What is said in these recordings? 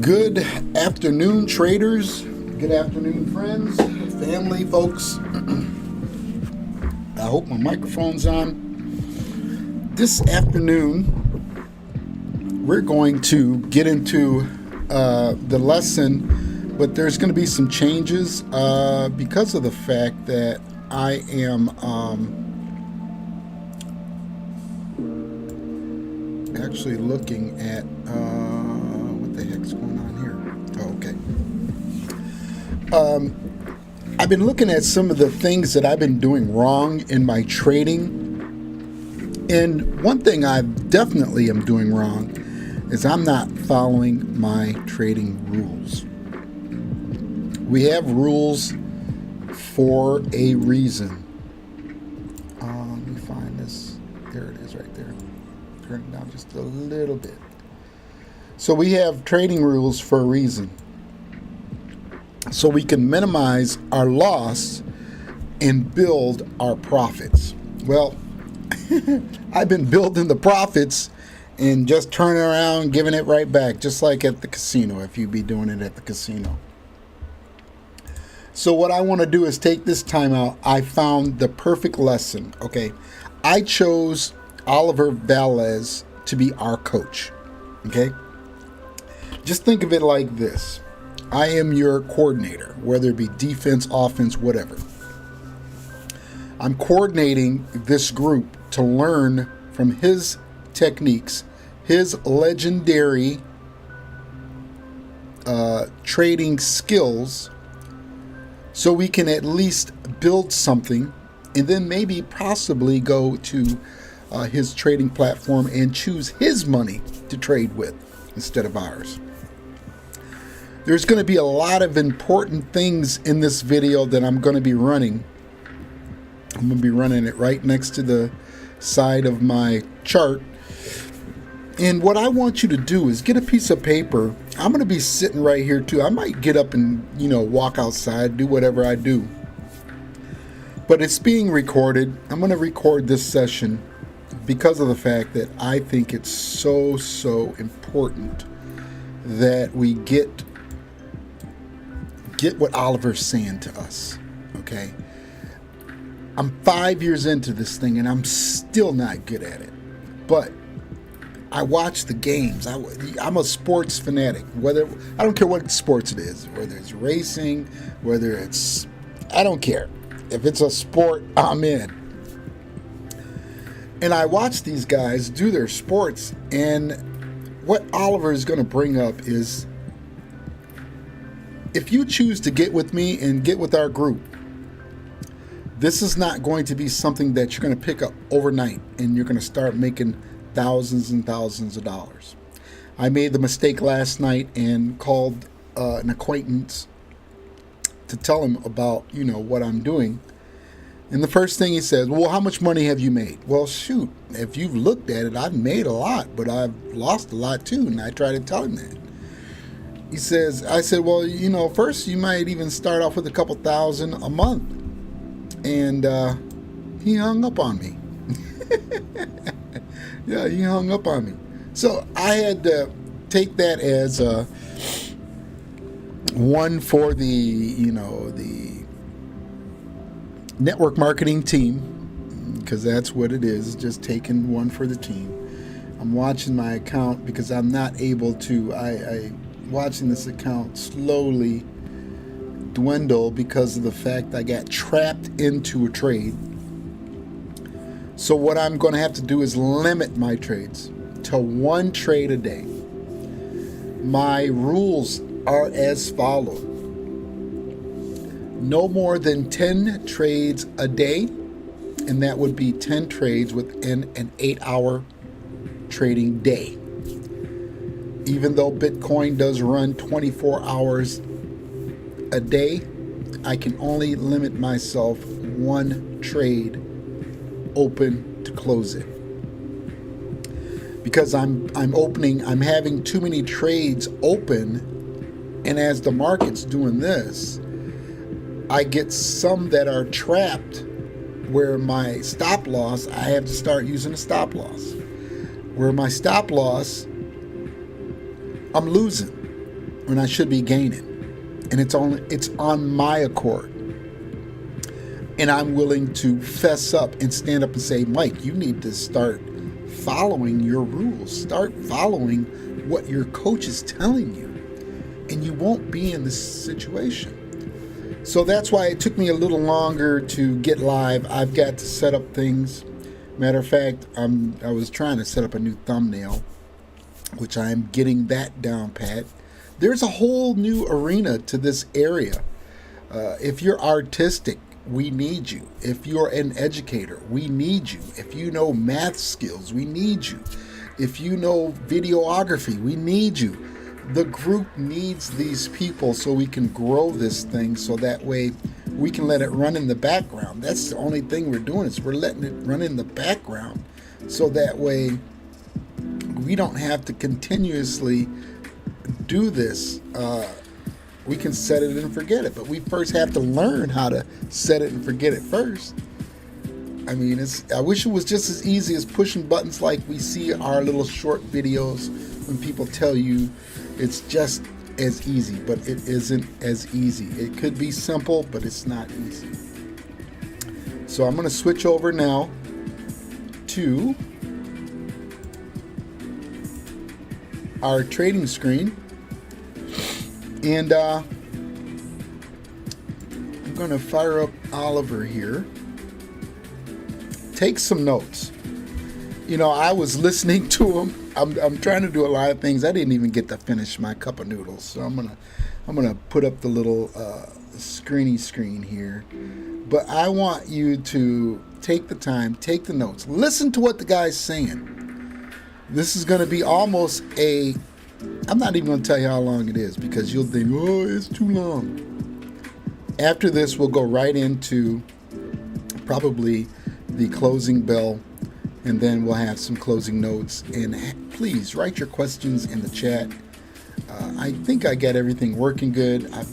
Good afternoon, traders. Good afternoon, friends, family, folks. I hope my microphone's on. This afternoon, we're going to get into the lesson, but there's going to be some changes because of the fact that I am actually looking at what the heck's going on here. Oh, okay. I've been looking at some of the things that I've been doing wrong in my trading. And one thing I definitely am doing wrong is I'm not following my trading rules. We have rules for a reason. Let me find this. There it is right there. Turn it down just a little bit. So we have trading rules for a reason. So we can minimize our loss and build our profits. Well, I've been building the profits and just turning around, giving it right back, just like at the casino, if you be doing it at the casino. So what I want to do is take this time out. I found the perfect lesson, okay? I chose Oliver Velez to be our coach, okay? Just think of it like this. I am your coordinator, whether it be defense, offense, whatever. I'm coordinating this group to learn from his techniques, his legendary trading skills, so we can at least build something and then maybe possibly go to his trading platform and choose his money to trade with instead of ours. There's going to be a lot of important things in this video that I'm going to be running. I'm going to be running it right next to the side of my chart. And what I want you to do is get a piece of paper. I'm going to be sitting right here too. I might get up and, walk outside, do whatever I do. But it's being recorded. I'm going to record this session because of the fact that I think it's so important that we get what Oliver's saying to us, okay? I'm 5 years into this thing and I'm still not good at it. But I watch the games. I'm a sports fanatic. I don't care what sports it is, whether it's racing, I don't care. If it's a sport, I'm in. And I watch these guys do their sports, and what Oliver is going to bring up is, if you choose to get with me and get with our group, this is not going to be something that you're going to pick up overnight and you're going to start making thousands and thousands of dollars. I made the mistake last night and called an acquaintance to tell him about, what I'm doing. And the first thing he says, well, how much money have you made? Well, shoot, if you've looked at it, I've made a lot, but I've lost a lot too. And I try to tell him that. I said, well, first you might even start off with a couple thousand a month. And he hung up on me. Yeah, he hung up on me. So I had to take that as one for the network marketing team, because that's what it is, just taking one for the team. I'm watching my account because I'm not able to, I watching this account slowly dwindle because of the fact I got trapped into a trade. So what I'm going to have to do is limit my trades to one trade a day. My rules are as follows. No more than 10 trades a day, and that would be 10 trades within an 8-hour trading day. Even though Bitcoin does run 24 hours a day, I can only limit myself one trade open to close it. Because I'm having too many trades open, and as the market's doing this, I get some that are trapped where my stop loss, I have to start using a stop loss. Where my stop loss, I'm losing. when I should be gaining. And it's on my accord. And I'm willing to fess up and stand up and say, Mike, you need to start following your rules. Start following what your coach is telling you. And you won't be in this situation. So that's why it took me a little longer to get live. I've got to set up things. Matter of fact, I was trying to set up a new thumbnail, which I'm getting that down pat. There's a whole new arena to this area. If you're artistic, we need you. If you're an educator, we need you. If you know math skills, we need you. If you know videography, we need you. The group needs these people so we can grow this thing, so that way we can let it run in the background. That's the only thing we're doing, is we're letting it run in the background, so that way we don't have to continuously do this. We can set it and forget it, but we first have to learn how to set it and forget it first. I mean, I wish it was just as easy as pushing buttons like we see our little short videos when people tell you it's just as easy, but it isn't as easy. It could be simple, but it's not easy. So I'm going to switch over now to our trading screen. And I'm going to fire up Oliver here. Take some notes. You know, I was listening to him. I'm trying to do a lot of things. I didn't even get to finish my cup of noodles, so I'm gonna put up the little screen here. But I want you to take the time, take the notes, listen to what the guy's saying. This is going to be almost I'm not even going to tell you how long it is, because you'll think, oh, it's too long. After this, we'll go right into probably the closing bell, and then we'll have some closing notes. And please write your questions in the chat. I think I got everything working good. I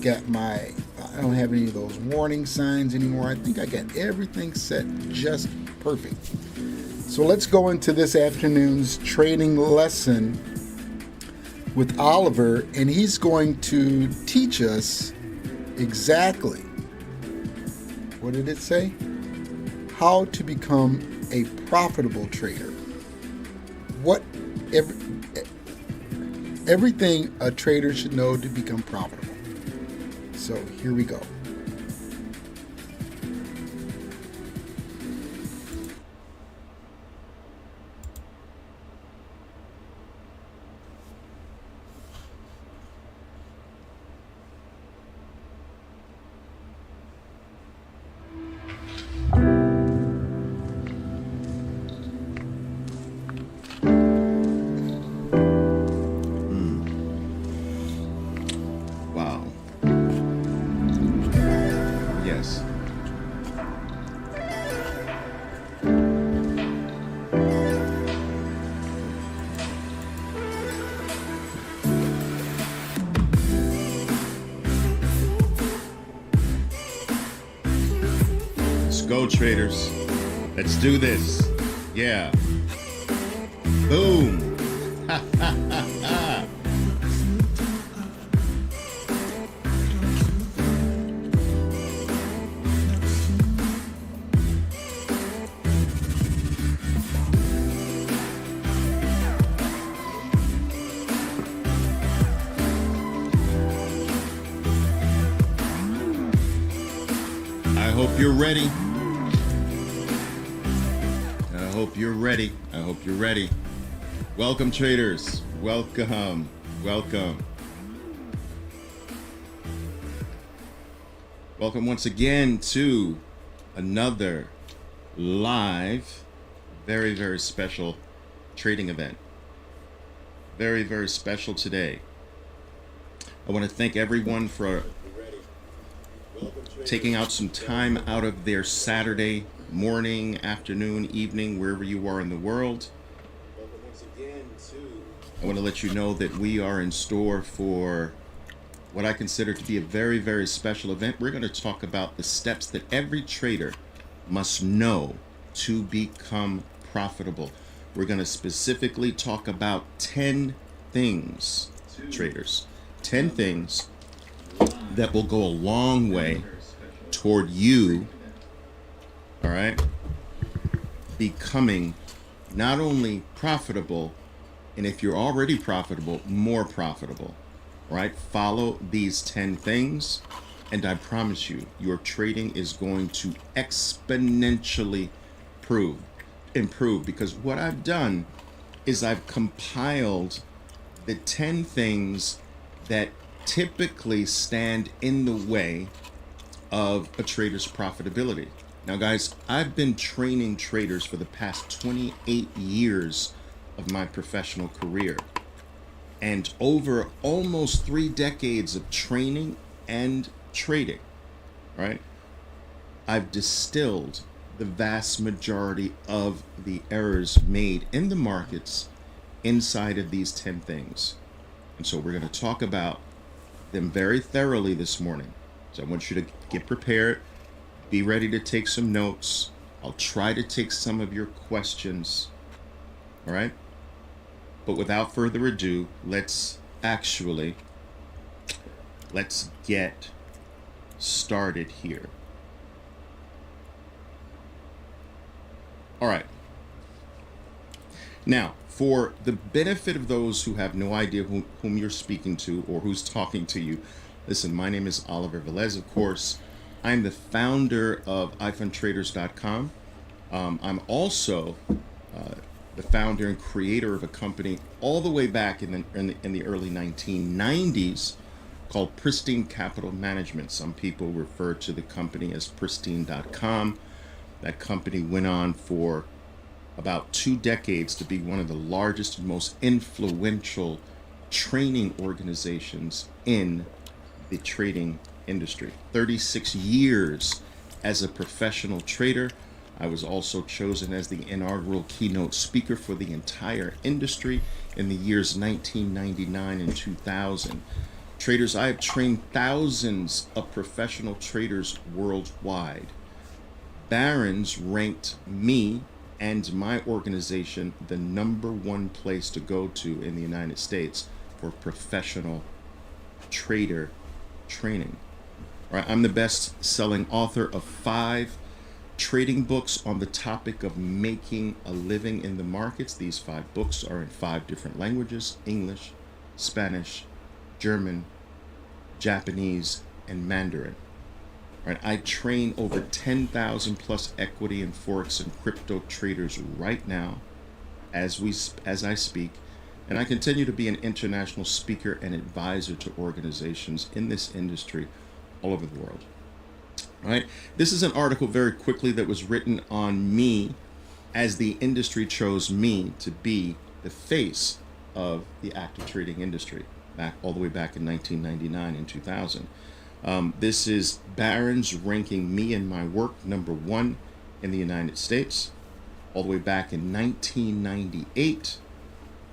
don't have any of those warning signs anymore. I think I got everything set just perfect. So let's go into this afternoon's trading lesson with Oliver, and he's going to teach us exactly, what did it say? How to become a profitable trader. Everything a trader should know to become profitable. So here we go. Go traders, let's do this. Yeah, boom. Ha ha ha ha. I hope you're ready. I hope you're ready. Welcome, traders. Welcome. Welcome once again to another live, very, very special trading event. Very, very special today. I want to thank everyone for taking out some time out of their Saturday morning, afternoon, evening, wherever you are in the world. I want to let you know that we are in store for what I consider to be a very, very special event. We're going to talk about the steps that every trader must know to become profitable. We're going to specifically talk about 10 things, traders, 10 things that will go a long way toward you, all right, becoming not only profitable, and if you're already profitable, more profitable, right? Follow these 10 things, and I promise you, your trading is going to exponentially improve, because what I've done is I've compiled the 10 things that typically stand in the way of a trader's profitability. Now, guys, I've been training traders for the past 28 years of my professional career. And over almost 3 decades of training and trading, right? I've distilled the vast majority of the errors made in the markets inside of these 10 things. And so we're going to talk about them very thoroughly this morning. So I want you to get prepared, be ready to take some notes. I'll try to take some of your questions, all right? But without further ado, let's get started here. All right. Now, for the benefit of those who have no idea whom you're speaking to or who's talking to you, listen, my name is Oliver Velez, of course. I'm the founder of iFundTraders.com. I'm also the founder and creator of a company all the way back in the early 1990s called Pristine Capital Management. Some people refer to the company as Pristine.com. That company went on for about 2 decades to be one of the largest and most influential training organizations in the trading industry. 36 years as a professional trader. I was also chosen as the inaugural keynote speaker for the entire industry in the years 1999 and 2000. Traders, I have trained thousands of professional traders worldwide. Barron's ranked me and my organization the #1 place to go to in the United States for professional trader training. All right, I'm the best-selling author of 5 trading books on the topic of making a living in the markets. These 5 books are in 5 different languages: English, Spanish, German, Japanese, and Mandarin. Right, I train over 10,000 plus equity and forex and crypto traders right now as I speak, and I continue to be an international speaker and advisor to organizations in this industry all over the world. All right, this is an article very quickly that was written on me as the industry chose me to be the face of the active trading industry all the way back in 1999 and 2000. This is Barron's ranking me and my work #1 in the United States all the way back in 1998.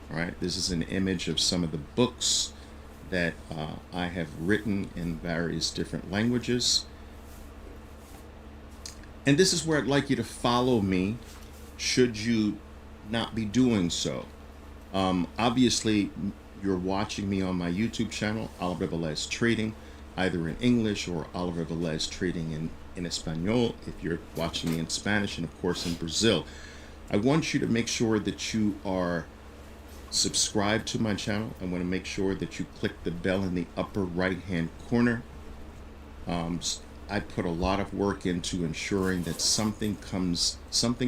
All right, this is an image of some of the books that I have written in various different languages. And this is where I'd like you to follow me should you not be doing so. Obviously, you're watching me on my YouTube channel, Oliver Velez Trading, either in English or Oliver Velez Trading in Espanol, if you're watching me in Spanish, and of course in Brazil. I want you to make sure that you are subscribed to my channel. I want to make sure that you click the bell in the upper right-hand corner. I put a lot of work into ensuring that something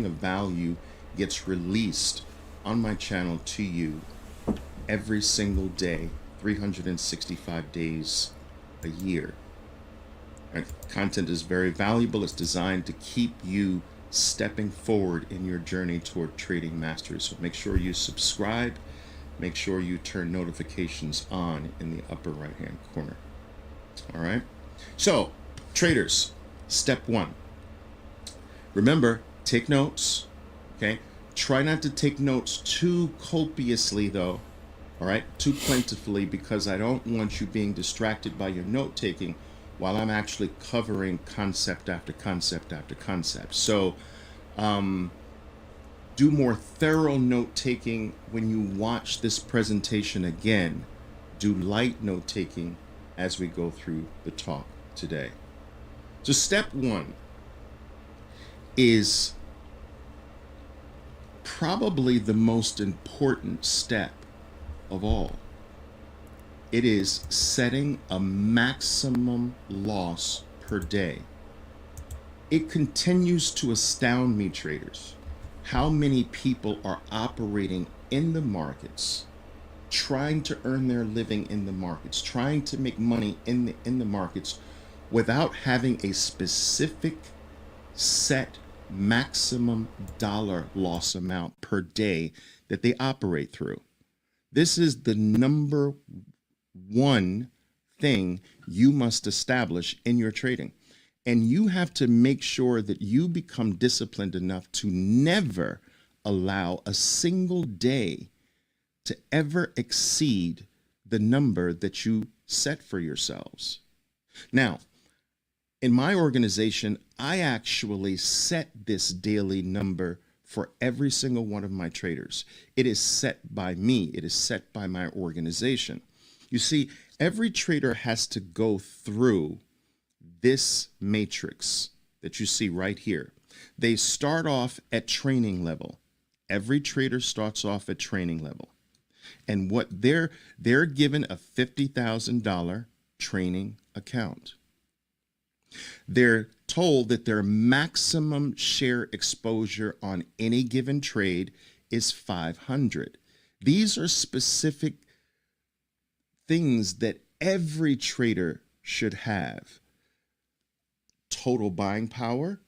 of value gets released on my channel to you every single day, 365 days a year. Right? Content is very valuable. It's designed to keep you stepping forward in your journey toward trading mastery. So make sure you subscribe. Make sure you turn notifications on in the upper right-hand corner. All right. So, traders, step 1. Remember, take notes. Okay. Try not to take notes too copiously, though. All right, too plentifully, because I don't want you being distracted by your note taking while I'm actually covering concept after concept after concept. So do more thorough note taking when you watch this presentation again, do light note taking as we go through the talk today. So, step one is probably the most important step of all. It is setting a maximum loss per day. It continues to astound me, traders, how many people are operating in the markets, trying to earn their living in the markets, trying to make money in the markets without having a specific set maximum dollar loss amount per day that they operate through. This is the number one thing you must establish in your trading. And you have to make sure that you become disciplined enough to never allow a single day to ever exceed the number that you set for yourselves. Now, in my organization, I actually set this daily number for every single one of my traders. It is set by me. It is set by my organization. You see, every trader has to go through this matrix that you see right here. They start off at training level. Every trader starts off at training level. And what they're given a $50,000 training account. They're told that their maximum share exposure on any given trade is 500. These are specific things that every trader should have. Total buying power,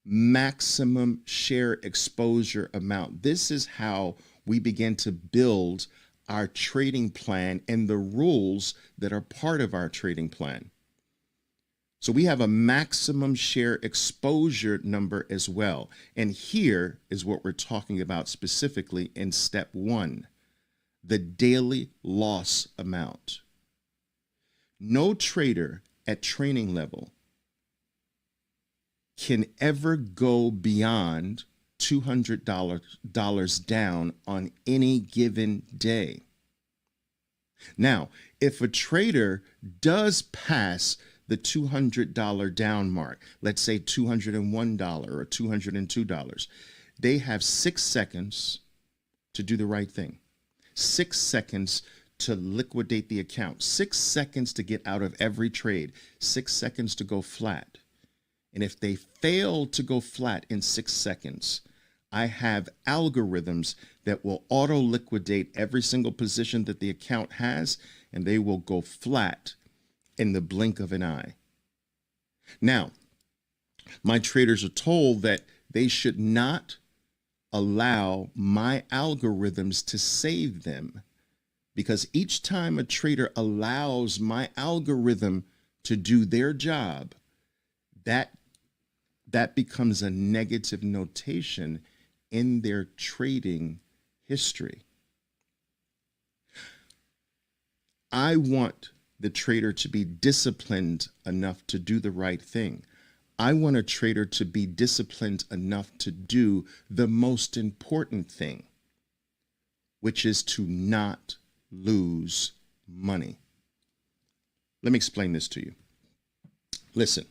maximum share exposure amount. This is how we begin to build our trading plan and the rules that are part of our trading plan. So we have a maximum share exposure number as well. And here is what we're talking about specifically in step one, the daily loss amount. No trader at training level can ever go beyond $200 down on any given day. Now, if a trader does pass the $200 down mark, let's say $201 or $202, they have 6 seconds to do the right thing. 6 seconds to liquidate the account. 6 seconds to get out of every trade. 6 seconds to go flat. And if they fail to go flat in 6 seconds, I have algorithms that will auto liquidate every single position that the account has, and they will go flat in the blink of an eye. Now, my traders are told that they should not allow my algorithms to save them, because each time a trader allows my algorithm to do their job, that becomes a negative notation in their trading history. I want the trader to be disciplined enough to do the right thing. I want a trader to be disciplined enough to do the most important thing, which is to not lose money. Let me explain this to you. Listen,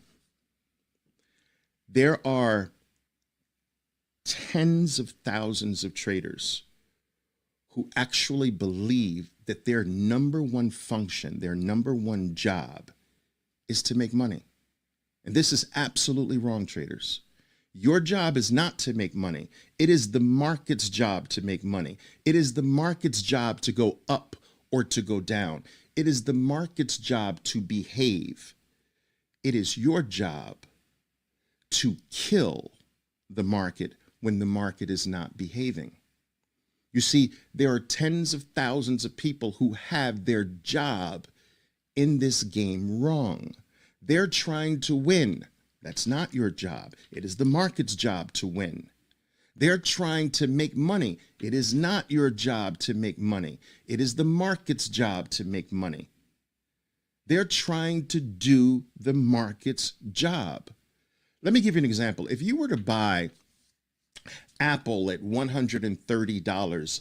there are tens of thousands of traders who actually believe that their number one function, their number one job is to make money. And this is absolutely wrong, traders. Your job is not to make money. It is the market's job to make money. It is the market's job to go up or to go down. It is the market's job to behave. It is your job to kill the market when the market is not behaving. You see, there are tens of thousands of people who have their job in this game wrong. They're trying to win. That's not your job. It is the market's job to win. They're trying to make money. It is not your job to make money. It is the market's job to make money. They're trying to do the market's job. Let me give you an example. If you were to buy Apple at $130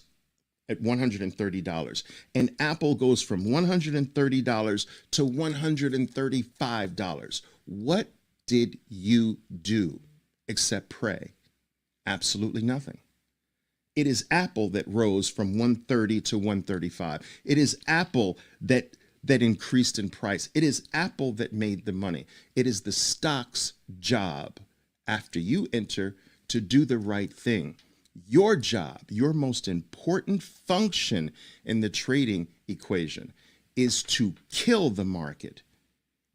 at $130. And Apple goes from $130 to $135. What did you do except pray? Absolutely nothing. It is Apple that rose from 130 to 135. It is Apple that increased in price. It is Apple that made the money. It is the stock's job after you enter to do the right thing. Your job, your most important function in the trading equation is to kill the market,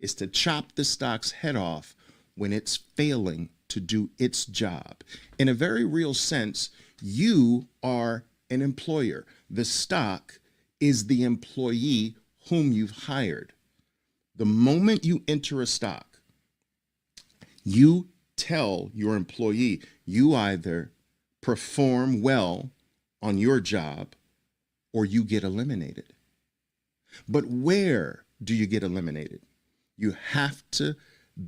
is to chop the stock's head off when it's failing to do its job. In a very real sense, you are an employer. The stock is the employee whom you've hired. The moment you enter a stock, you tell your employee you either perform well on your job or you get eliminated. But where do you get eliminated? You have to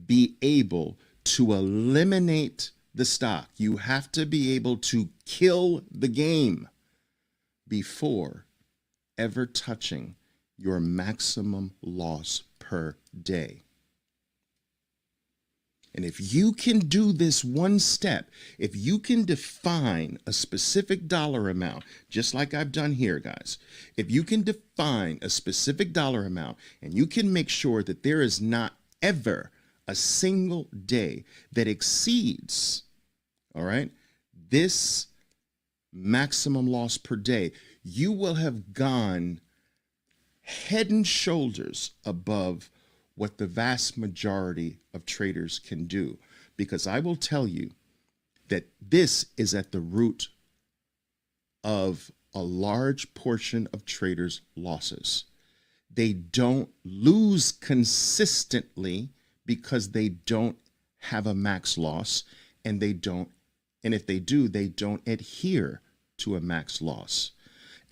be able to eliminate the stock. You have to be able to kill the game before ever touching your maximum loss per day. And if you can do this one step, if you can define a specific dollar amount, just like I've done here, guys, if you can define a specific dollar amount and you can make sure that there is not ever a single day that exceeds, all right, this maximum loss per day, you will have gone head and shoulders above what the vast majority of traders can do. Because I will tell you that this is at the root of a large portion of traders' losses. They don't lose consistently because they don't have a max loss, and if they do, they don't adhere to a max loss.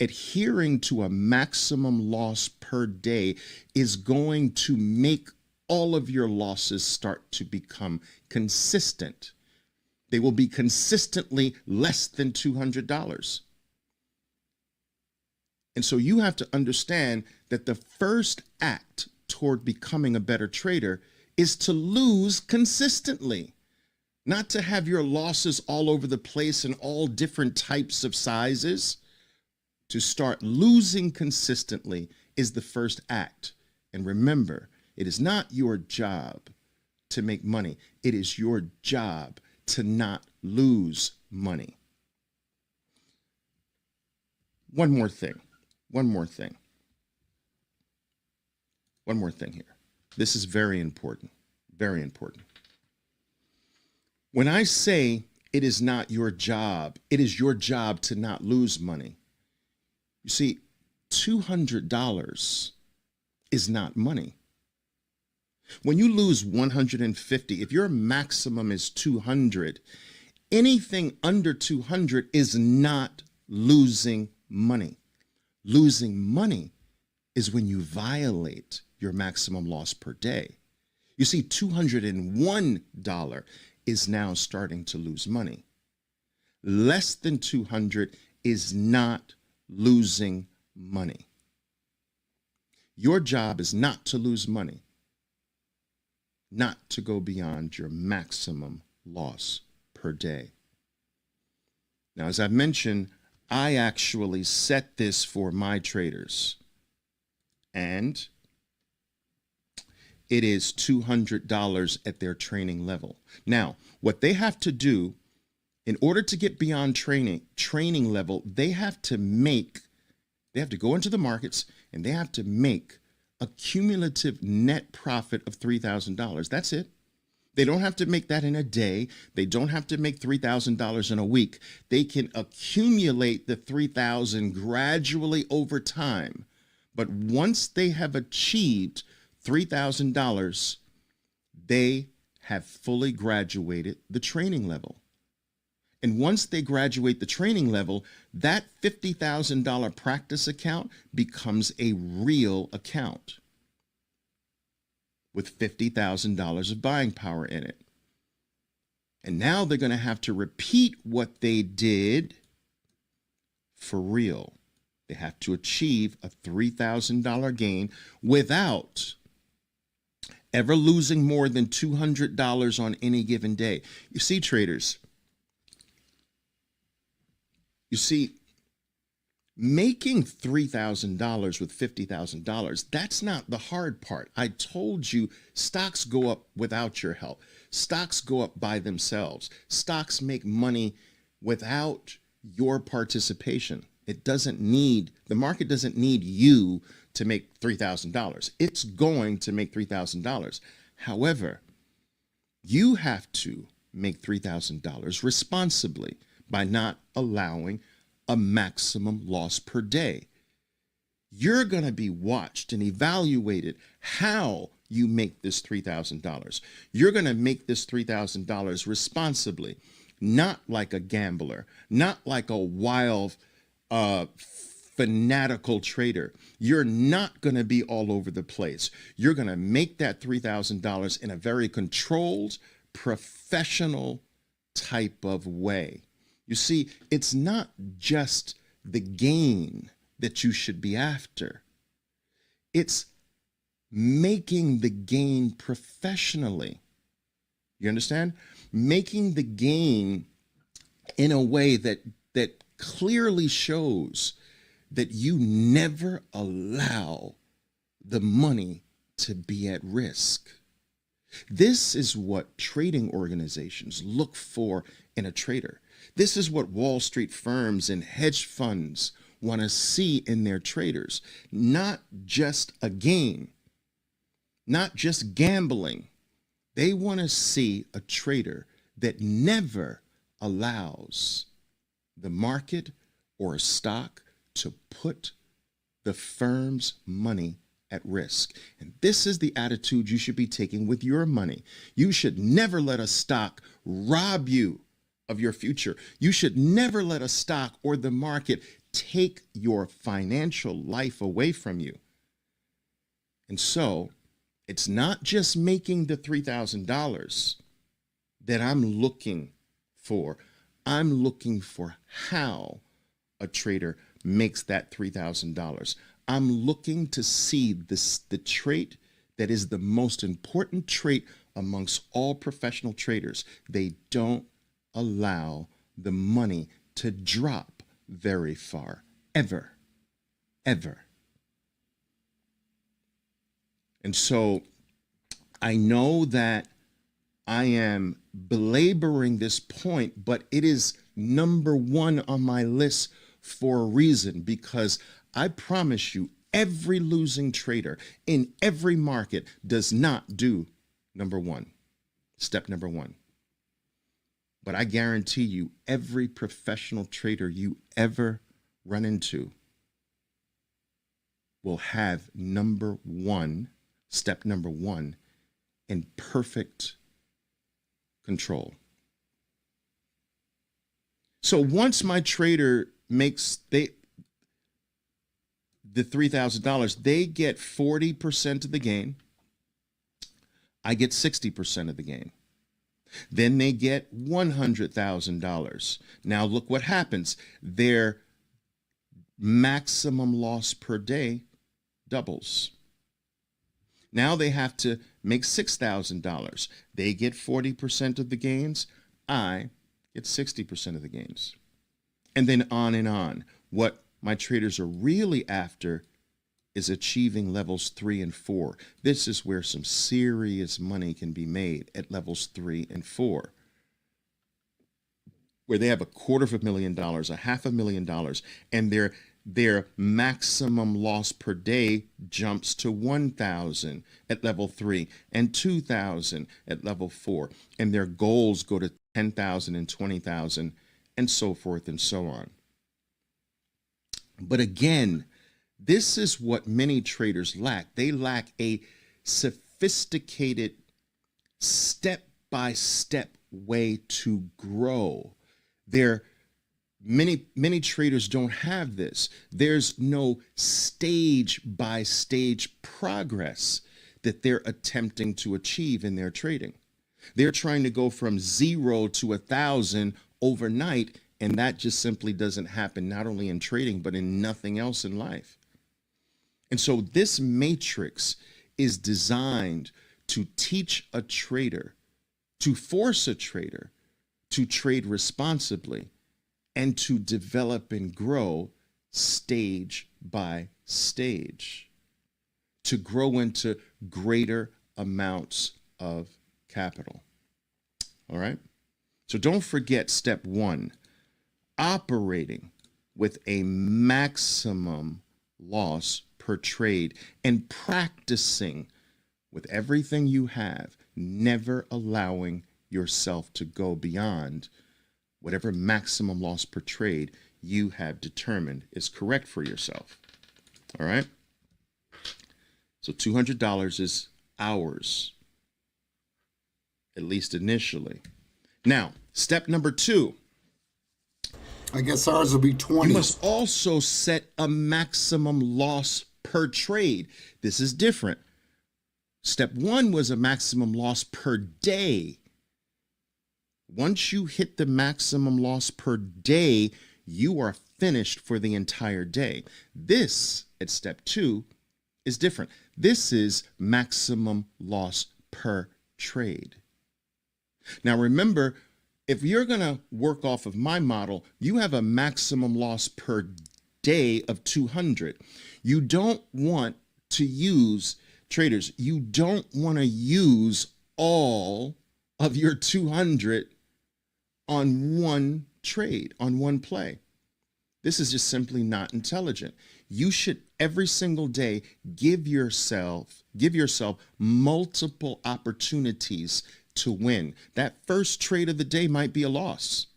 Adhering to a maximum loss per day is going to make all of your losses start to become consistent. They will be consistently less than $200. And so you have to understand that the first act toward becoming a better trader is to lose consistently, not to have your losses all over the place in all different types of sizes. To start losing consistently is the first act. And remember, it is not your job to make money. It is your job to not lose money. One more thing here. This is very important, very important. When I say it is not your job, it is your job to not lose money. You see, $200 is not money. When you lose 150, if your maximum is 200, anything under 200 is not losing money. Losing money is when you violate your maximum loss per day. You see, $201 is now starting to lose money. Less than 200 is not losing money. Your job is not to lose money, not to go beyond your maximum loss per day. Now, as I mentioned, I actually set this for my traders, and it is $200 at their training level. Now, what they have to do in order to get beyond training level, they have to go into the markets and they have to make a cumulative net profit of $3,000. That's it. They don't have to make that in a day. They don't have to make $3,000 in a week. They can accumulate the $3,000 gradually over time. But once they have achieved $3,000, they have fully graduated the training level. And once they graduate the training level, that $50,000 practice account becomes a real account with $50,000 of buying power in it. And now they're going to have to repeat what they did for real. They have to achieve a $3,000 gain without ever losing more than $200 on any given day. You see, traders, you see, making $3,000 with $50,000, that's not the hard part. I told you stocks go up without your help. Stocks go up by themselves. Stocks make money without your participation. The market doesn't need you to make $3,000. It's going to make $3,000. However, you have to make $3,000 responsibly by not allowing a maximum loss per day. You're going to be watched and evaluated how you make this $3,000. You're going to make this $3,000 responsibly, not like a gambler, not like a wild, fanatical trader. You're not going to be all over the place. You're going to make that $3,000 in a very controlled, professional type of way. You see, it's not just the gain that you should be after. It's making the gain professionally. You understand? Making the gain in a way that clearly shows that you never allow the money to be at risk. This is what trading organizations look for in a trader. This is what Wall Street firms and hedge funds want to see in their traders. Not just a gain, not just gambling. They want to see a trader that never allows the market or a stock to put the firm's money at risk. And this is the attitude you should be taking with your money. You should never let a stock rob you of your future. You should never let a stock or the market take your financial life away from you. And so it's not just making the $3,000 that I'm looking for. I'm looking for how a trader makes that $3,000. I'm looking to see the trait that is the most important trait amongst all professional traders. They don't allow the money to drop very far, ever, ever. And so I know that I am belaboring this point, but it is number one on my list for a reason, because I promise you, every losing trader in every market does not do step number one. But I guarantee you, every professional trader you ever run into will have step number one, in perfect control. So once my trader makes the $3,000, they get 40% of the gain. I get 60% of the gain. Then they get $100,000. Now look what happens. Their maximum loss per day doubles. Now they have to make $6,000. They get 40% of the gains. I get 60% of the gains. And then on and on. What my traders are really after is achieving levels 3 and 4. This is where some serious money can be made, at levels 3 and 4, where they have $250,000, $500,000, and their maximum loss per day jumps to 1,000 at level 3 and 2,000 at level 4, and their goals go to 10,000 and 20,000, and so forth and so on. But again, this is what many traders lack. They lack a sophisticated step-by-step way to grow. Many traders don't have this. There's no stage-by-stage progress that they're attempting to achieve in their trading. They're trying to go from 0 to 1,000 overnight, And that just simply doesn't happen, not only in trading, but in nothing else in life. And so this matrix is designed to teach a trader, to force a trader to trade responsibly and to develop and grow stage by stage, to grow into greater amounts of capital. All right. So don't forget step one, operating with a maximum loss per trade and practicing with everything you have, never allowing yourself to go beyond whatever maximum loss per trade you have determined is correct for yourself. All right. So $200 is ours, at least initially. Now, step number two. I guess ours will be 20. You must also set a maximum loss per trade. This is different. Step one was a maximum loss per day. Once you hit the maximum loss per day, you are finished for the entire day. This, at step two, is different. This is maximum loss per trade. Now remember, if you're going to work off of my model, you have a maximum loss per day of 200. You don't want to use, traders, you don't want to use all of your 200 on one trade, on one play. This is just simply not intelligent. You should every single day give yourself multiple opportunities to win. That first trade of the day might be a loss,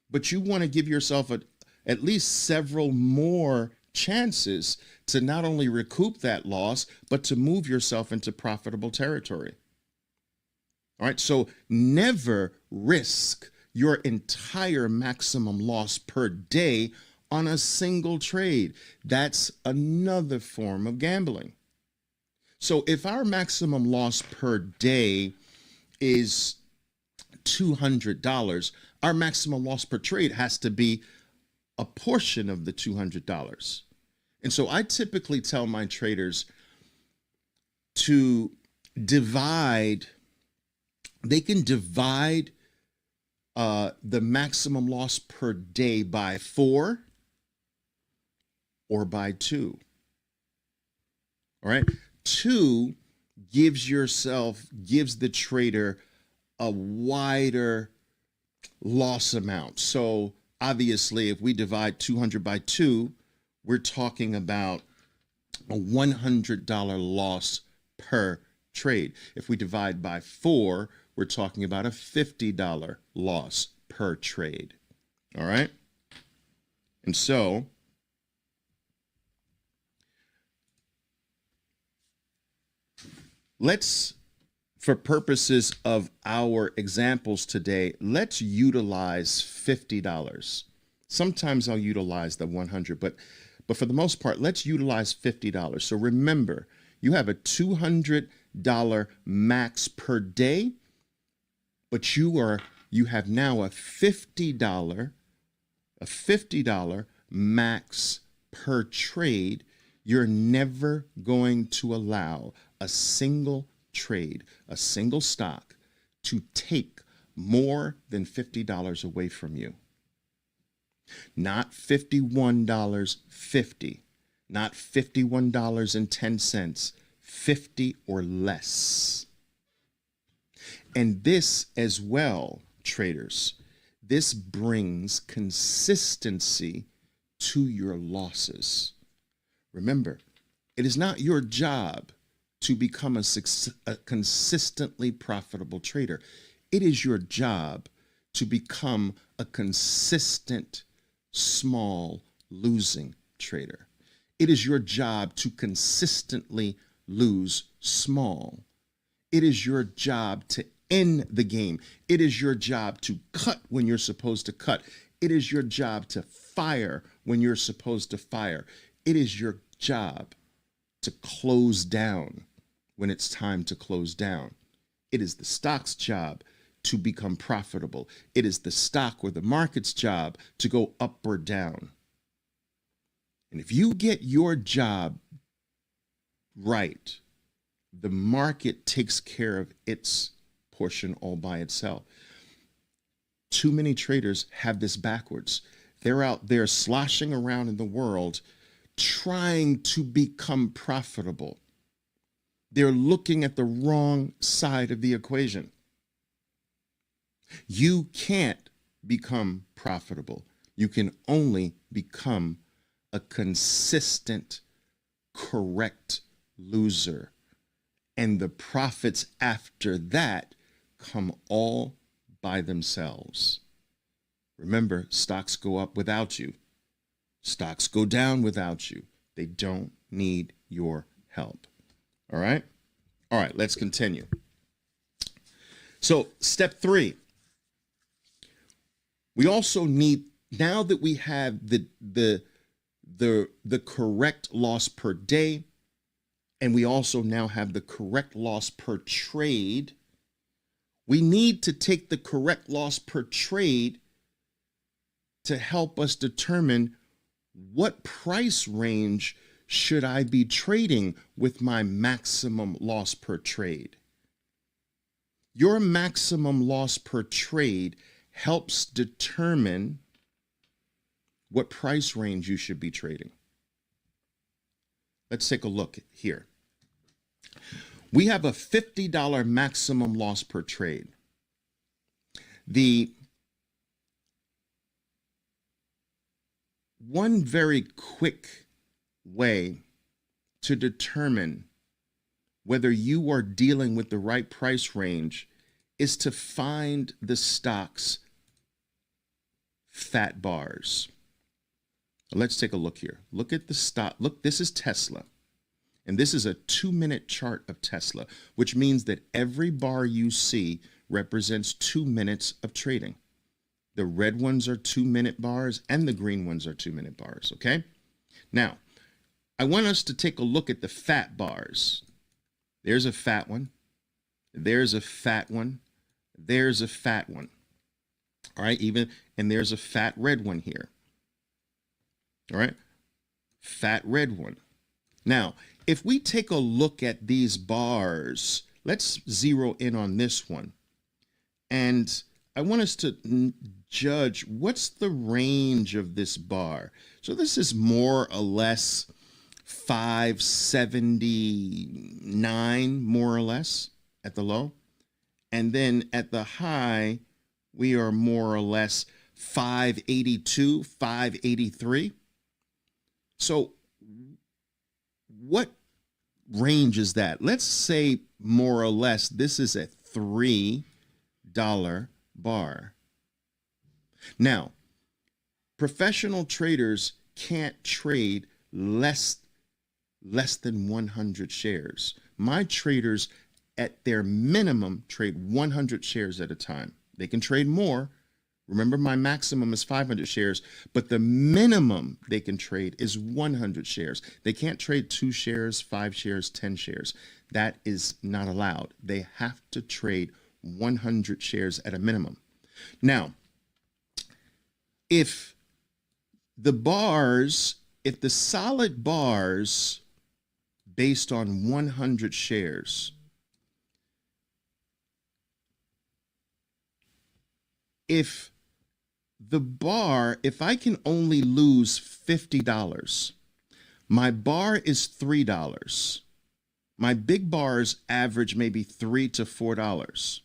but you want to give yourself at least several more chances to not only recoup that loss, but to move yourself into profitable territory. All right, so never risk your entire maximum loss per day on a single trade. That's another form of gambling. So if our maximum loss per day is $200, our maximum loss per trade has to be a portion of the $200. And so I typically tell my traders to divide, they can divide the maximum loss per day by 4 or by 2. All right. 2 gives the trader a wider loss amount. So obviously, if we divide 200 by 2, we're talking about a $100 loss per trade. If we divide by 4, we're talking about a $50 loss per trade. All right. And so let's, for purposes of our examples today, let's utilize $50. Sometimes I'll utilize the 100, but for the most part, let's utilize $50. So remember, you have a $200 max per day, but you have now a $50 max per trade. You're never going to allow a single trade, a single stock, to take more than $50 away from you. Not $51.50, not $51.10, 50 or less. And this as well, traders, this brings consistency to your losses. Remember, it is not your job to become a consistently profitable trader. It is your job to become a consistent, small, losing trader. It is your job to consistently lose small. It is your job to end the game. It is your job to cut when you're supposed to cut. It is your job to fire when you're supposed to fire. It is your job to close down when it's time to close down. It is the stock's job to become profitable. It is the stock or the market's job to go up or down. And if you get your job right, the market takes care of its portion all by itself. Too many traders have this backwards. They're out there sloshing around in the world trying to become profitable. They're looking at the wrong side of the equation. You can't become profitable. You can only become a consistent, correct loser. And the profits after that come all by themselves. Remember, stocks go up without you. Stocks go down without you. They don't need your help. All right? All right, let's continue. So, step 3. We also need, now that we have the correct loss per day, and we also now have the correct loss per trade, we need to take the correct loss per trade to help us determine what price range should I be trading with my maximum loss per trade. Your maximum loss per trade helps determine what price range you should be trading. Let's take a look here. We have a $50 maximum loss per trade. The one very quick way to determine whether you are dealing with the right price range is to find the stock's fat bars. Let's take a look here. Look at the stock. Look, this is Tesla. And this is a 2-minute chart of Tesla, which means that every bar you see represents 2 minutes of trading. The red ones are 2-minute bars and the green ones are 2-minute bars, okay? Now, I want us to take a look at the fat bars. There's a fat one. There's a fat one. There's a fat one. All right, and there's a fat red one here. All right, fat red one. Now, if we take a look at these bars, let's zero in on this one. And I want us to judge what's the range of this bar. So this is more or less 579, more or less, at the low. And then at the high, we are more or less 582, 583. So what range is that? Let's say more or less this is a $3 bar. Now, professional traders can't trade less than 100 shares. My traders at their minimum trade 100 shares at a time. They can trade more. Remember, my maximum is 500 shares, but the minimum they can trade is 100 shares. They can't trade 2 shares, 5 shares, 10 shares. That is not allowed. They have to trade 100 shares at a minimum. Now, if the solid bars based on 100 shares, if I can only lose $50, my bar is $3. My big bars average maybe $3 to $4.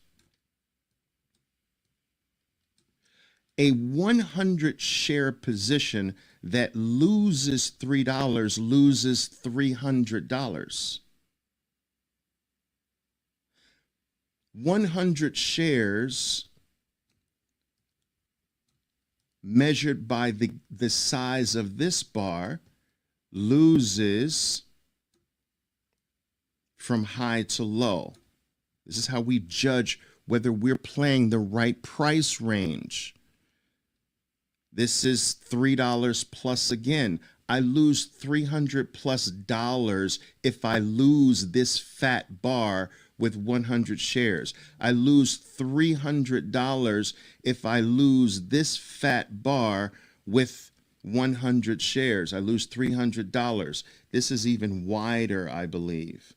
A 100 share position that loses $3 loses $300. 100 shares measured by the size of this bar loses from high to low. This is how we judge whether we're playing the right price range. This is $3 plus again. I lose $300 plus if I lose this fat bar with 100 shares. I lose $300 if I lose this fat bar with 100 shares. I lose $300. This is even wider, I believe.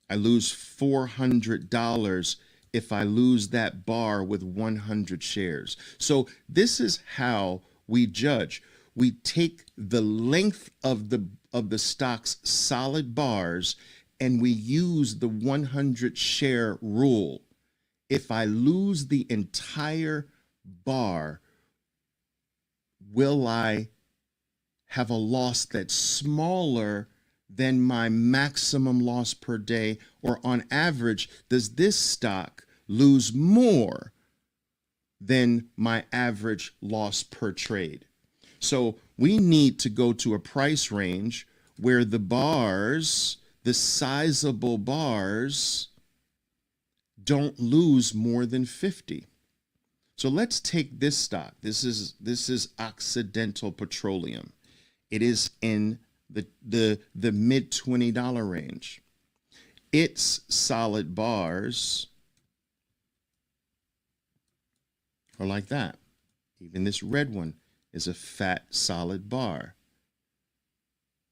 I lose $400 if I lose that bar with 100 shares. So this is how we judge. We take the length of the stock's solid bars and we use the 100 share rule. If I lose the entire bar, will I have a loss that's smaller than my maximum loss per day? Or on average, does this stock lose more than my average loss per trade? So we need to go to a price range where the bars, the sizable bars, don't lose more than 50. So let's take this stock. This is Occidental Petroleum. It is in the mid $20 range. Its solid bars are like that. Even this red one is a fat solid bar.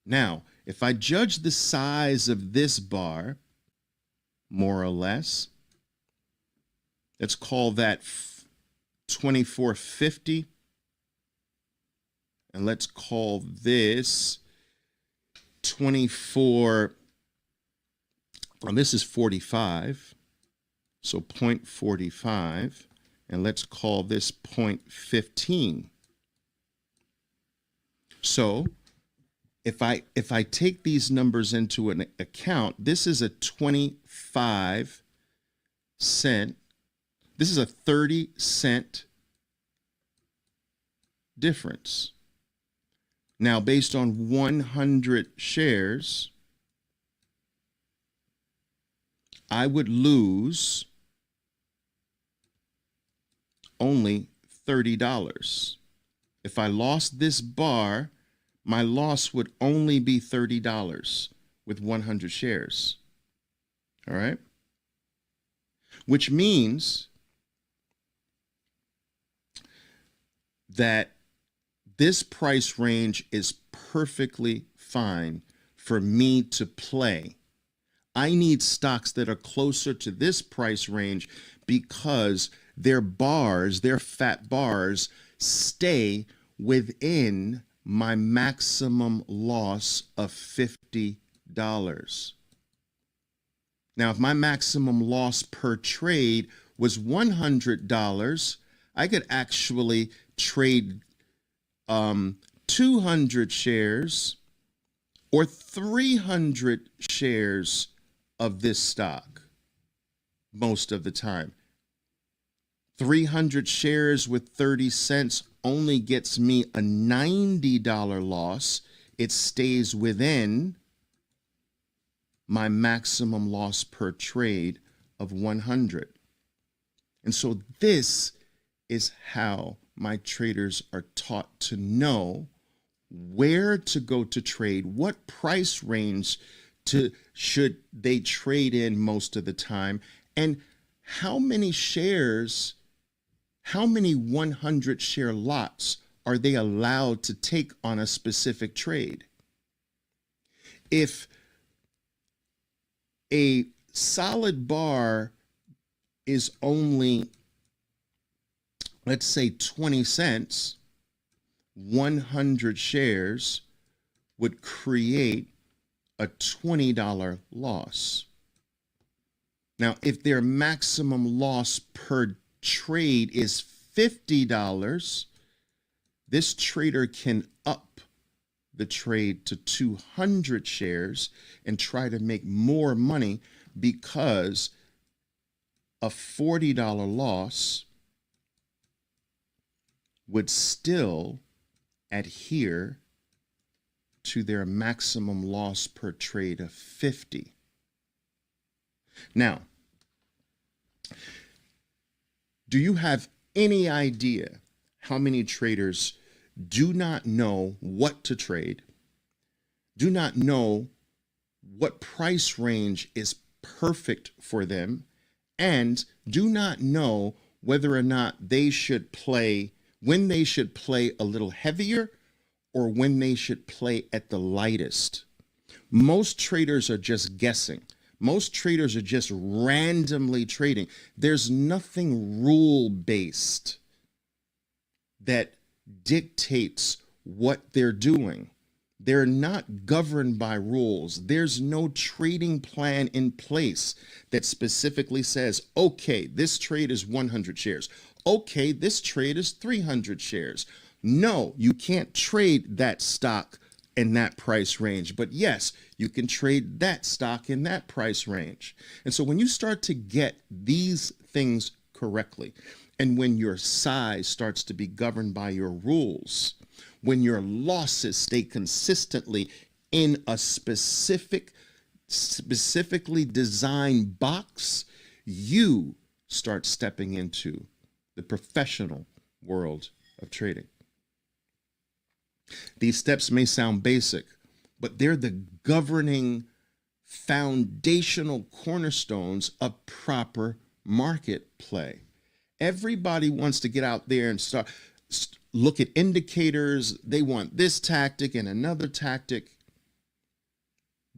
Now, if I judge the size of this bar, more or less, let's call that 2450, and let's call this 24, and this is 45, so 0.45, and let's call this 0.15. So if I take these numbers into an account, this is a 25 cent, this is a 30-cent difference. Now, based on 100 shares, I would lose only $30. If I lost this bar, my loss would only be $30 with 100 shares. All right? Which means that this price range is perfectly fine for me to play. I need stocks that are closer to this price range because their bars, their fat bars, stay within my maximum loss of $50. Now, if my maximum loss per trade was $100, I could actually trade 200 shares or 300 shares of this stock most of the time. 300 shares with 30 cents only gets me a $90 loss. It stays within my maximum loss per trade of 100. And so this is how my traders are taught to know where to go to trade, what price range should they trade in most of the time, and how many shares, how many 100 share lots are they allowed to take on a specific trade. If a solid bar is only, let's say, 20 cents, 100 shares would create a $20 loss. Now, if their maximum loss per trade is $50, this trader can up the trade to 200 shares and try to make more money because a $40 loss would still adhere to their maximum loss per trade of 50. Now, do you have any idea how many traders do not know what to trade, do not know what price range is perfect for them, and do not know whether or not they should play, when they should play a little heavier or when they should play at the lightest. Most traders are just guessing. Most traders are just randomly trading. There's nothing rule-based that dictates what they're doing. They're not governed by rules. There's no trading plan in place that specifically says, okay, this trade is 100 shares. Okay, this trade is 300 shares. No, you can't trade that stock in that price range. But yes, you can trade that stock in that price range. And so when you start to get these things correctly, and when your size starts to be governed by your rules, when your losses stay consistently in a specifically designed box, you start stepping into the professional world of trading. These steps may sound basic, but they're the governing foundational cornerstones of proper market play. Everybody wants to get out there and start look at indicators. They want this tactic and another tactic.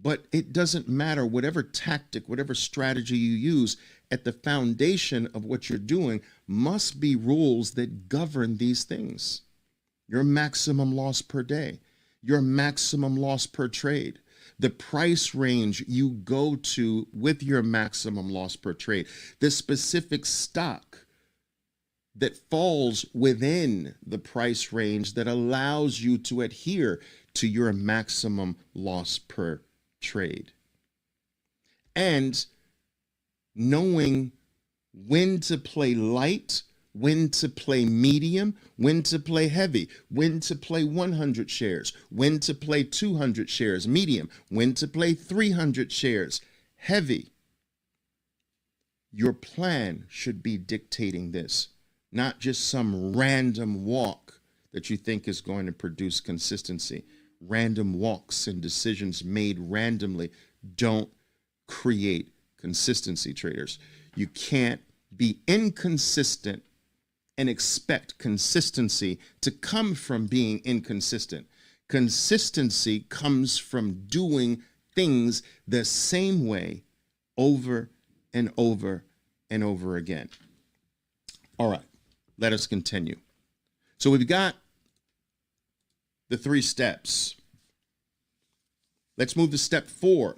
But it doesn't matter, whatever tactic, whatever strategy you use, at the foundation of what you're doing must be rules that govern these things. Your maximum loss per day, your maximum loss per trade, the price range you go to with your maximum loss per trade, the specific stock that falls within the price range that allows you to adhere to your maximum loss per trade. And knowing when to play light, when to play medium, when to play heavy, when to play 100 shares, when to play 200 shares, medium, when to play 300 shares, heavy. Your plan should be dictating this, not just some random walk that you think is going to produce consistency. Random walks and decisions made randomly don't create consistency, traders. You can't be inconsistent and expect consistency to come from being inconsistent. Consistency comes from doing things the same way over and over and over again. All right, let us continue. So we've got the 3 steps. Let's move to step 4.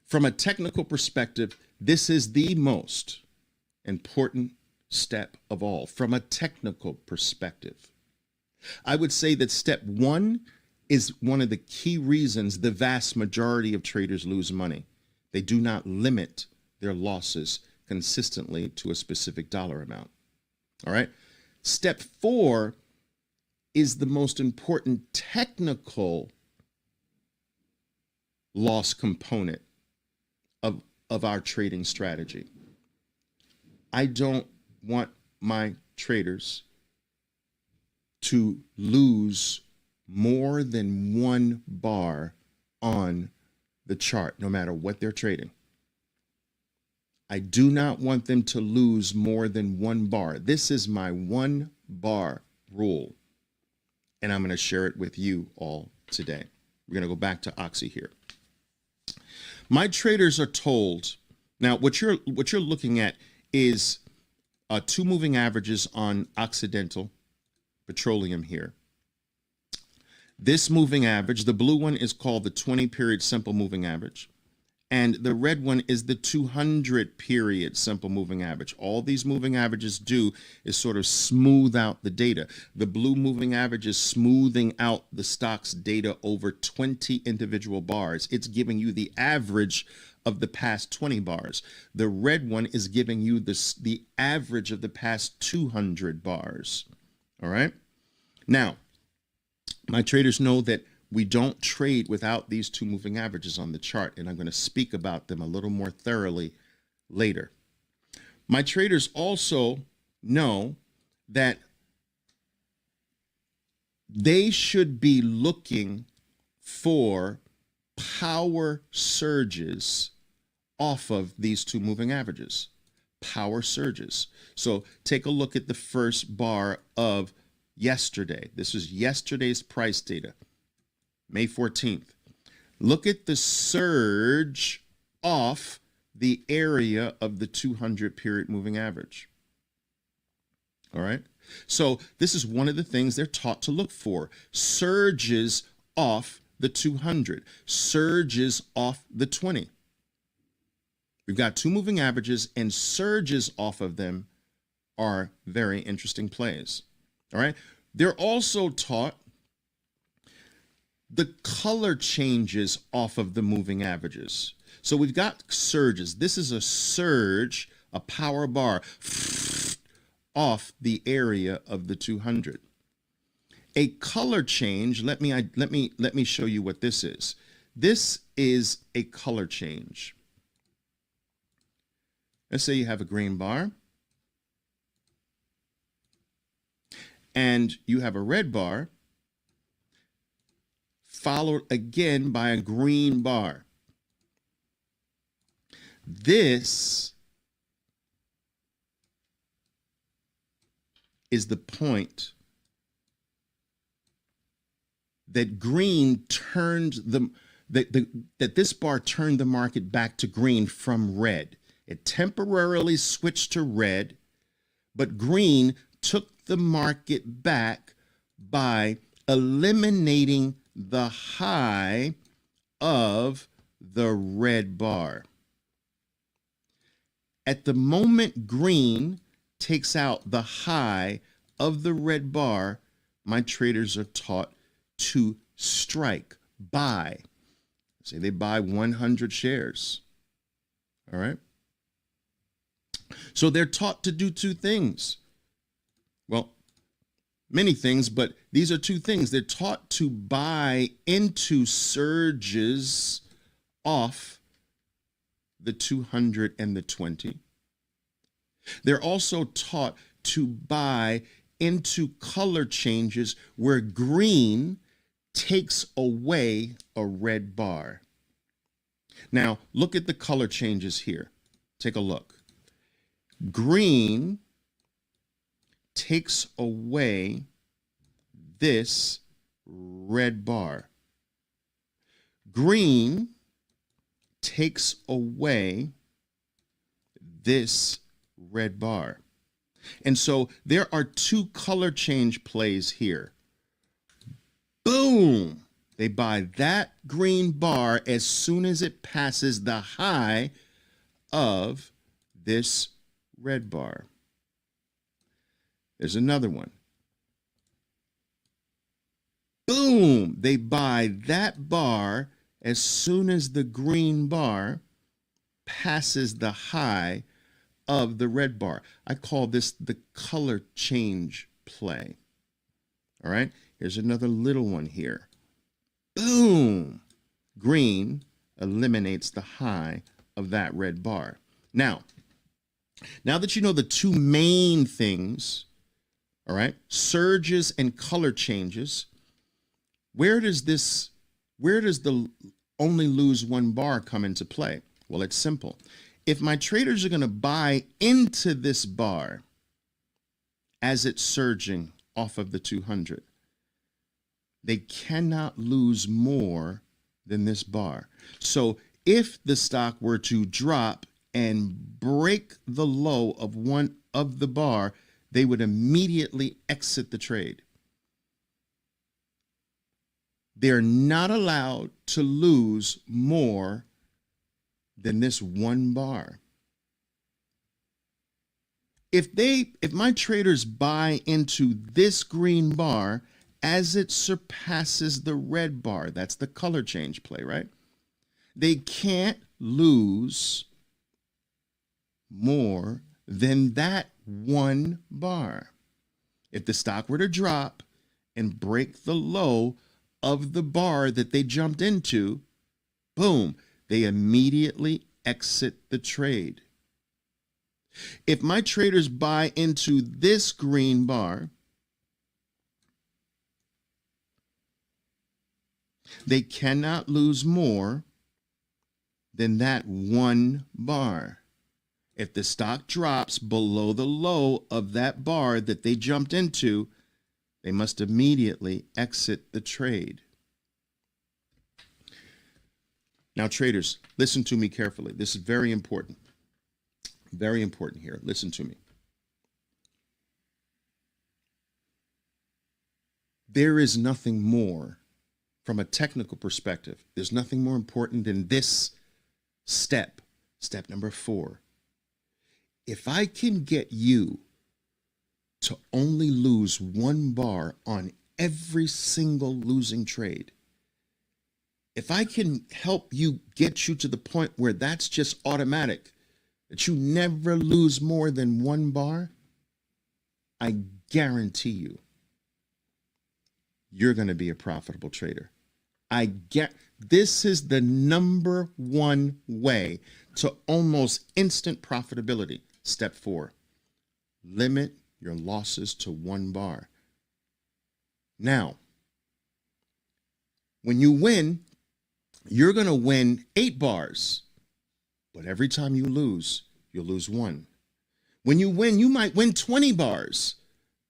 From a technical perspective, this is the most important step of all. From a technical perspective, I would say that step 1 is one of the key reasons the vast majority of traders lose money. They do not limit their losses consistently to a specific dollar amount. All right. Step 4 is the most important technical loss component of our trading strategy. I don't want my traders to lose more than 1 bar on the chart, no matter what they're trading. I do not want them to lose more than 1 bar. This is my 1 bar rule, and I'm going to share it with you all today. We're going to go back to Oxy here. My traders are told, now what you're looking at is 2 moving averages on Occidental Petroleum here. This moving average, the blue one, is called the 20-period simple moving average, and the red one is the 200-period simple moving average. All these moving averages do is sort of smooth out the data. The blue moving average is smoothing out the stock's data over 20 individual bars. It's giving you the average of the past 20 bars. The red one is giving you the average of the past 200 bars. All right. Now, my traders know that we don't trade without these 2 moving averages on the chart, and I'm going to speak about them a little more thoroughly later. My traders also know that they should be looking for power surges off of these two moving averages. Power surges. So take a look at the first bar of yesterday. This is yesterday's price data, May 14th. Look at the surge off the area of the 200 period moving average. All right. So this is one of the things they're taught to look for. Surges off the 200, surges off the 20. We've got two moving averages, and surges off of them are very interesting plays. All right. They're also taught the color changes off of the moving averages. So we've got surges. This is a surge, a power bar off the area of the 200. A color change, let me show you what this is. This is a color change. Let's say you have a green bar and you have a red bar followed again by a green bar. This is the point that green turned that this bar turned the market back to green from red. It temporarily switched to red, but green took the market back by eliminating the high of the red bar. At the moment green takes out the high of the red bar, my traders are taught to strike, buy. Say they buy 100 shares. All right. So they're taught to do two things. Well, many things, but these are two things. They're taught to buy into surges off the 200 and the 20. They're also taught to buy into color changes where green takes away a red bar. Now, look at the color changes here. Take a look. Green takes away this red bar. Green takes away this red bar. And so there are two color change plays here. Boom! They buy that green bar as soon as it passes the high of this red bar. There's another one. Boom! They buy that bar as soon as the green bar passes the high of the red bar. I call this the color change play. All right, here's another little one here. Boom! Green eliminates the high of that red bar. Now that you know the two main things, all right, surges and color changes, where does the only lose one bar come into play? Well, it's simple. If my traders are going to buy into this bar as it's surging off of the 200, they cannot lose more than this bar. So if the stock were to drop and break the low of one of the bar, they would immediately exit the trade. They're not allowed to lose more than this one bar. If my traders buy into this green bar as it surpasses the red bar, that's the color change play, right? They can't lose more than that one bar. If the stock were to drop and break the low of the bar that they jumped into, boom, they immediately exit the trade. If my traders buy into this green bar They cannot lose more than that 1 bar. If the stock drops below the low of that bar that they jumped into, they must immediately exit the trade. Now, traders, listen to me carefully. This is very important. Very important here. Listen to me. There is nothing more from a technical perspective. There's nothing more important than this step. Step number 4. If I can get you to only lose 1 bar on every single losing trade, if I can help you get you to the point where that's just automatic, that you never lose more than 1 bar, I guarantee you're going to be a profitable trader. This is the number 1 way to almost instant profitability. Step 4, limit your losses to 1 bar. Now, when you win, you're going to win 8 bars, but every time you lose, you'll lose 1. When you win, you might win 20 bars,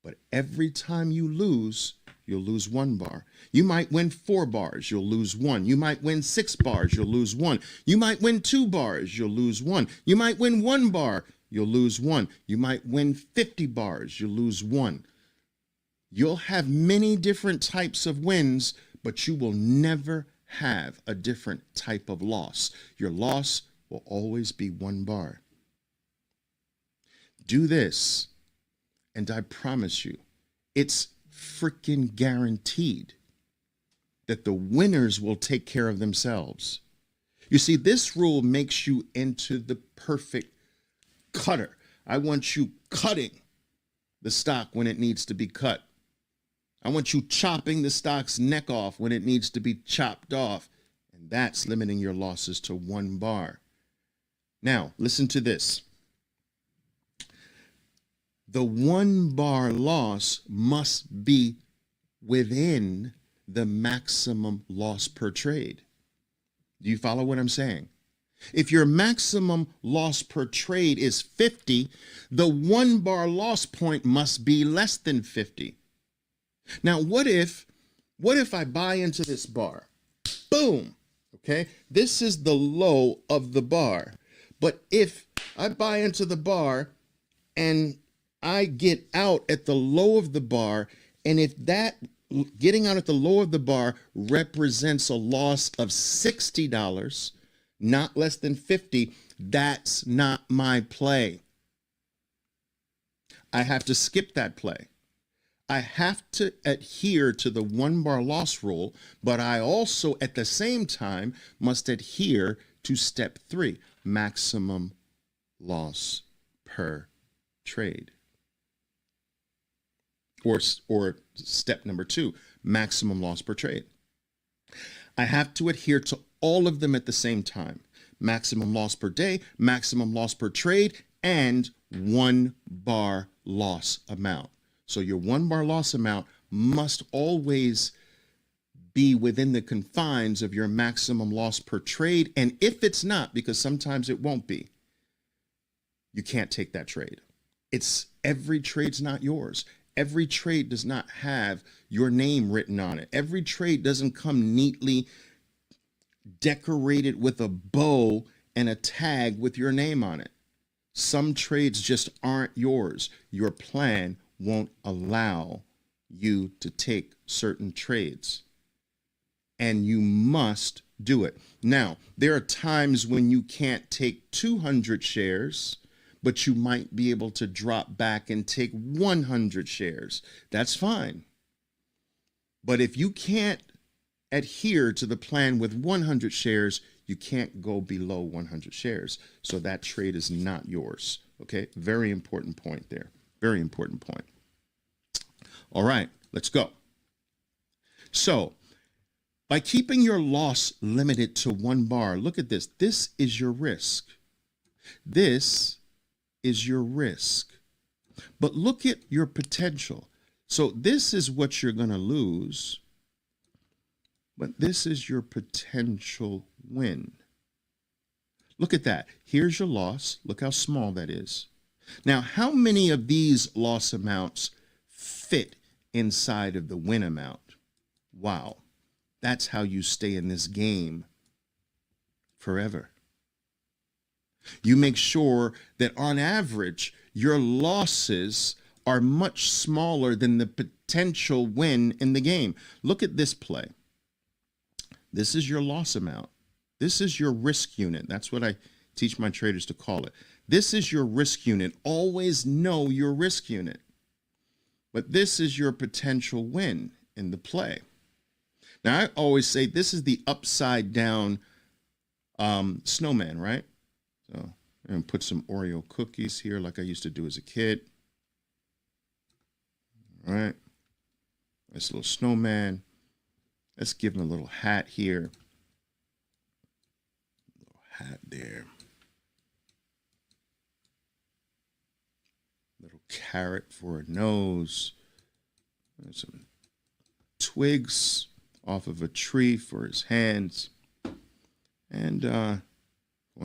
but every time you lose, you'll lose 1 bar. You might win 4 bars, you'll lose 1. You might win 6 bars, you'll lose 1. You might win 2 bars, you'll lose 1. You might win 1 bar, you'll lose 1. You might win 50 bars, you'll lose 1. You'll have many different types of wins, but you will never have a different type of loss. Your loss will always be 1 bar. Do this, and I promise you, it's freaking guaranteed that the winners will take care of themselves. You see, this rule makes you into the perfect cutter. I want you cutting the stock when it needs to be cut. I want you chopping the stock's neck off when it needs to be chopped off. And that's limiting your losses to 1 bar. Now, listen to this. The 1 bar loss must be within the maximum loss per trade. Do you follow what I'm saying? If your maximum loss per trade is 50, the 1 bar loss point must be less than 50. Now, what if I buy into this bar? Boom. Okay. This is the low of the bar. But if I buy into the bar and I get out at the low of the bar, and if that getting out at the low of the bar represents a loss of $60, not less than 50, that's not my play. I have to skip that play. I have to adhere to the 1 bar loss rule, but I also at the same time must adhere to step 3, maximum loss per trade. Or step number 2, maximum loss per trade. I have to adhere to all of them at the same time. Maximum loss per day, maximum loss per trade, and 1 bar loss amount. So your 1 bar loss amount must always be within the confines of your maximum loss per trade. And if it's not, because sometimes it won't be, you can't take that trade. Every trade's not yours. Every trade does not have your name written on it. Every trade doesn't come neatly decorated with a bow and a tag with your name on it. Some trades just aren't yours. Your plan won't allow you to take certain trades, and you must do it. Now, there are times when you can't take 200 shares, but you might be able to drop back and take 100 shares. That's fine. But if you can't adhere to the plan with 100 shares, you can't go below 100 shares. So that trade is not yours. Okay, very important point there. Very important point. All right, let's go. So, by keeping your loss limited to 1 bar, look at this. This is your risk. This is your risk. But look at your potential. So this is what you're going to lose. But this is your potential win. Look at that. Here's your loss. Look how small that is. Now, how many of these loss amounts fit inside of the win amount? Wow. That's how you stay in this game forever. You make sure that on average, your losses are much smaller than the potential win in the game. Look at this play. This is your loss amount. This is your risk unit. That's what I teach my traders to call it. This is your risk unit. Always know your risk unit. But this is your potential win in the play. Now, I always say this is the upside down snowman, right? So I'm going to put some Oreo cookies here like I used to do as a kid. All right. This little snowman. Let's give him a little hat here. Little hat there. Little carrot for a nose. There's some twigs off of a tree for his hands. And go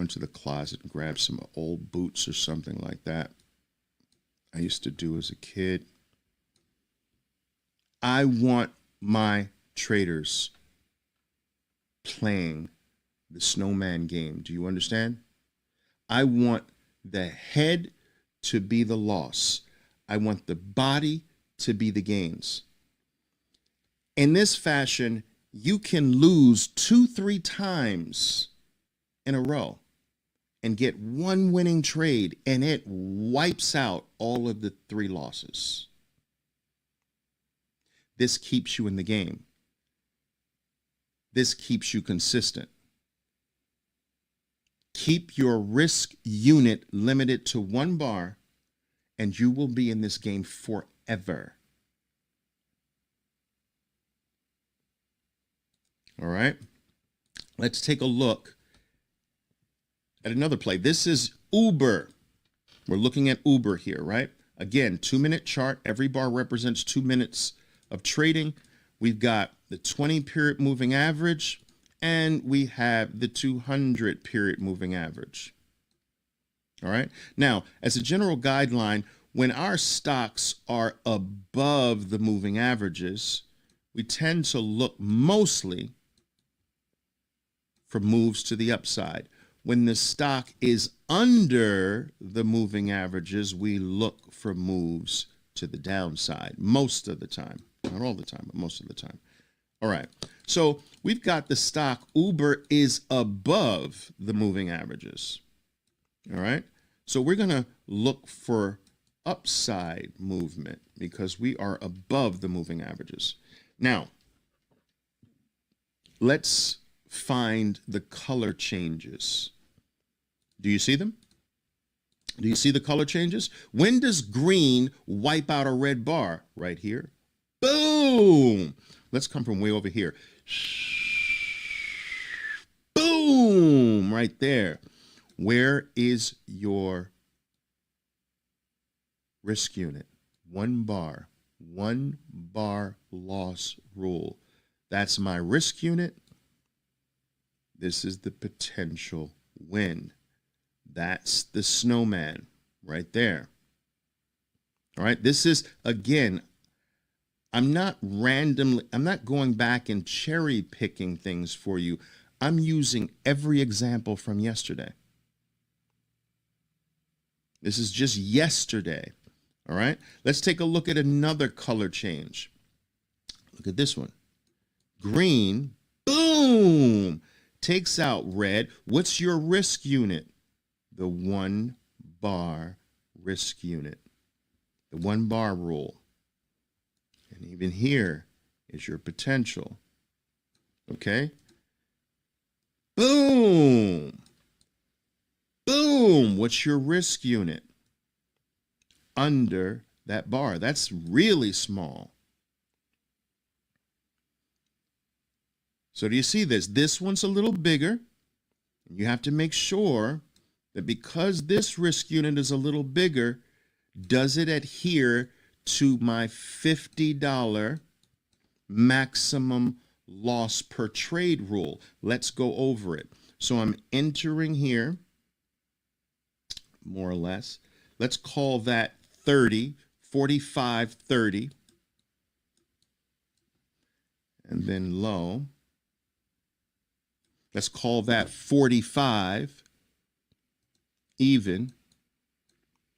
into the closet and grab some old boots or something like that. I used to do as a kid. I want my traders playing the snowman game. Do you understand? I want the head to be the loss. I want the body to be the gains. In this fashion, you can lose 2-3 times in a row and get one winning trade, and it wipes out all of the 3 losses. This keeps you in the game. This keeps you consistent. Keep your risk unit limited to 1 bar, and you will be in this game forever. All right. Let's take a look at another play. This is Uber. We're looking at Uber here, right? Again, 2-minute chart. Every bar represents 2 minutes of trading. We've got the 20-period moving average, and we have the 200-period moving average. All right. Now, as a general guideline, when our stocks are above the moving averages, we tend to look mostly for moves to the upside. When the stock is under the moving averages, we look for moves to the downside most of the time. Not all the time, but most of the time. All right. So we've got the stock Uber is above the moving averages. All right. So we're going to look for upside movement because we are above the moving averages. Now, let's find the color changes. Do you see them? Do you see the color changes? When does green wipe out a red bar? Right here. Boom. Let's come from way over here. Boom. Right there. Where is your risk unit? 1 bar. 1 bar loss rule. That's my risk unit. This is the potential win. That's the snowman right there. All right. This is, again, I'm not going back and cherry picking things for you. I'm using every example from yesterday. This is just yesterday. All right. Let's take a look at another color change. Look at this one. Green, boom, takes out red. What's your risk unit? The 1 bar risk unit. The 1 bar rule. And even here is your potential. Okay? Boom. Boom. What's your risk unit? Under that bar. That's really small. So do you see this? This one's a little bigger. You have to make sure that because this risk unit is a little bigger, does it adhere to my $50 maximum loss per trade rule. Let's go over it. So I'm entering here, more or less. Let's call that 30, 45, 30. And then low. Let's call that 45 even.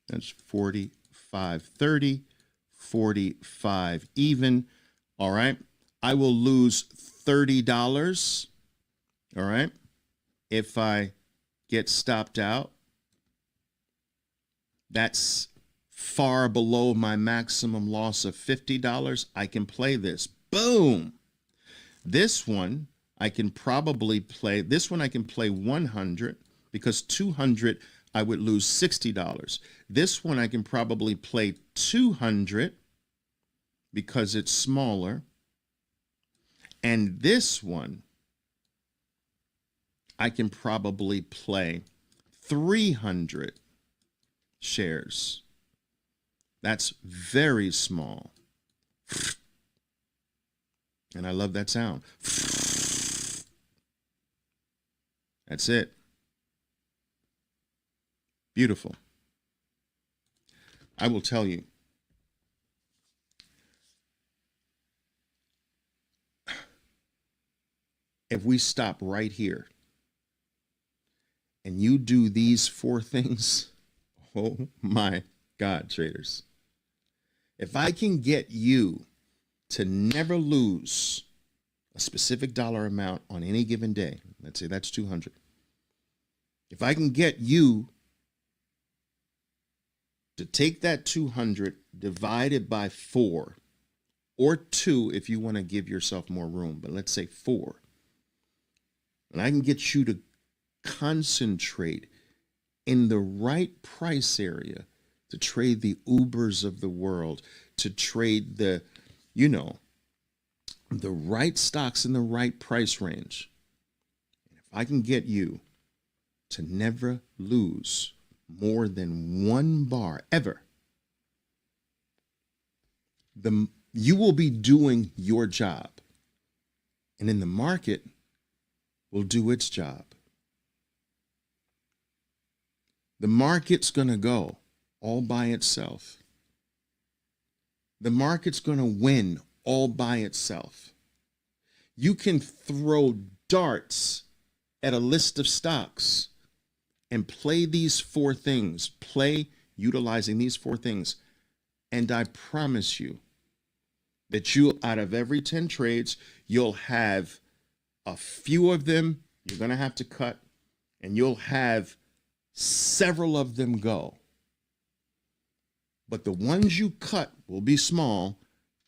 That's 45, 30, 45 even. All right. I will lose $30. All right. If I get stopped out, that's far below my maximum loss of $50. I can play this. Boom. This one I can probably play. This one I can play 100 because 200 I would lose $60. This one I can probably play 200 because it's smaller. And this one I can probably play 300 shares. That's very small. And I love that sound. That's it. Beautiful. I will tell you, if we stop right here and you do these 4 things, oh my God, traders. If I can get you to never lose a specific dollar amount on any given day, let's say that's 200. If I can get you to take that 200 divided by 4, or 2 if you want to give yourself more room, but let's say 4. And I can get you to concentrate in the right price area to trade the Ubers of the world, to trade the, the right stocks in the right price range. And if I can get you to never lose more than 1 bar ever, you will be doing your job. And in the market will do its job. The market's going to go all by itself. The market's going to win all by itself. You can throw darts at a list of stocks and play these 4 things, play utilizing these 4 things. And I promise you that out of every 10 trades, you'll have a few of them you're going to have to cut, and you'll have several of them go. But the ones you cut will be small,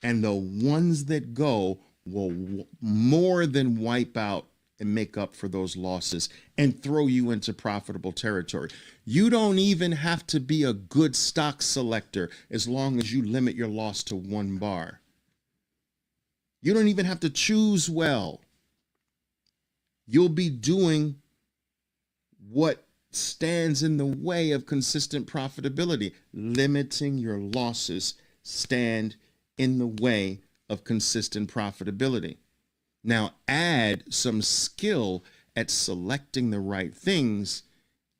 and the ones that go will more than wipe out and make up for those losses and throw you into profitable territory. You don't even have to be a good stock selector as long as you limit your loss to 1 bar. You don't even have to choose well. You'll be doing what stands in the way of consistent profitability. Limiting your losses stand in the way of consistent profitability. Now add some skill at selecting the right things,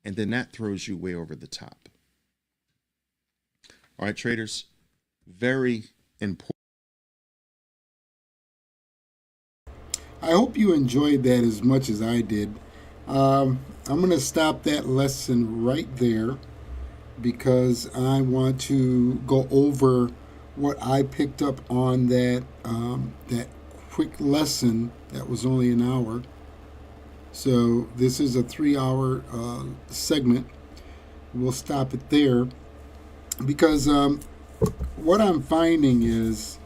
and then that throws you way over the top. All right, traders, very important. I hope you enjoyed that as much as I did. I'm going to stop that lesson right there because I want to go over what I picked up on that quick lesson that was only an hour. So this is a 3-hour segment. We'll stop it there because what I'm finding is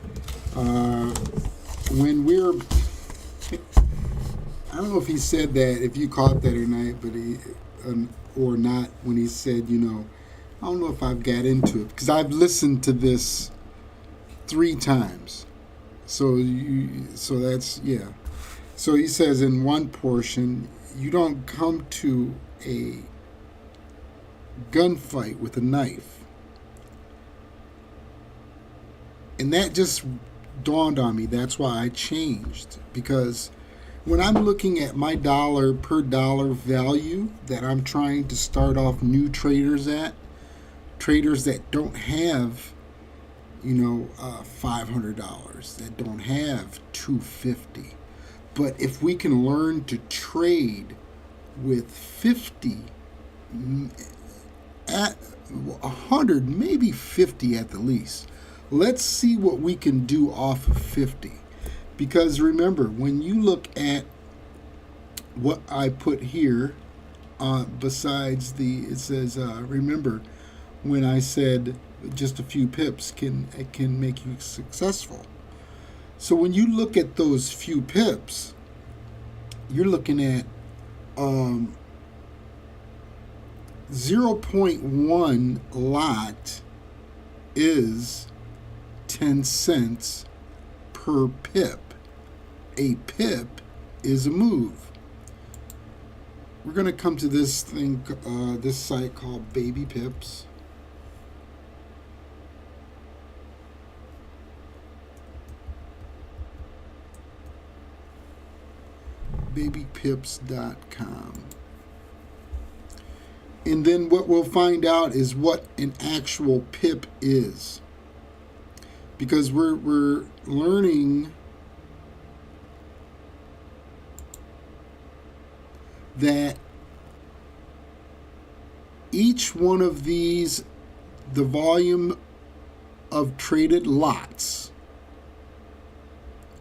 when we're I don't know if he said that, if you caught that or not, but or not, when he said, I don't know if I've got into it because I've listened to this 3 times. So that's, yeah. So he says in one portion, you don't come to a gunfight with a knife. And that just dawned on me. That's why I changed, because when I'm looking at my dollar per dollar value that I'm trying to start off new traders at, traders that don't have, $500, that don't have $250. But if we can learn to trade with 50, at 100, maybe 50 at the least, let's see what we can do off of 50. Because remember, when you look at what I put here, besides it says, remember when I said just a few pips can make you successful. So when you look at those few pips, you're looking at 0.1 lot is 10 cents per pip. A pip is a move. We're going to come to this thing, this site called Baby Pips. babypips.com. And then what we'll find out is what an actual pip is. Because we're learning that each one of these, the volume of traded lots,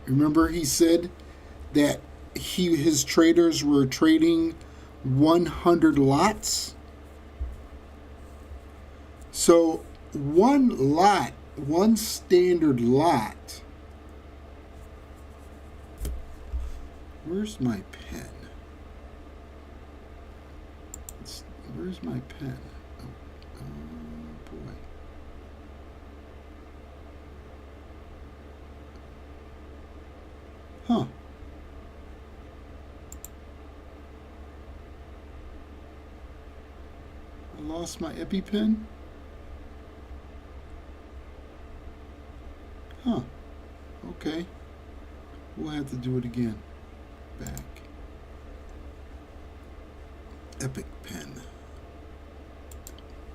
remember he said that his traders were trading 100 lots. So one lot, one standard lot. Where's my pen? Where's my pen? Oh boy. Huh. I lost my EpiPen? Huh. Okay. We'll have to do it again. Back. Epic Pen.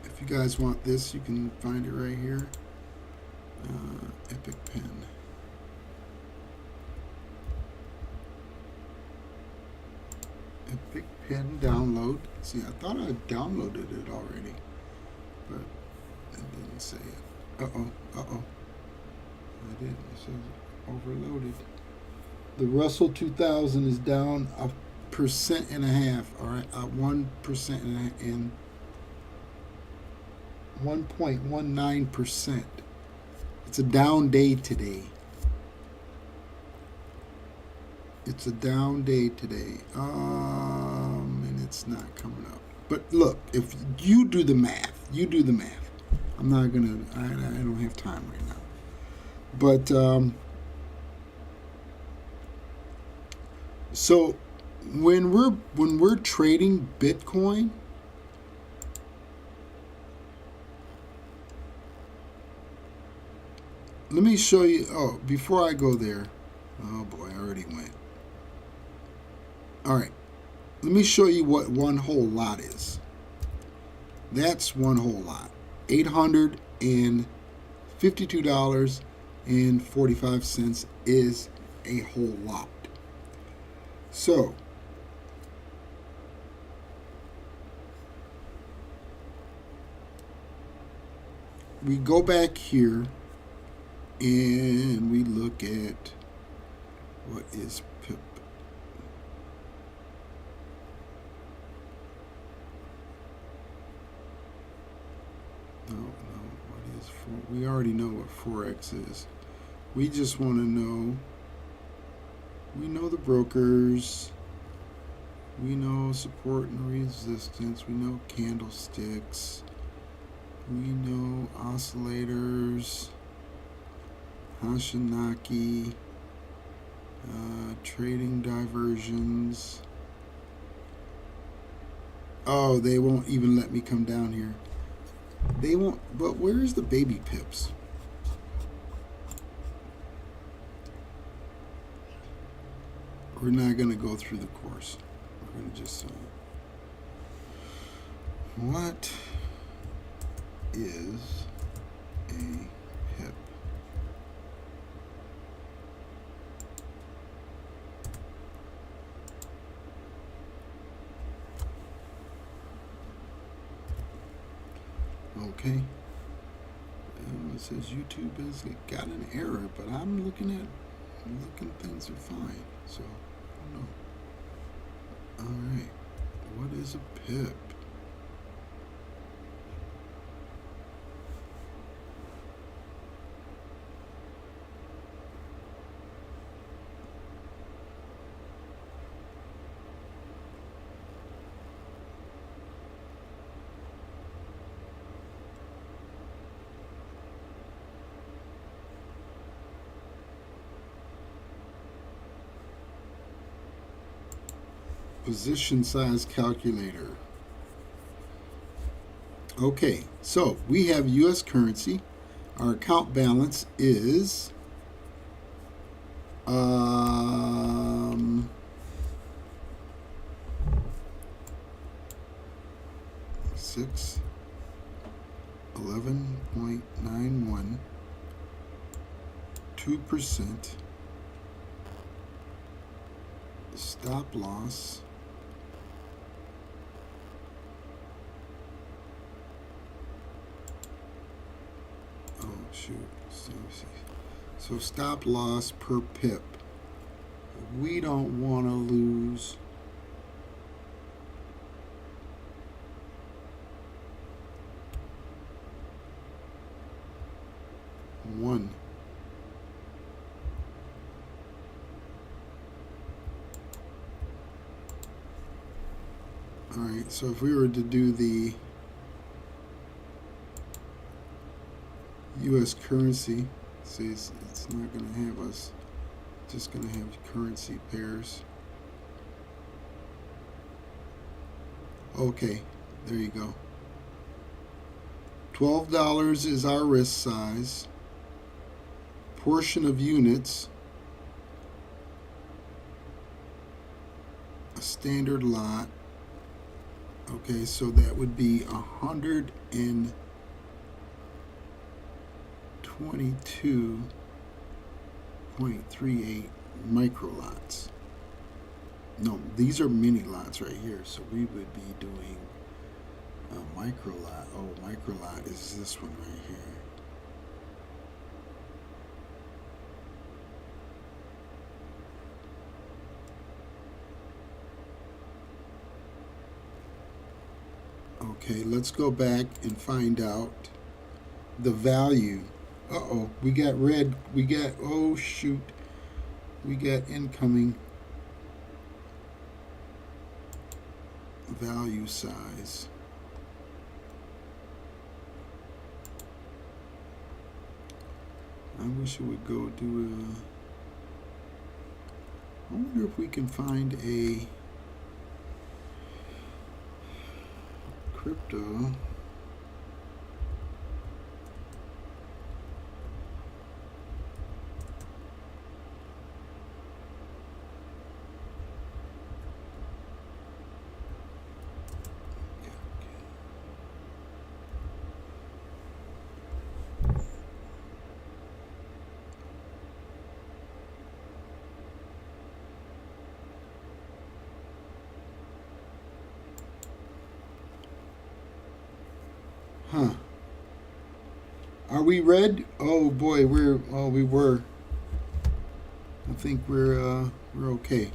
If you guys want this, you can find it right here. Epic Pen. Epic Pen download. See, I thought I downloaded it already, but it didn't say it. Uh-oh. I didn't. It says overloaded. The Russell 2000 is down 1.5%. All right, 1% and 1.19%. It's a down day today. It's a down day today. And it's not coming up. But look, if you do the math, I'm not gonna. I don't have time right now. But so when we're trading Bitcoin, let me show you. Oh, before I go there, oh boy, I already went. All right, let me show you what one whole lot is. That's one whole lot, $852.45 is a whole lot. So we go back here and we look at what is pip. No, what is we already know what Forex is. We just want to know. We know the brokers. We know support and resistance. We know candlesticks. We know oscillators. Hashinaki. Trading diversions. Oh, they won't even let me come down here. They won't. But where is the baby pips? We're not going to go through the course. We're going to just what is a pip? Okay. It says YouTube has got an error, but I'm looking things are fine. So, I don't know. All right. What is a pip? Position size calculator. Okay, so we have U.S. currency. Our account balance is $611.91, 2%. Stop loss so stop loss per pip. We don't want to lose one. All right, so if we were to do the U.S. currency, see, it's not going to have us, just going to have currency pairs. Okay, there you go. $12 is our risk size. Portion of units, a standard lot. Okay, so that would be 122.38 microlots. No, these are mini lots right here. So we would be doing a microlot. Oh, microlot is this one right here. Okay, let's go back and find out the value. Uh-oh, we got red. We got, oh shoot. We got incoming value size. I wish it would go do I wonder if we can find a crypto. Huh. Are we red? Oh boy, we were. I think we're okay.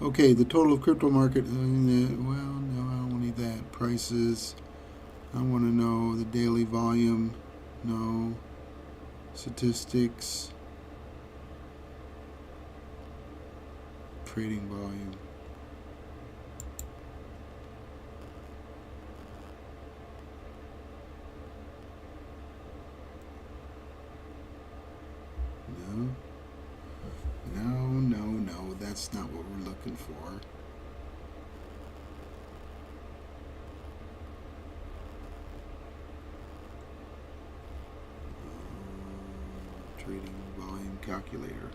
Okay, the total of crypto market, well, no, I don't need that. Prices, I want to know the daily volume, no. Statistics, trading volume. No, that's not what we're looking for. Trading volume calculator.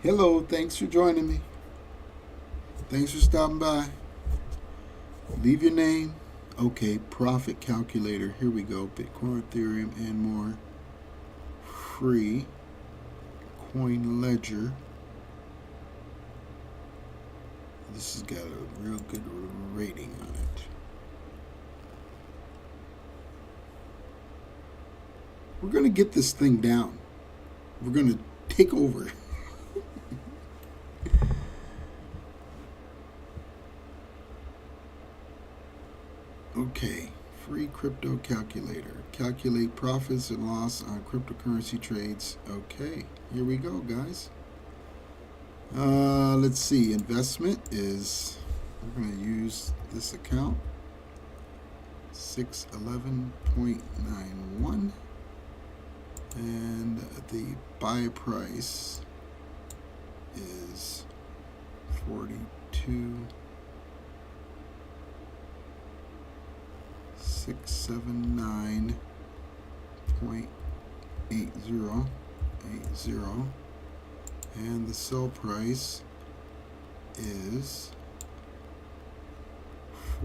Hello, thanks for joining me. Thanks for stopping by. Leave your name. Okay, profit calculator. Here we go. Bitcoin, Ethereum, and more. Free. Coin Ledger. This has got a real good rating on it. We're going to get this thing down. We're going to take over. Okay, free crypto calculator. Calculate profits and loss on cryptocurrency trades. Okay, here we go, guys. Let's see. Investment is, we're going to use this account. 611.91. And the buy price is 42. 679.80, and the sell price is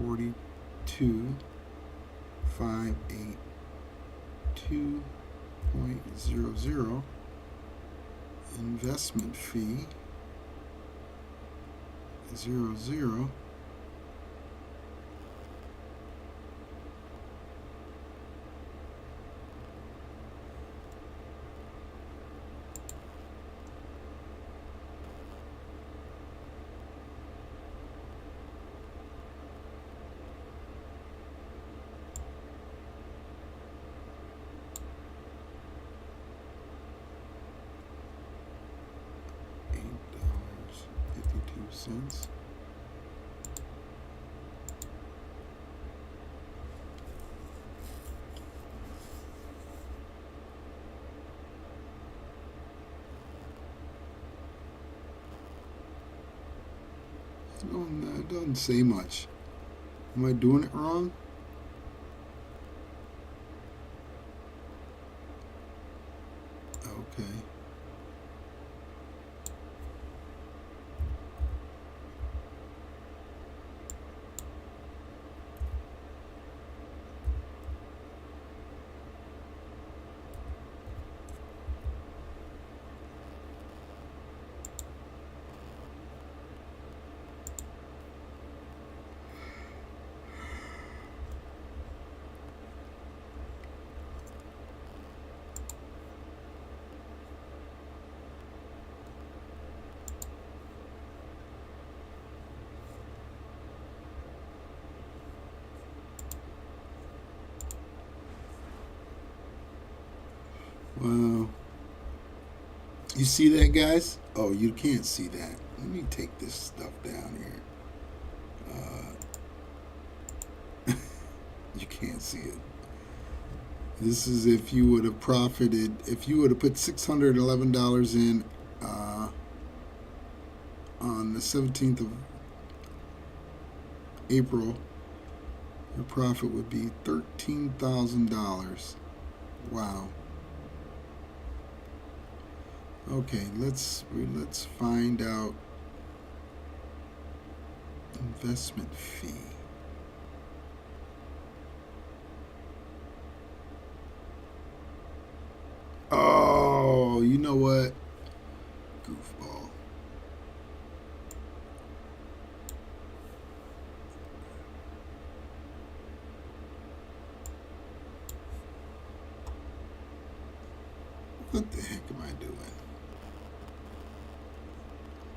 42,582.00. Investment fee 00. $8.52. It doesn't say much. Am I doing it wrong? Okay. Wow. You see that, guys? Oh, you can't see that. Let me take this stuff down here. You can't see it. This is if you would have profited, if you would have put $611 in on the 17th of April, your profit would be $13,000. Wow. Okay, let's find out investment fee. Oh, you know what? Goofball. What the heck am I doing?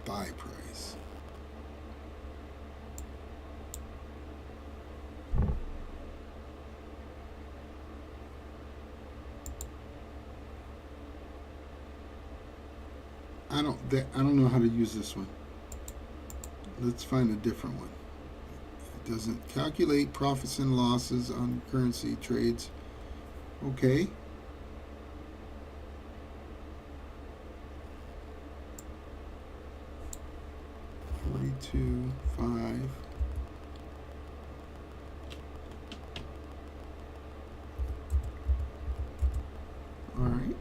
Buy price. I don't know how to use this one. Let's find a different one. It doesn't calculate profits and losses on currency trades. Okay. $42,500. All right.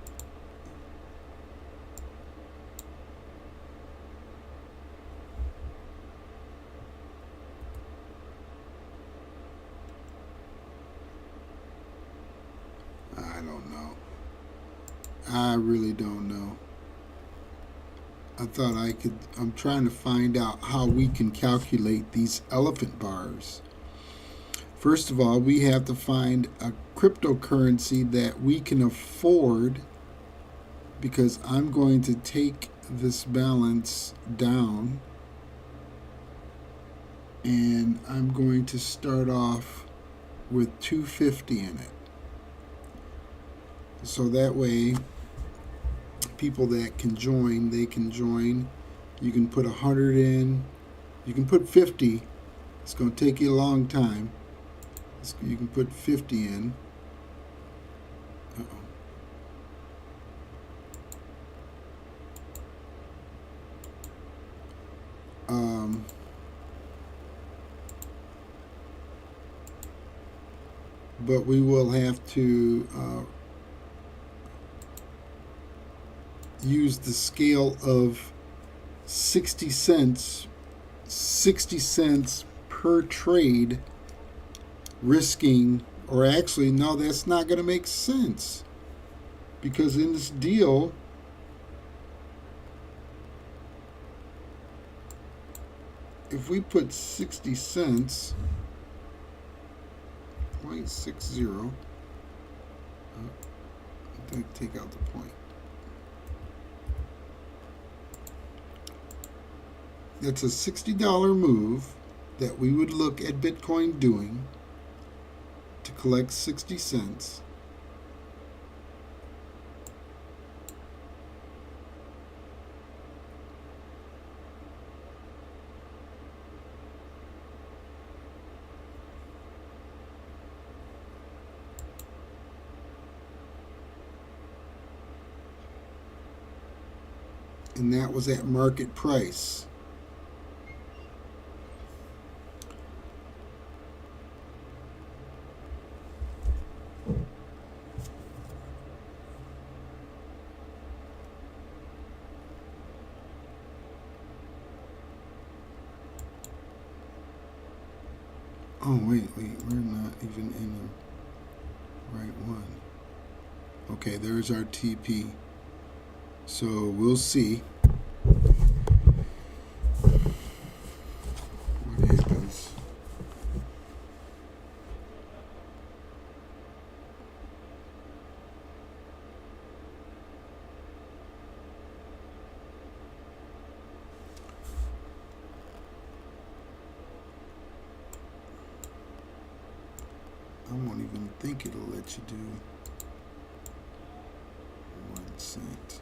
I really don't know. I thought I could. I'm trying to find out how we can calculate these elephant bars. First of all, we have to find a cryptocurrency that we can afford, because I'm going to take this balance down and I'm going to start off with 250 in it. So that way, people that can join, they can join. You can put 100 in, you can put 50. It's going to take you a long time. You can put 50 in. But we will have to use the scale of 60 cents per trade, risking, or actually, no, that's not going to make sense, because in this deal, if we put 60 cents, 0.60, take out the point. That's a $60 move that we would look at Bitcoin doing to collect 60 cents. And that was at market price. Oh, wait, we're not even in the right one. Okay, there's our TP. So we'll see what happens. I won't even think it'll let you do 1 cent.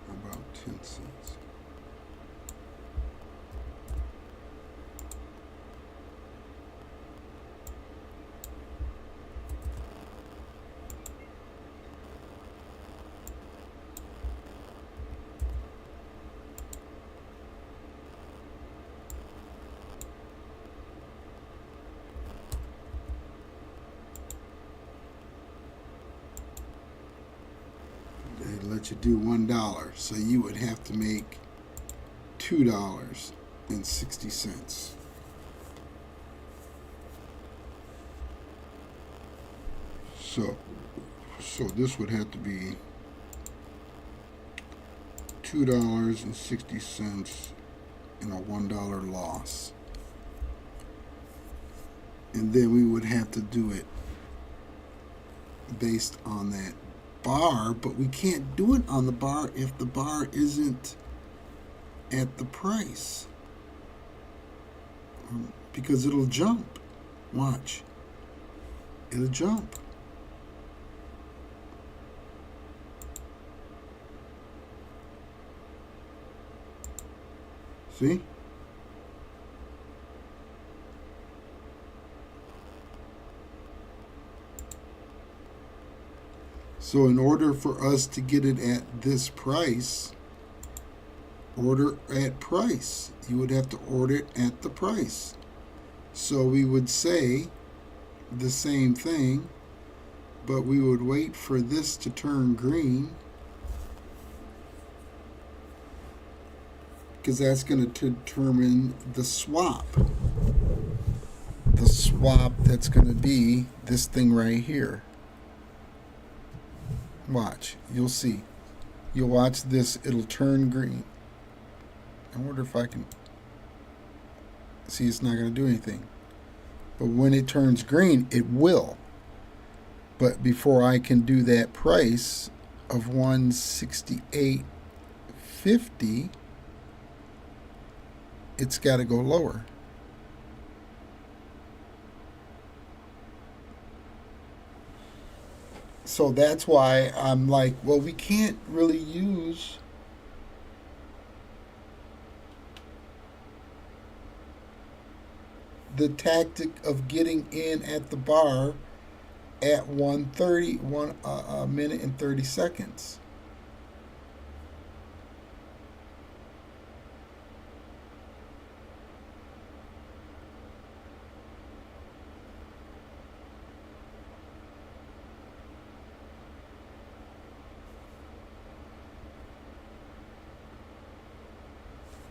About 10 cents. They let you do $1, so you would have to make $2.60. So this would have to be $2.60 and a $1 loss. And then we would have to do it based on that bar, but we can't do it on the bar if the bar isn't at the price, because it'll jump. Watch, it'll jump. See? So in order for us to get it at this price, order at price. You would have to order it at the price. So we would say the same thing, but we would wait for this to turn green, because that's going to determine the swap. swap that's going to be this thing right here. Watch. You'll see. You'll watch this. It'll turn green. I wonder if I can... See, it's not going to do anything. But when it turns green, it will. But before I can do that price of 168.50, it's got to go lower. So that's why I'm like, well, we can't really use the tactic of getting in at the bar at 1:30, a minute and 30 seconds.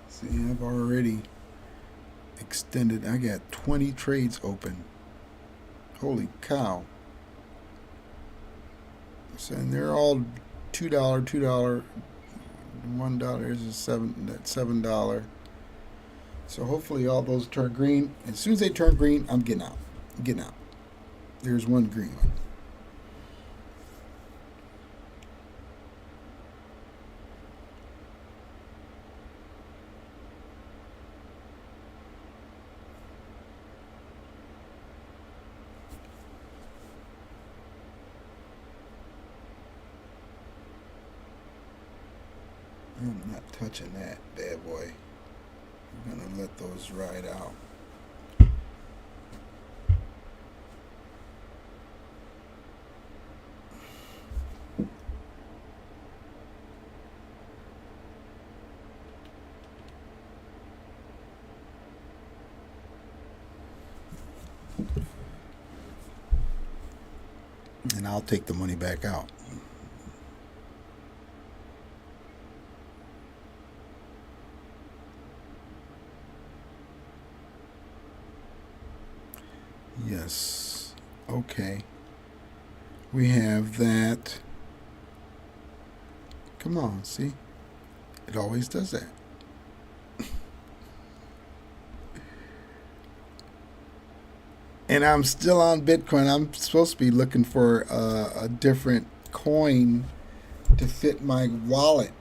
See, I've already extended. I got 20 trades open. Holy cow. So, and they're all $2, $2, $1 is $7. So hopefully all those turn green. As soon as they turn green, I'm getting out. I'm getting out. There's one green one. I'm not touching that bad boy. I'm gonna let those ride out. And I'll take the money back out. Yes. Okay. We have that. Come on, see? It always does that. And I'm still on Bitcoin. I'm supposed to be looking for a different coin to fit my wallet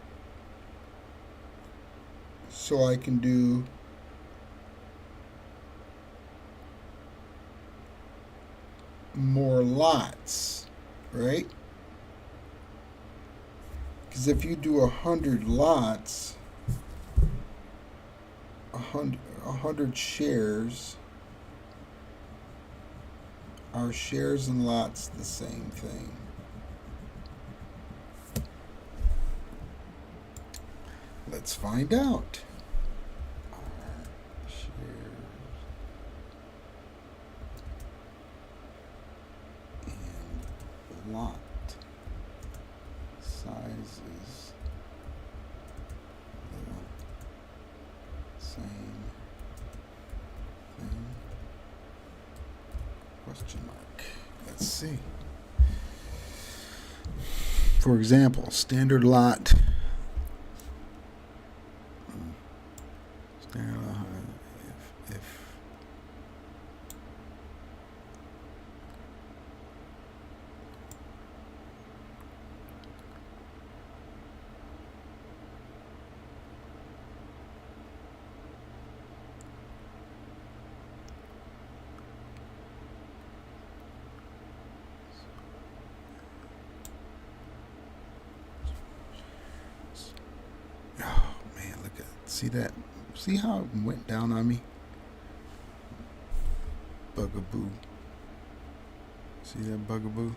so I can do more lots, right? Because if you do 100 lots, 100 shares, are shares and lots the same thing? Let's find out. Are shares and lot sizes the same thing? Question mark. Let's see. For example, standard lot. Standard lot. If oh man, look at see that. See how it went down on me? Bugaboo. See that bugaboo?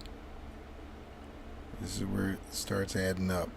This is where it starts adding up.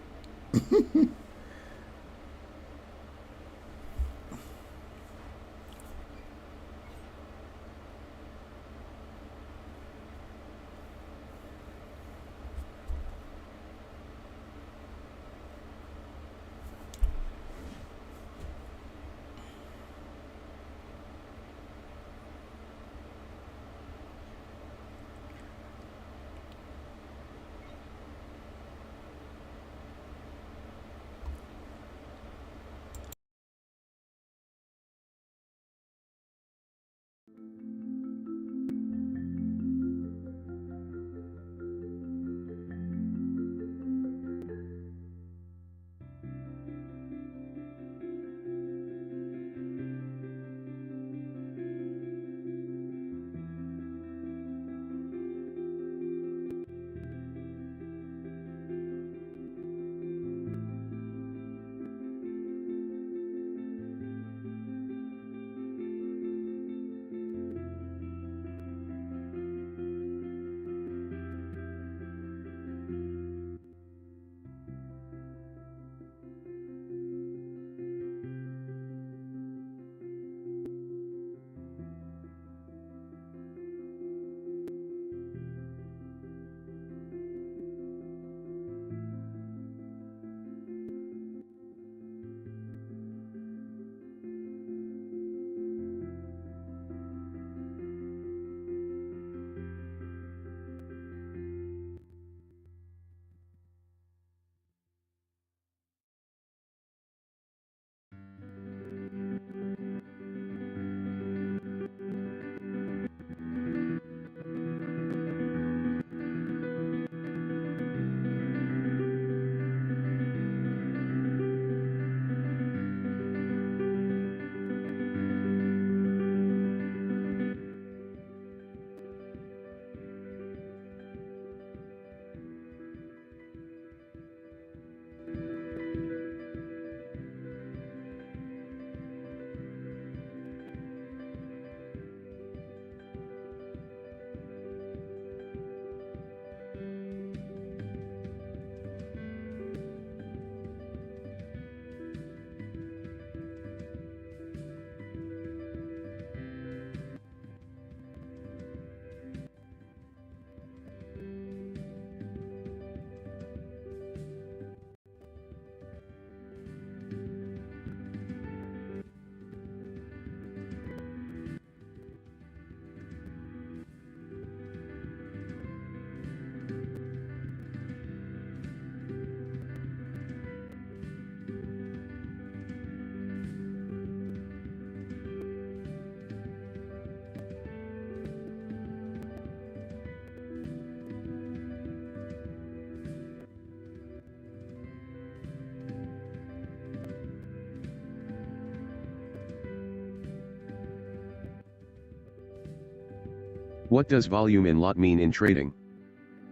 What does volume in lot mean in trading?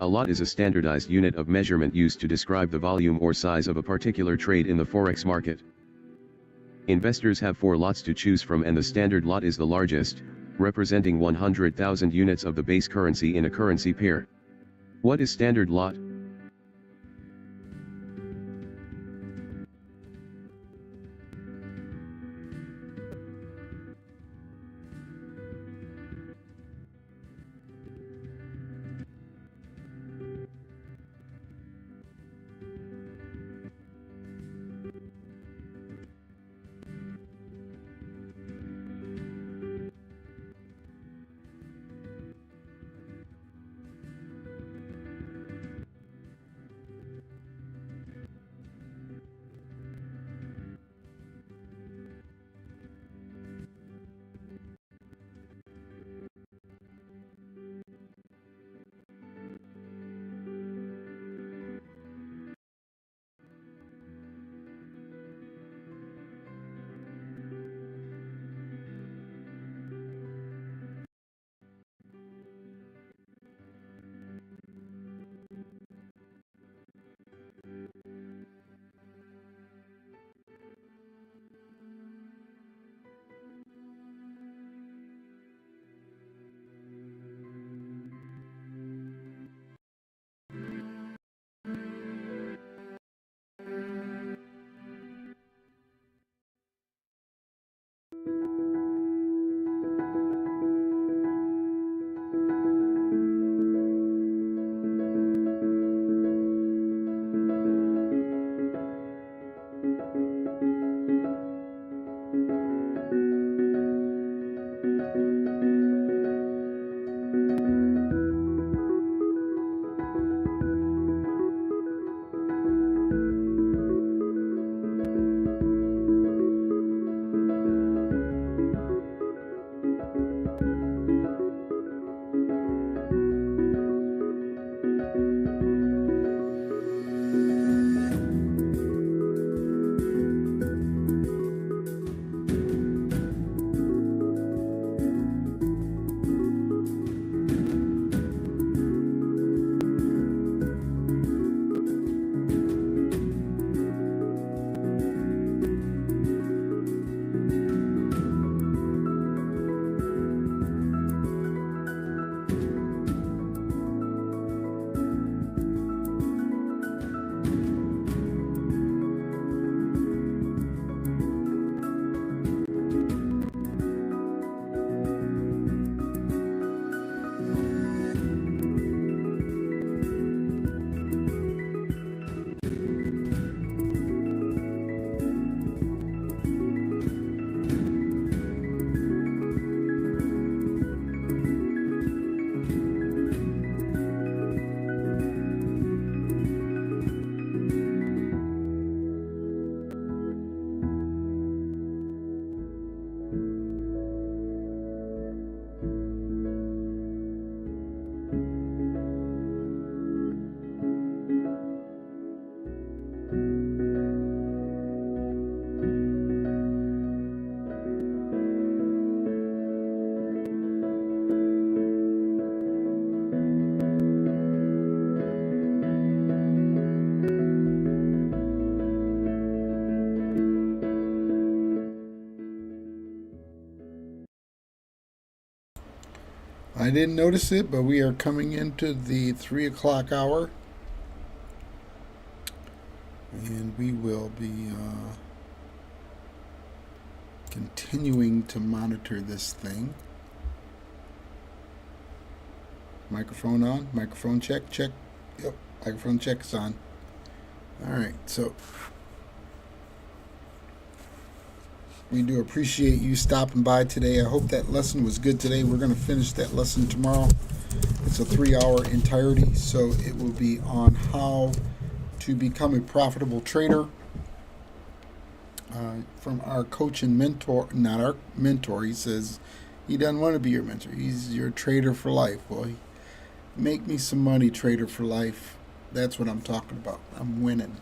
A lot is a standardized unit of measurement used to describe the volume or size of a particular trade in the forex market. Investors have 4 lots to choose from, and the standard lot is the largest, representing 100,000 units of the base currency in a currency pair. What is standard lot? I didn't notice it, but we are coming into the 3 o'clock hour. And we will be continuing to monitor this thing. Microphone on, microphone check, check. Yep, microphone check is on. All right, so we do appreciate you stopping by today. I hope that lesson was good today. We're going to finish that lesson tomorrow. It's a 3-hour entirety, so it will be on how to become a profitable trader from our coach and mentor, not our mentor. He says he doesn't want to be your mentor. He's your trader for life. Well, make me some money, trader for life. That's what I'm talking about. I'm winning.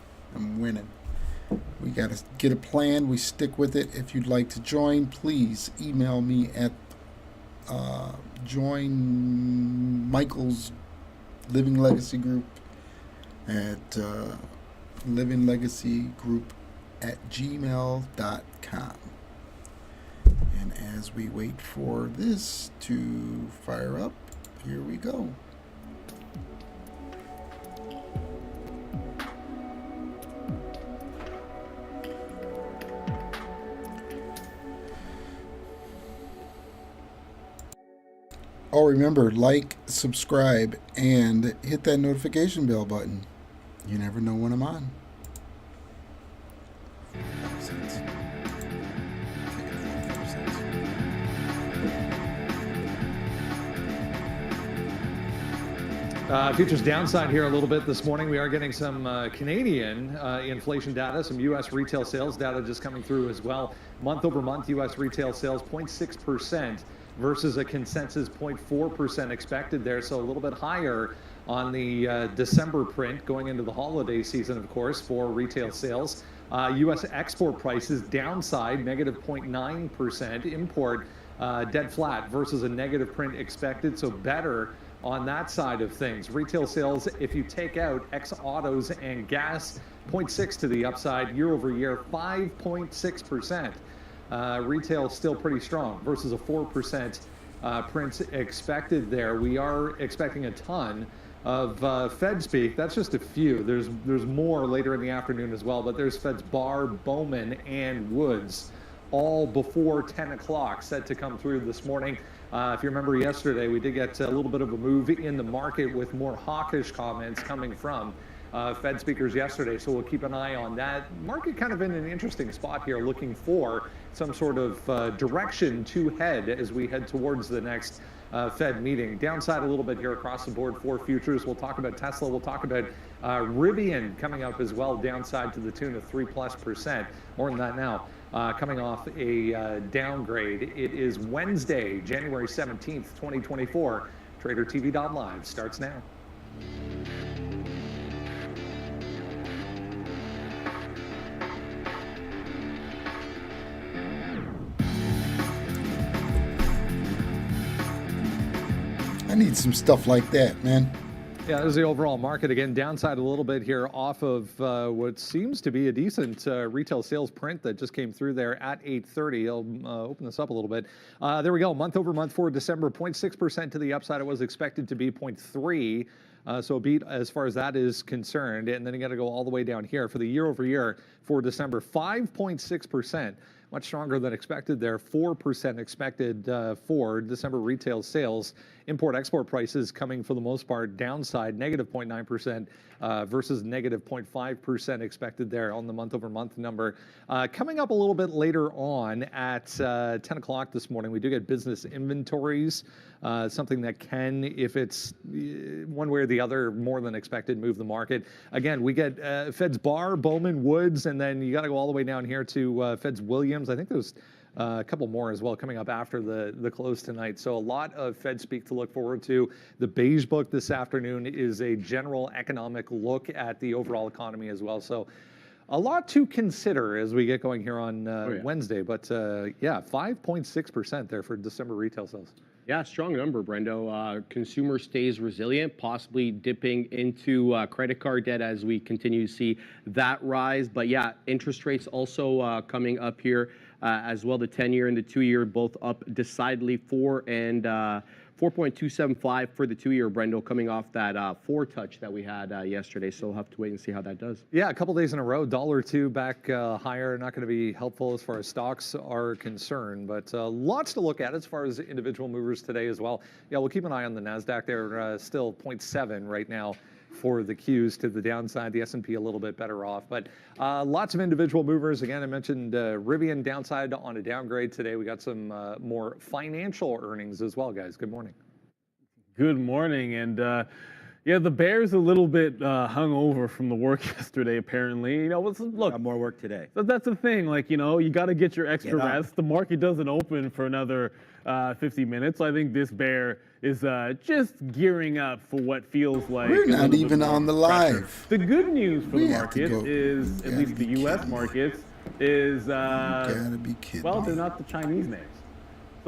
We got to get a plan. We stick with it. If you'd like to join, please email me at join Michael's Living Legacy Group at livinglegacygroup@gmail.com. And as we wait for this to fire up, here we go. Oh, remember, like, subscribe, and hit that notification bell button. You never know when I'm on. Futures downside here a little bit this morning. We are getting some Canadian inflation data, some U.S. retail sales data just coming through as well. Month over month, U.S. retail sales 0.6% versus a consensus 0.4% expected there. So a little bit higher on the December print going into the holiday season, of course, for retail sales. U.S. export prices downside negative 0.9%. Import dead flat versus a negative print expected. So better on that side of things. Retail sales, if you take out ex-autos and gas, 0.6 to the upside, year over year, 5.6%. Retail still pretty strong versus a 4% print expected there. We are expecting a ton of Fed speak. That's just a few. There's more later in the afternoon as well, but there's Fed's Barr, Bowman, and Woods all before 10 o'clock set to come through this morning. If you remember yesterday, we did get a little bit of a move in the market with more hawkish comments coming from Fed speakers yesterday, so we'll keep an eye on that. Market kind of in an interesting spot here, looking for some sort of direction to head as we head towards the next Fed meeting. Downside a little bit here across the board for futures. We'll talk about Tesla. We'll talk about Rivian coming up as well, downside to the tune of 3+%. More than that now. Coming off a downgrade. It is Wednesday, January 17th, 2024. TraderTV.live starts now. I need some stuff like that, man. Yeah, there's the overall market. Again, downside a little bit here off of what seems to be a decent retail sales print that just came through there at 8:30. I'll open this up a little bit. There we go. Month over month for December, 0.6% to the upside. It was expected to be 0.3%. So a beat as far as that is concerned. And then you got to go all the way down here for the year over year for December, 5.6%. Much stronger than expected there, 4% expected for December retail sales. Import-export prices coming for the most part downside, negative 0.9% versus negative 0.5% expected there on the month-over-month number. Coming up a little bit later on at 10 o'clock this morning, we do get business inventories, something that can, if it's one way or the other, more than expected, move the market. Again, we get Fed's Barr, Bowman, Woods, and then you got to go all the way down here to Fed's Williams. I think there's a couple more as well coming up after the close tonight. So a lot of Fed speak to look forward to. The Beige Book this afternoon is a general economic look at the overall economy as well. So a lot to consider as we get going here on Wednesday. But yeah, 5.6% there for December retail sales. Yeah, strong number, Brendo. Consumer stays resilient, possibly dipping into credit card debt as we continue to see that rise. But yeah, interest rates also coming up here as well. The 10-year and the 2-year both up decidedly, 4.275 for the 2-year, Brendo, coming off that 4 touch that we had yesterday. So we'll have to wait and see how that does. Yeah, a couple days in a row, $1.02 back higher. Not going to be helpful as far as stocks are concerned, but lots to look at as far as individual movers today as well. Yeah, we'll keep an eye on the NASDAQ. They're still 0.7 right now for the Qs to the downside. The S&P a little bit better off, but lots of individual movers. Again, I mentioned Rivian downside on a downgrade today. We got some more financial earnings as well, guys. Good morning. Good morning. And yeah, the Bears a little bit hungover from the work yesterday, apparently. You know, look, got more work today. So that's the thing. Like, you know, you got to get your extra rest. The market doesn't open for another 50 minutes. I think this bear is just gearing up for what feels like We're not even on the live. The good news for We the have to market go. is, at least the U.S. markets, is, Gotta be kidding well, me. they're not the Chinese names.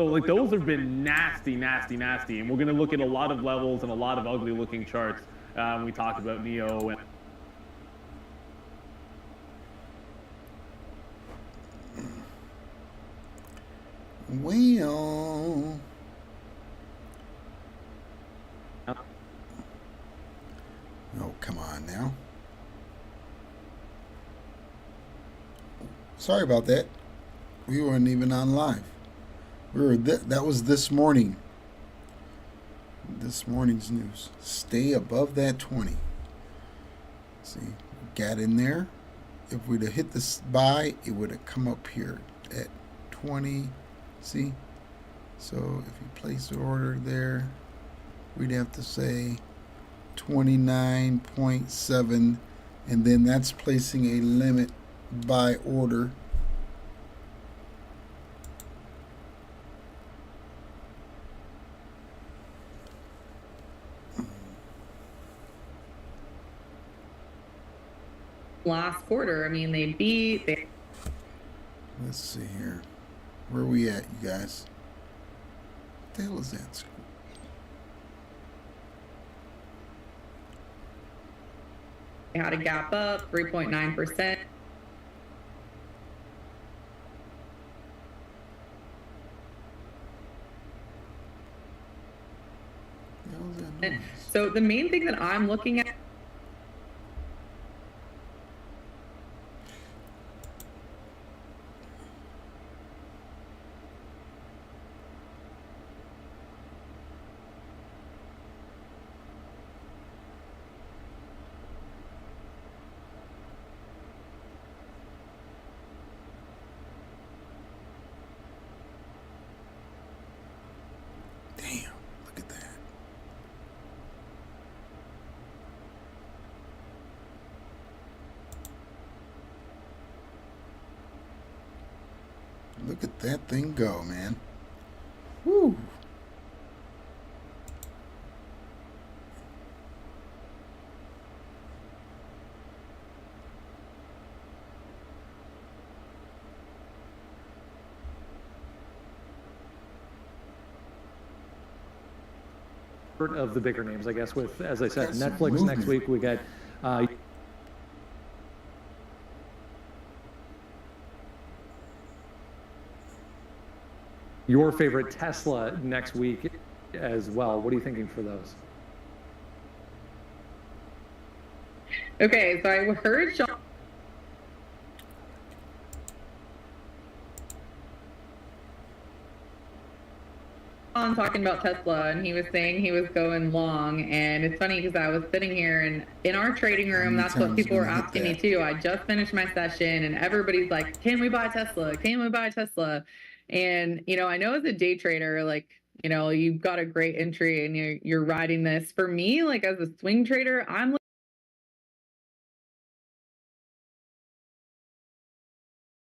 So like those have been nasty, nasty, nasty. And we're going to look at a lot of levels and a lot of ugly looking charts when we talk about NEO. And well, oh, come on now. Sorry about that. We weren't even on live. We were that was this morning. This morning's news. Stay above that 20. See, got in there. If we'd have hit this buy, it would have come up here at 20. See? So if you place the order there, we'd have to say 29.7, and then that's placing a limit buy order. Last quarter, I mean, they beat. Let's see here. Where are we at, you guys? What the hell is that? They had a gap up, 3.9%. So the main thing that I'm looking at Damn, look at that. Look at that thing go, man. Woo. Of the bigger names, I guess, with, as I said, That's some Netflix next movement. week. We got your favorite Tesla next week as well. What are you thinking for those? Okay, so I heard Sean talking about Tesla, and he was saying he was going long. And it's funny because I was sitting here, and in our trading room, that's what people were asking me too. I just finished my session, and everybody's like, "Can we buy Tesla? Can we buy Tesla?" And I know as a day trader, like, you've got a great entry, and you're riding this. For me, like as a swing trader, I'm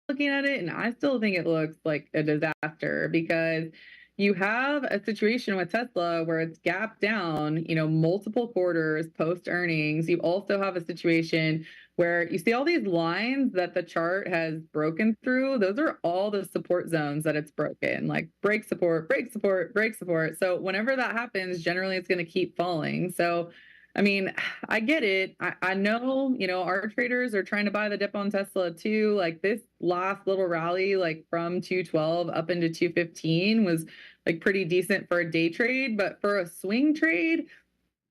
looking at it, and I still think it looks like a disaster because you have a situation with Tesla where it's gapped down, multiple quarters post earnings. You also have a situation where you see all these lines that the chart has broken through. Those are all the support zones that it's broken, like break support, break support, break support. So whenever that happens, generally it's going to keep falling. So I mean, I get it. I know, our traders are trying to buy the dip on Tesla too. Like this last little rally, like from 212 up into 215 was like pretty decent for a day trade. But for a swing trade,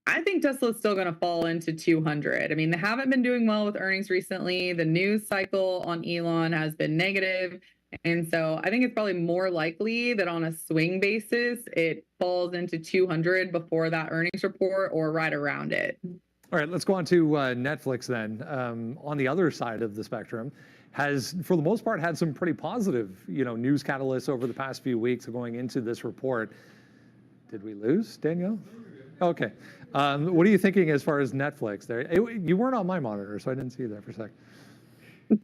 I think Tesla's still going to fall into 200. I mean, they haven't been doing well with earnings recently. The news cycle on Elon has been negative. And so I think it's probably more likely that on a swing basis, it falls into 200 before that earnings report or right around it. All right, let's go on to Netflix then. On the other side of the spectrum, has, for the most part, had some pretty positive, news catalysts over the past few weeks going into this report. Did we lose, Danielle? Okay. What are you thinking as far as Netflix there? You weren't on my monitor, so I didn't see you there for a sec.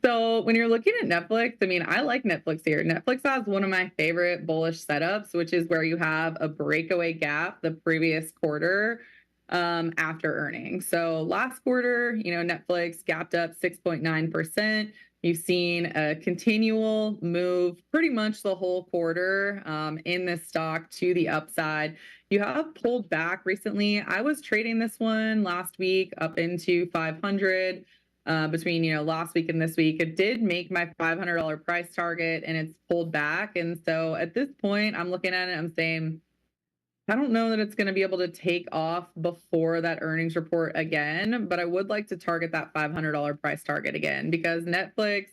So when you're looking at Netflix, I mean, I like Netflix here. Netflix has one of my favorite bullish setups, which is where you have a breakaway gap the previous quarter after earnings. So last quarter, Netflix gapped up 6.9%. You've seen a continual move pretty much the whole quarter in this stock to the upside. You have pulled back recently. I was trading this one last week up into 500 between last week and this week. It did make my $500 price target and it's pulled back. And so at this point, I'm looking at it, I'm saying, I don't know that it's going to be able to take off before that earnings report again, but I would like to target that $500 price target again because Netflix,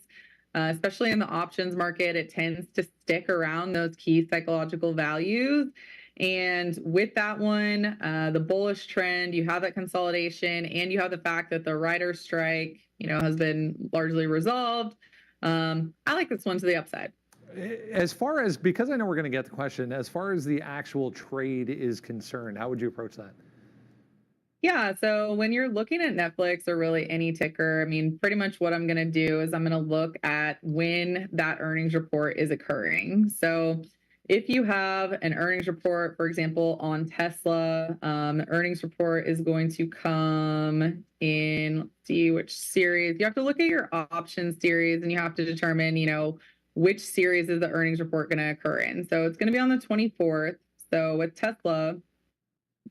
especially in the options market, it tends to stick around those key psychological values. And with that one, the bullish trend, you have that consolidation and you have the fact that the writer's strike, has been largely resolved. I like this one to the upside. As far as, because I know we're going to get the question, as far as the actual trade is concerned, how would you approach that? Yeah, so when you're looking at Netflix or really any ticker, I mean, pretty much what I'm going to do is I'm going to look at when that earnings report is occurring. So if you have an earnings report, for example, on Tesla, the earnings report is going to come in, let's see which series. You have to look at your option series and you have to determine, which series is the earnings report going to occur in. So it's going to be on the 24th. So with Tesla,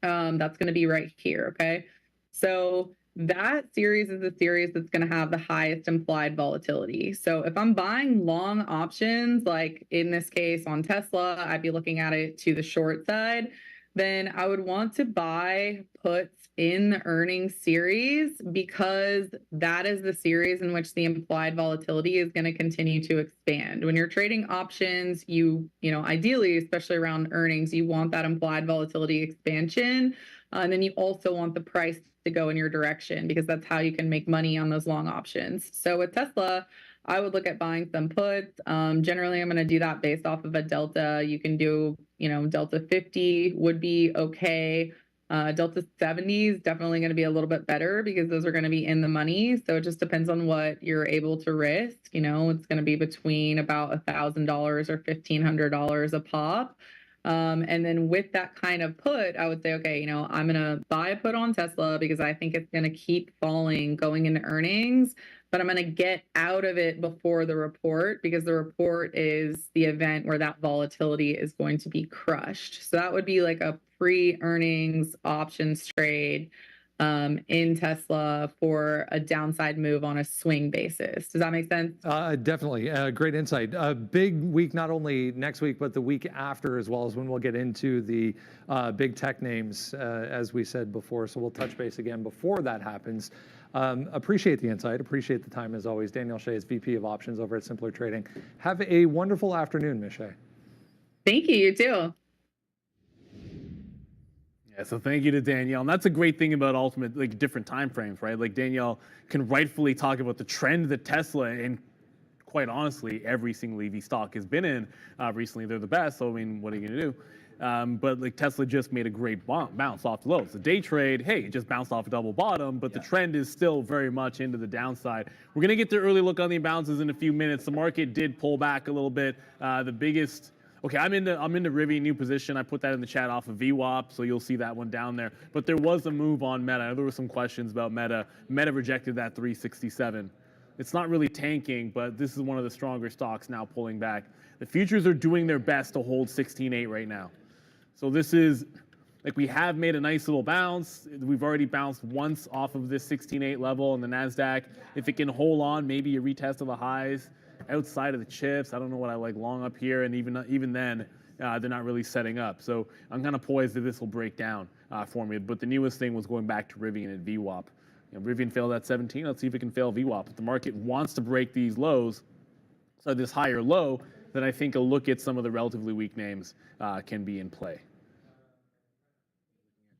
that's going to be right here. Okay. So that series is the series that's going to have the highest implied volatility. So if I'm buying long options, like in this case on Tesla, I'd be looking at it to the short side, then I would want to buy puts in the earnings series because that is the series in which the implied volatility is going to continue to expand. When you're trading options, ideally, especially around earnings, you want that implied volatility expansion. And then you also want the price to go in your direction because that's how you can make money on those long options. So with Tesla, I would look at buying some puts. Generally, I'm going to do that based off of a delta. You can do, delta 50 would be okay. Delta 70 is definitely going to be a little bit better because those are going to be in the money. So it just depends on what you're able to risk. It's going to be between about $1,000 or $1,500 a pop. And then with that kind of put, I would say, okay, I'm going to buy a put on Tesla because I think it's going to keep falling going into earnings, but I'm going to get out of it before the report because the report is the event where that volatility is going to be crushed. So that would be like a pre-earnings options trade in Tesla for a downside move on a swing basis. Does that make sense? Definitely. Great insight. A big week, not only next week, but the week after, as well as when we'll get into the big tech names, as we said before. So we'll touch base again before that happens. Appreciate the insight. Appreciate the time, as always. Danielle Shea is VP of Options over at Simpler Trading. Have a wonderful afternoon, Ms. Shea. Thank you. You too. Yeah, so thank you to Danielle. And that's a great thing about Ultimate, like different time frames, right? Like Danielle can rightfully talk about the trend that Tesla and quite honestly, every single EV stock has been in recently. They're the best. So, I mean, what are you going to do? But like Tesla just made a great bounce off the lows. The day trade, hey, it just bounced off a double bottom, but the trend is still very much into the downside. We're going to get the early look on the imbalances in a few minutes. The market did pull back a little bit. The biggest... Okay, I'm into Rivian new position. I put that in the chat off of VWAP, so you'll see that one down there. But there was a move on Meta. I know there were some questions about Meta. Meta rejected that 367. It's not really tanking, but this is one of the stronger stocks now pulling back. The futures are doing their best to hold 16.8 right now. So this is, like, we have made a nice little bounce. We've already bounced once off of this 16.8 level in the NASDAQ. If it can hold on, maybe a retest of the highs. Outside of the chips, I don't know what I like long up here, and even then, they're not really setting up. So I'm kind of poised that this will break down for me. But the newest thing was going back to Rivian and VWAP. Rivian failed at 17. Let's see if it can fail VWAP. If the market wants to break these lows, so this higher low, then I think a look at some of the relatively weak names can be in play.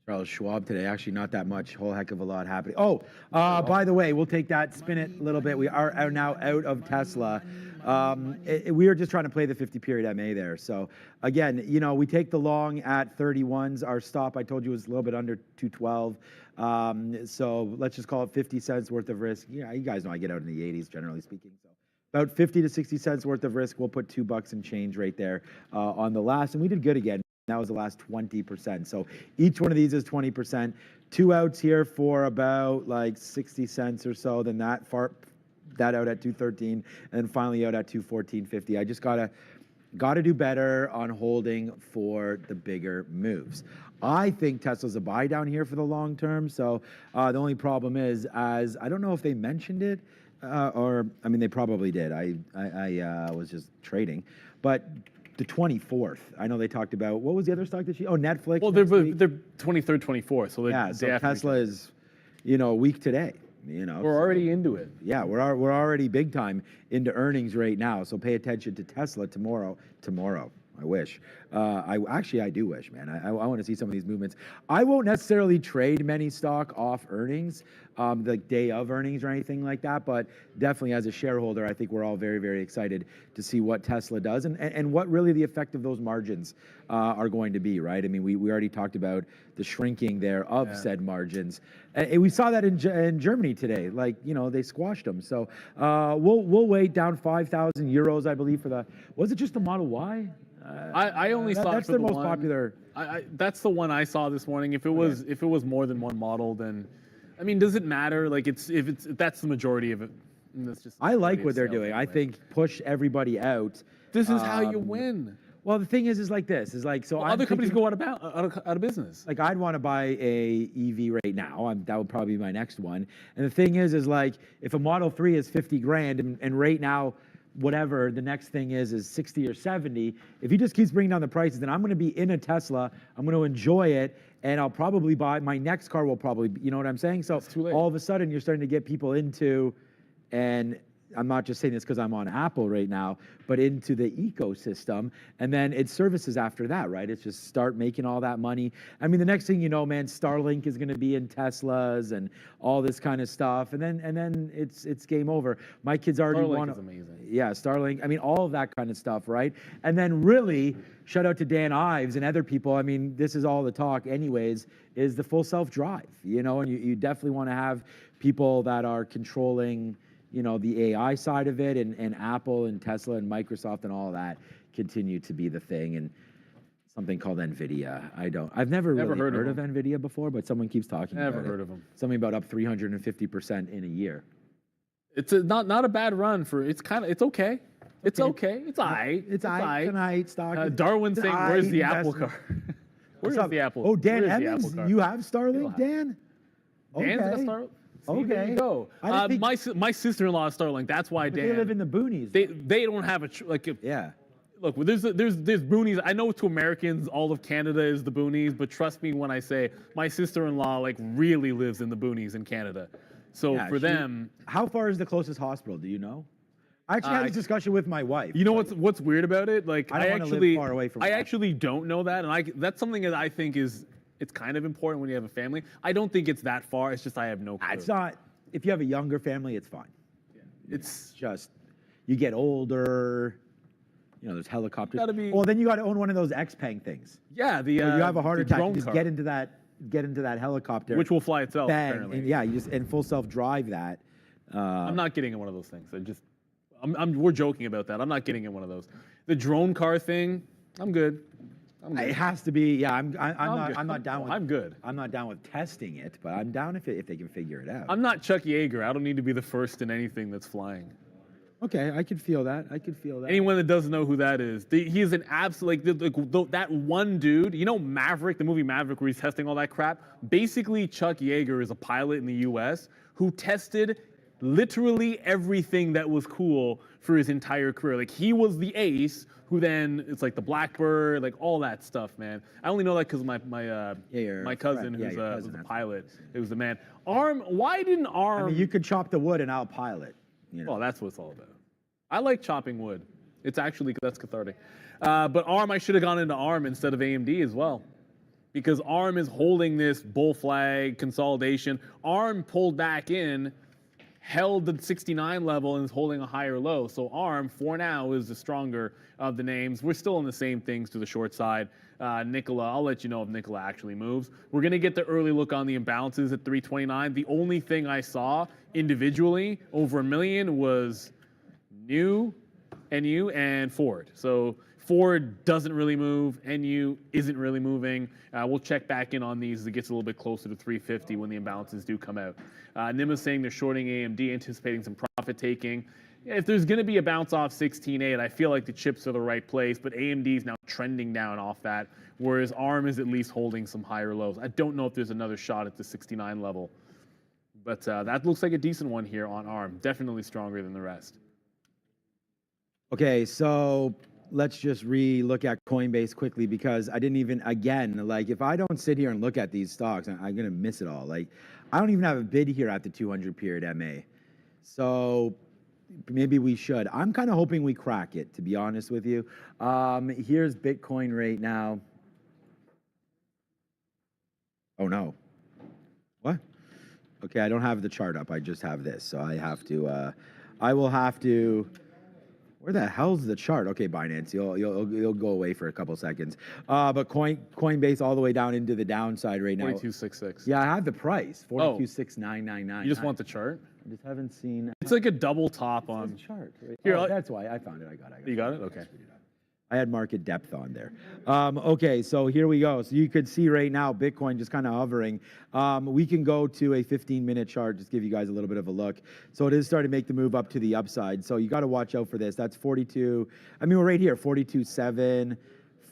Charles Schwab today. Actually, not that much. Whole heck of a lot happening. Oh, by the way, we'll take that, spin it a little bit. We are now out of Tesla. We were just trying to play the 50 period MA there. So again, we take the long at 31s. Our stop, I told you, was a little bit under 212. So let's just call it 50 cents worth of risk. Yeah, you guys know I get out in the 80s, generally speaking. So about 50 to 60 cents worth of risk. We'll put $2 and change right there on the last. And we did good again. That was the last 20%. So each one of these is 20%. 2 outs here for about like 60 cents or so. Then that that out at 213, and then finally out at 214.50. I just gotta do better on holding for the bigger moves. I think Tesla's a buy down here for the long term. So the only problem is, as I don't know if they mentioned it, or I mean they probably did. I was just trading, but the 24th. I know they talked about, what was the other stock that Netflix. Well, they're 23rd, 24th. So yeah, so Tesla is, weak today. We're already into it. Yeah, we're already big time into earnings right now. So pay attention to Tesla tomorrow. I wish. I do wish, man. I want to see some of these movements. I won't necessarily trade many stock off earnings, the day of earnings or anything like that. But definitely as a shareholder, I think we're all very, very excited to see what Tesla does and what really the effect of those margins are going to be, right? I mean, we already talked about the shrinking there of said margins. And we saw that in Germany today. Like, they squashed them. So we'll wait down 5,000 euros, I believe, for the, was it just the Model Y? I only saw that's for their the most one, popular. That's the one I saw this morning. If it was more than one model, then I mean, does it matter? Like if that's the majority of it. That's just. I like what they're doing. I think push everybody out. This is how you win. Well, the thing is like this is like so. Well, other companies go out of business. Like I'd want to buy a EV right now. That would probably be my next one. And the thing is like if a Model 3 is 50 grand and right now, whatever the next thing is 60 or 70. If he just keeps bringing down the prices, then I'm going to be in a Tesla. I'm going to enjoy it, and I'll probably buy my next car. Will probably, you know what I'm saying? So all of a sudden, you're starting to get people into, and I'm not just saying this because I'm on Apple right now, but into the ecosystem, and then it services after that, right? It's just start making all that money. I mean, the next thing you know, man, Starlink is going to be in Teslas and all this kind of stuff, and then it's game over. My kids already want to. Starlink is amazing. Yeah, Starlink. I mean, all of that kind of stuff, right? And then really, shout out to Dan Ives and other people. I mean, this is all the talk, anyways. Is the full self-drive, and you definitely want to have people that are controlling. The AI side of it and Apple and Tesla and Microsoft and all of that continue to be the thing. And something called NVIDIA. I've never really heard of NVIDIA before, but someone keeps talking about it. Never heard of them. Something about up 350% in a year. It's not a bad run for, it's okay. It's okay. It's aight. It's aight. Tonight, stock. Darwin saying, where's the Apple car? Where's the Apple? Oh, Dan Evans, you have Starlink, Dan? Dan's got Starlink. See, there you go. My sister-in-law is Starlink. That's why Dan. They live in the boonies. They don't have yeah. Look, there's boonies. I know to Americans, all of Canada is the boonies, but trust me when I say my sister-in-law really lives in the boonies in Canada. So for them, how far is the closest hospital? Do you know? I actually had this discussion with my wife. You know what's weird about it? Like I don't want to live far away from. I actually don't know that, and that's something that I think is. It's kind of important when you have a family. I don't think it's that far. It's just I have no clue. It's not. If you have a younger family, it's fine. Yeah. It's just you get older. There's helicopters. Well, then you got to own one of those Xpeng things. Yeah, you have a heart attack. You just get into that helicopter, which will fly itself. Bang, apparently. and you just full self drive that. I'm not getting in one of those things. We're joking about that. I'm not getting in one of those. The drone car thing, I'm good. It has to be, yeah. I'm not down with. I'm good. I'm not down with testing it, but I'm down if they can figure it out. I'm not Chuck Yeager. I don't need to be the first in anything that's flying. Okay, I could feel that. Anyone that doesn't know who that is, he is an absolute that one dude. Maverick, the movie Maverick, where he's testing all that crap. Basically, Chuck Yeager is a pilot in the U.S. who tested literally everything that was cool for his entire career. Like he was the ace. Who then it's like the Blackbird, like all that stuff, man. I only know that because my cousin, who's a pilot, it was the man. ARM, why didn't ARM? I mean, you could chop the wood and I'll pilot. Well, that's what it's all about. I like chopping wood. That's cathartic. But ARM, I should have gone into ARM instead of AMD as well, because ARM is holding this bull flag consolidation. ARM pulled back in. Held the 69 level and is holding a higher low. So ARM, for now, is the stronger of the names. We're still in the same things to the short side. Nikola, I'll let you know if Nikola actually moves. We're going to get the early look on the imbalances at 329. The only thing I saw individually over $1 million was NU and Ford. So Ford doesn't really move. NU isn't really moving. We'll check back in on these as it gets a little bit closer to 350 when the imbalances do come out. Nim is saying they're shorting AMD, anticipating some profit taking. If there's going to be a bounce off 16.8, I feel like the chips are the right place, but AMD is now trending down off that, whereas ARM is at least holding some higher lows. I don't know if there's another shot at the 69 level, but that looks like a decent one here on ARM. Definitely stronger than the rest. Okay, so let's just re-look at Coinbase quickly because I didn't even, again, like if I don't sit here and look at these stocks, I'm going to miss it all. Like I don't even have a bid here at the 200 period MA. So maybe we should. I'm kind of hoping we crack it, to be honest with you. Here's Bitcoin right now. Oh no. What? Okay, I don't have the chart up. I just have this. So I have to, I will have to, where the hell's the chart? Okay, Binance, you'll go away for a couple seconds. But Coinbase all the way down into the downside right now. 4266. Yeah, I have the price, 426999. You just want the chart? I just haven't seen. It's like a double top the on. chart. Right? Here, Oh, that's why I found it. I got it. You got it? Okay. I had market depth on there. Okay, so here we go. So you could see right now Bitcoin just kind of hovering. We can go to a 15-minute chart, just give you guys a little bit of a look. So it is starting to make the move up to the upside. So you got to watch out for this. That's 42. I mean, we're right here, 42.7,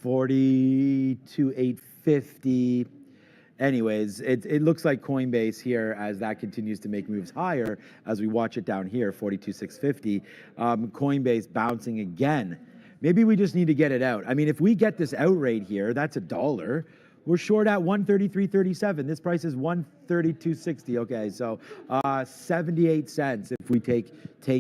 42.850. Anyways, it looks like Coinbase here as that continues to make moves higher as we watch it down here, 42.650. Coinbase bouncing again. Maybe we just need to get it out. I mean, if we get this out right here, that's $1. We're short at 133.37. This price is 132.60. Okay, so 78 cents if we take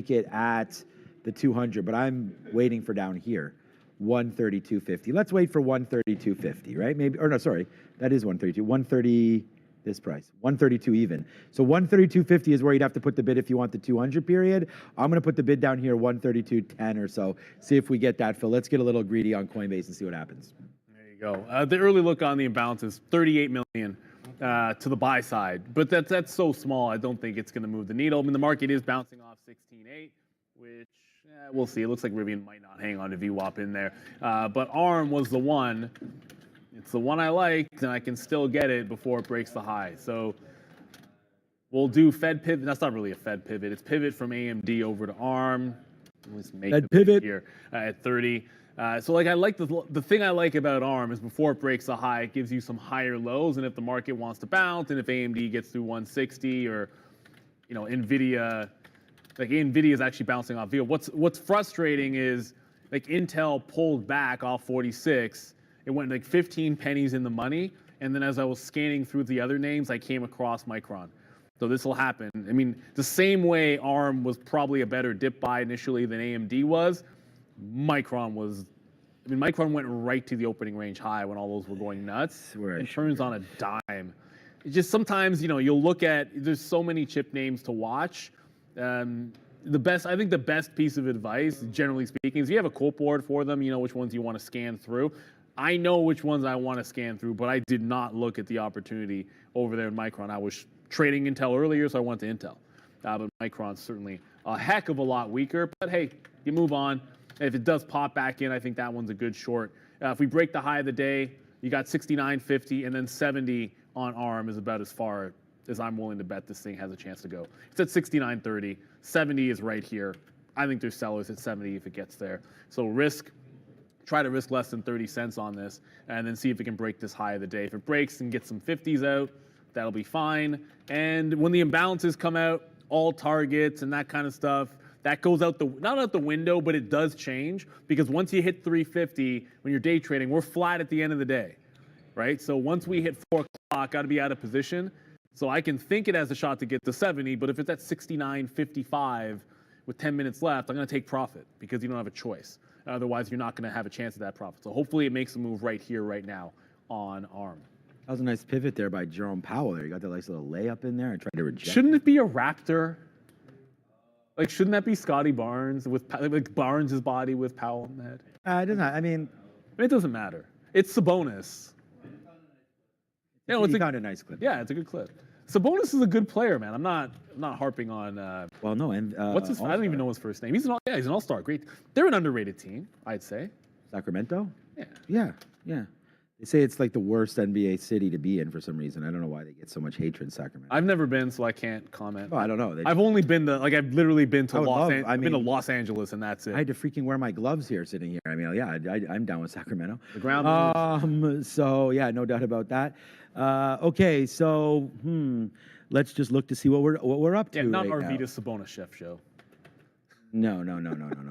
it at the 200. But I'm waiting for down here, 132.50. Let's wait for 132.50, right? Maybe, or no, sorry, that is 132. 130. This price, 132 even. So 132.50 is where you'd have to put the bid if you want the 200 period. I'm going to put the bid down here, 132.10 or so. See if we get that fill. Let's get a little greedy on Coinbase and see what happens. There you go. The early look on the imbalance is 38 million to the buy side, but that's so small. I don't think it's going to move the needle. I mean, the market is bouncing off 16.8, which we'll see. It looks like Rivian might not hang on to VWAP in there, but ARM was the one. It's the one I liked, and I can still get it before it breaks the high. So we'll do Fed pivot. That's not really a Fed pivot. It's pivot from AMD over to ARM. Let's make Fed the pivot here at 30. So like I like the thing I like about ARM is before it breaks the high, it gives you some higher lows, and if the market wants to bounce, and if AMD gets through 160 or Nvidia, like Nvidia is actually bouncing off VWAP. What's frustrating is like Intel pulled back off 46. It went like 15 pennies in the money, and then as I was scanning through the other names, I came across Micron. So this will happen. I mean, the same way ARM was probably a better dip buy initially than AMD was, Micron went right to the opening range high when all those were going nuts. It turns on a dime. It's just sometimes, you'll look at, there's so many chip names to watch. I think the best piece of advice, generally speaking, is you have a quote board for them, you know which ones you want to scan through. I know which ones I want to scan through, but I did not look at the opportunity over there in Micron. I was trading Intel earlier, so I went to Intel. But Micron's certainly a heck of a lot weaker. But hey, you move on. If it does pop back in, I think that one's a good short. If we break the high of the day, you got 69.50, and then 70 on ARM is about as far as I'm willing to bet this thing has a chance to go. It's at 69.30. 70 is right here. I think there's sellers at 70 if it gets there. So try to risk less than 30 cents on this, and then see if it can break this high of the day. If it breaks and gets some 50s out, that'll be fine. And when the imbalances come out, all targets and that kind of stuff, that goes out not out the window, but it does change, because once you hit 350, when you're day trading, we're flat at the end of the day, right? So once we hit 4 o'clock, got to be out of position. So I can think it has a shot to get to 70, but if it's at 69.55 with 10 minutes left, I'm going to take profit because you don't have a choice. Otherwise, you're not going to have a chance at that profit. So hopefully it makes a move right here, right now on ARM. That was a nice pivot there by Jerome Powell there. You got that nice little layup in there and tried to reject. Shouldn't it be a Raptor? Like, shouldn't that be Scotty Barnes with like Barnes' body with Powell in the head? It doesn't. I mean, it doesn't matter. It's Sabonis. It's a nice clip. Yeah, it's a good clip. Sabonis is a good player, man. I'm not harping on. Well, no, and what's his? I don't even know his first name. He's an all-star. Great. They're an underrated team, I'd say. Sacramento? Yeah. Yeah, yeah. They say it's like the worst NBA city to be in for some reason. I don't know why they get so much hatred in Sacramento. I've never been, so I can't comment. Oh, I don't know. They- I've only been to, like, I've literally been to I would love- I I've been to mean- Los Angeles, and that's it. I had to freaking wear my gloves here sitting here. I mean, yeah, I'm down with Sacramento. The ground So yeah, no doubt about that. Okay, so let's just look to see what we're up to. yeah, not right now. Arvidas Sabonis chef show. No.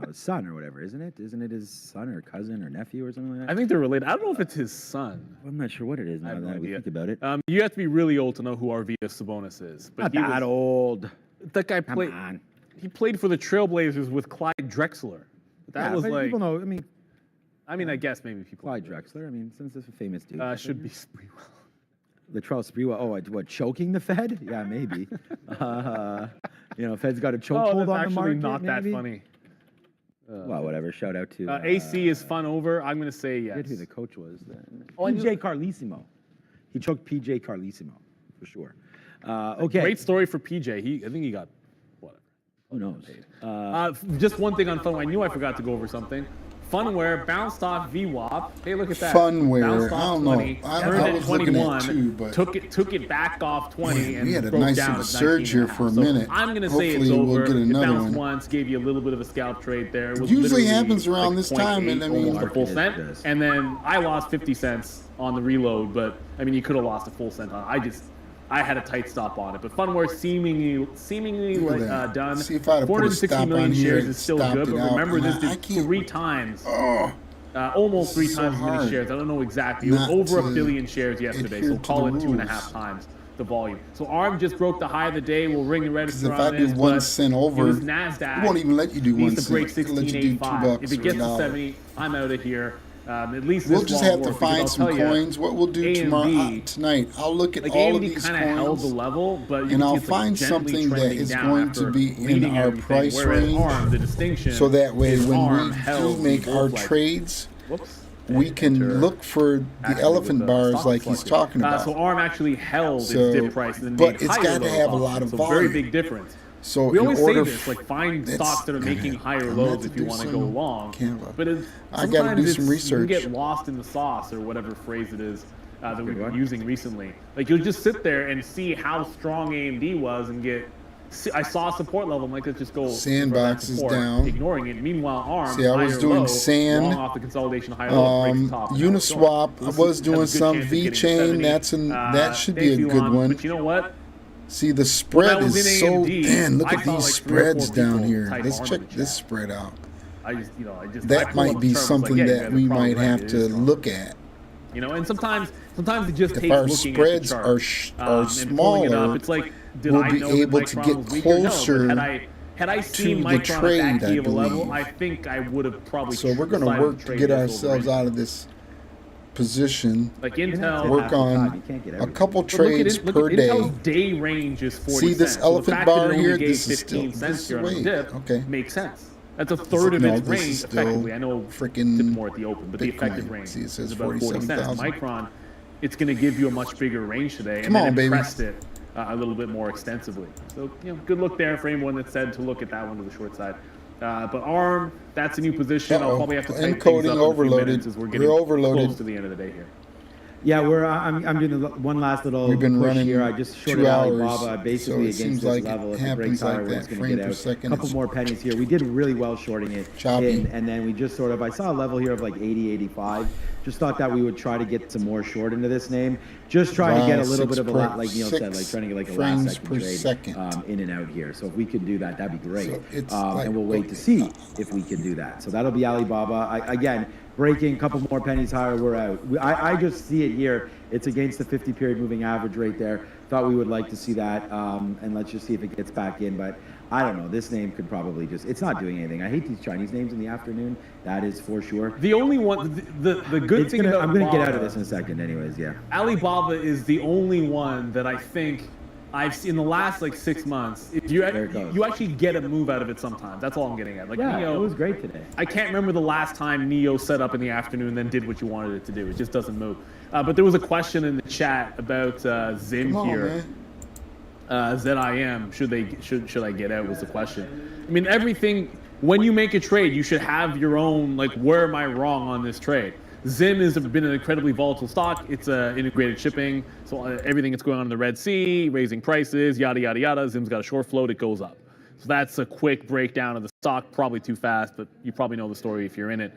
His son or whatever, isn't it? Isn't it his son or cousin or nephew or something like that? I think they're related. I don't know if it's his son. I'm not sure what it is I now have no that we idea. think about it. You have to be really old to know who Arvidas Sabonis is. But Not he that was, old. that guy Come played. on. He played for the Trailblazers with Clyde Drexler. That Yeah, was but like. people know. I mean, I guess maybe people. Clyde Drexler. I mean, since it's a famous dude. Should be Sprewell. Latrell Sprewell. Oh, what? Choking the Fed? Yeah, maybe. Fed's got a chokehold Oh, on that's the actually market. not that maybe? funny. Well, whatever. Shout out to AC is fun over. I'm gonna say I yes. forget who the coach was then. Oh, I knew- PJ Carlissimo. He choked PJ Carlissimo for sure. Okay. Great story for PJ. I think he got whatever. Who knows? Just one thing on Funware. I knew I forgot to go over something. Funware bounced off VWAP. Hey, look at that. Funware, Bounced I off don't know. 20, I turned at was looking at 21, two, but- took it back off 20, Man, and we had a broke nice down little to surge here 19.5. for a So minute. I'm gonna say it's Hopefully we'll over. get It another bounced one. once, gave you a little bit of a scalp trade there. It was Usually literally happens around like this time, and I 0.8, mean- almost a full Market cent, is this. and then I lost 50 cents on the reload. But I mean, you could have lost a full cent on it. I had a tight stop on it, but Funware seemingly Look at like, that. done. See, if I'd have put a 460 stop million on here, shares it is still stopped good, it but out, remember and this I did can't- 3 times, Oh, almost 3 so times as many hard shares. I don't know exactly. It was not over to a billion shares yesterday, adhere so to call the it 2.5 rules. times the volume. So ARM just broke the high of the day. We'll ring the register if on I do this, 1 but cent it over, was NASDAQ. it won't even let you do 1 needs to break cent. It'll let you do $16.85. If $2 it gets or to $1. 70, I'm out of here. At least We'll this just won't have to work, because find I'll some tell ya, coins. What we'll do AMD tomorrow tonight, I'll look at Like all of AMD these kind of held the coins, level, but you and can I'll see it's, like, find gently something that trending is down going after to be in leading our everything, price whereas range, ARM, the distinction so that way is when ARM we do held make both, our like, trades, whoops, we can enter look for the actually elephant with the bars stock like he's fluctuation. talking about. So ARM actually held So, its dip price and then but made it's higher got to lows have a off lot it. of So very volume. big difference. So We in always order say this, like find it's stocks that are making higher I'm gonna have lows to if you do want to go some long. Canva. But I gotta do sometimes some You research. get lost in the sauce or whatever phrase it is that we've been one. using recently. Like you'll just sit there and see how strong AMD was and get. I saw a support level. I'm like, let's just go. Sandbox for that is support, down. ignoring it. Meanwhile, ARM. See, I was higher doing low, sand. long off the consolidation higher low, breaks the top, and now it's going. Uniswap, I This was has a doing good some chance of getting VeChain. 70. That should be Thanks, a good Elon, one. But you know what? See, the Well, spread that was is in so AMD. thin. Look I at saw these like 3 or 4 spreads down people here. type Let's ARM check in the this chat. spread out. I pull That up might the be chart, something like, yeah, you that guys we are probably might right, have it to is strong. look at. You know, and sometimes it just If takes our looking spreads at the are chart, and pulling it smaller, up. It's like, did we'll I be know that able to Micron get was weaker? No, but closer had I seen to the Micron trade, at that key I of a level, believe. I think I would have probably. So we're going to decided work to trade get this over ourselves Intel. out of this position. Like You're gonna have Intel. to Work half the on time. You can't get a everything. couple But look at trades it, look per at day. Intel's day range is 40 See this cents. So the elephant fact that bar it only here? gave This is 15 still cents this here on the way. dip Okay. makes sense. That's a third of No, its this is range, still effectively. I know frickin' dipped more at the open, but the Bitcoin. effective range See, it says is about 40 cents. 47,000. Micron, it's going to give you a much bigger range today, Come and on, then baby. pressed it a little bit more extensively. So, good look there for anyone that said to look at that one to the short side. But ARM, that's a new position. I'll Uh-oh. probably have to type things Encoding up in a few overloaded. minutes as we're We're getting overloaded. close to the end of the day here. Yeah, I'm doing one last little We've been push running here. I just shorted 2 hours, Alibaba basically so it against seems this like it level. If it breaks happens like higher, that it's going frame to per get out. second. A couple more pennies here. We did really well shorting it Choppy. in, and then we just sort of, I saw a level here of like 80, 85. Just thought that we would try to get some more short into this name. Just trying to get a little bit of a lot, like Neil said, like trying to get like a last frames second per trade second. in and out here. So if we could do that, that'd be great. So it's like- And we'll wait to see if we can do that. So that'll be Alibaba. Again, breaking a couple more pennies higher, we're out. I just see it here. It's against the 50-period moving average right there. Thought we would like to see that, and let's just see if it gets back in. But I don't know. This name could probably it's not doing anything. I hate these Chinese names in the afternoon. That is for sure. The only one, the good thing about I'm gonna get out of Alibaba- this in a second, anyways. Yeah. Alibaba is the only one that I think I've seen in the last like 6 months. If There it goes. you actually get a move out of it sometimes. That's all I'm getting at. Like Yeah, Neo, it was great today. I can't remember the last time Neo set up in the afternoon and then did what you wanted it to do. It just doesn't move. But there was a question in the chat about Zim Come on, here. man. ZIM, should I get out was the question. I mean, everything when you make a trade, you should have your own, like, where am I wrong on this trade? Zim has been an incredibly volatile stock. It's integrated shipping, so everything that's going on in the Red Sea, raising prices, yada, yada, yada. Zim's got a short float, it goes up. So that's a quick breakdown of the stock, probably too fast, but you probably know the story if you're in it.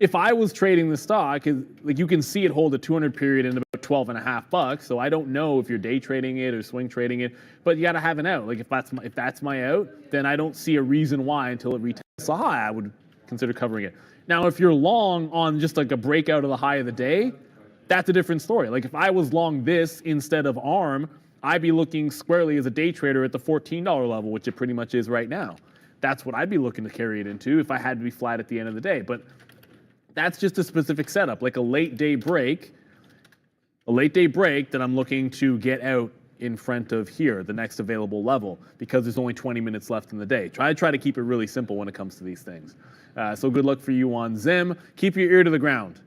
If I was trading the stock, like, you can see it hold a 200 period in about $12.50. So I don't know if you're day trading it or swing trading it, but you got to have an out. Like, if that's my out, then I don't see a reason why until it retests the high, I would consider covering it. Now, if you're long on just like a breakout of the high of the day, that's a different story. Like, if I was long this instead of ARM, I'd be looking squarely as a day trader at the $14 level, which it pretty much is right now. That's what I'd be looking to carry it into if I had to be flat at the end of the day. But that's just a specific setup, like a late day break that I'm looking to get out in front of here, the next available level, because there's only 20 minutes left in the day. Try to keep it really simple when it comes to these things. So good luck for you on Zim. Keep your ear to the ground,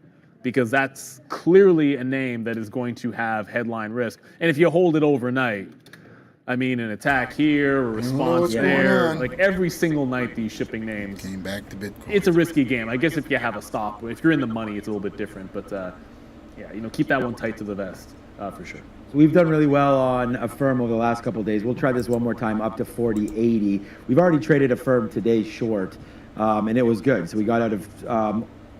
because that's clearly a name that is going to have headline risk. And if you hold it overnight, I mean, an attack here, a response what's going there, on. like every single night these shipping names. Came back to Bitcoin. It's a risky game. I guess if you have a stop, if you're in the money, it's a little bit different. But yeah, keep that one tight to the vest for sure. So we've done really well on Affirm over the last couple of days. We'll try this one more time up to 40.80. We've already traded Affirm today short, and it was good. So we got out of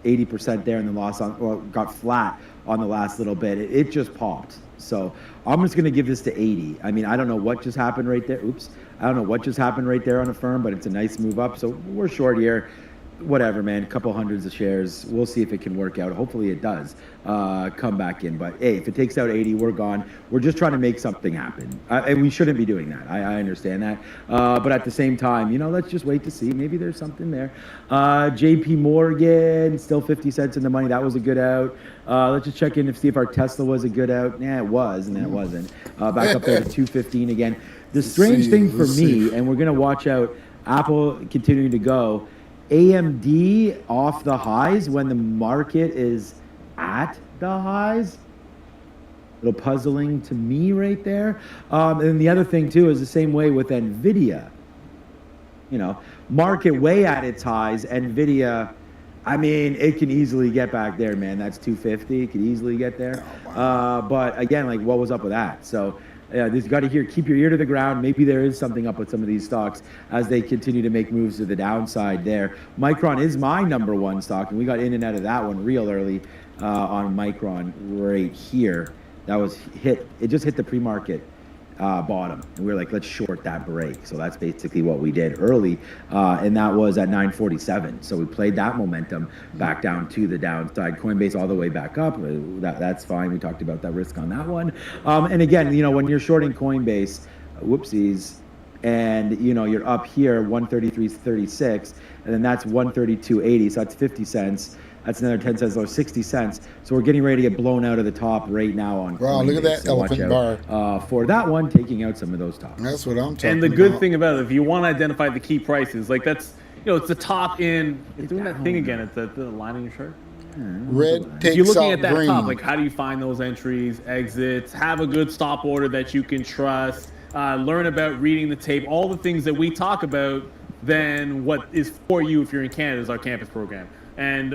80% there and then got flat on the last little bit. It just popped. So I'm just going to give this to 80. I mean, I don't know what just happened right there. Oops. I don't know what just happened right there on Affirm, but it's a nice move up. So we're short here. Whatever, man, a couple hundreds of shares. We'll see if it can work out. Hopefully it does come back in. But hey, if it takes out 80, we're gone. We're just trying to make something happen. And we shouldn't be doing that. I understand that. But at the same time, let's just wait to see. Maybe there's something there. JP Morgan, still 50 cents in the money. That was a good out. Let's just check in to see if our Tesla was a good out. Yeah, it was, and then it wasn't. Back up there to 215 again. The strange thing for me, and we're going to watch out Apple continuing to go, AMD off the highs when the market is at the highs. A little puzzling to me right there. And the other thing too is the same way with NVIDIA. Market way at its highs, NVIDIA, I mean, it can easily get back there, man. That's 250, it could easily get there. But again, like, what was up with that? So you've got to keep your ear to the ground. Maybe there is something up with some of these stocks as they continue to make moves to the downside there. Micron is my number one stock, and we got in and out of that one real early on Micron right here. That was hit. It just hit the pre-market bottom, and we were like, let's short that break. So that's basically what we did early, and that was at 947. So we played that momentum back down to the downside. Coinbase all the way back up. That's fine. We talked about that risk on that one. And again, when you're shorting Coinbase, whoopsies, and you're up here 133.36, and then that's 132.80. So that's 50 cents. That's another 10 cents lower, 60 cents. So we're getting ready to get blown out of the top right now on Wow, Coinbase. look at that So watch elephant out, for that one, taking out some of those tops. That's what I'm talking And the about. good thing about it, if you want to identify the key prices, like that's, it's the top in, it's doing that thing again, it's the line in your chart. Red If takes you're looking out at that green. top, like how do you find those entries, exits, have a good stop order that you can trust, learn about reading the tape, all the things that we talk about, then what is for you if you're in Canada is our campus program. And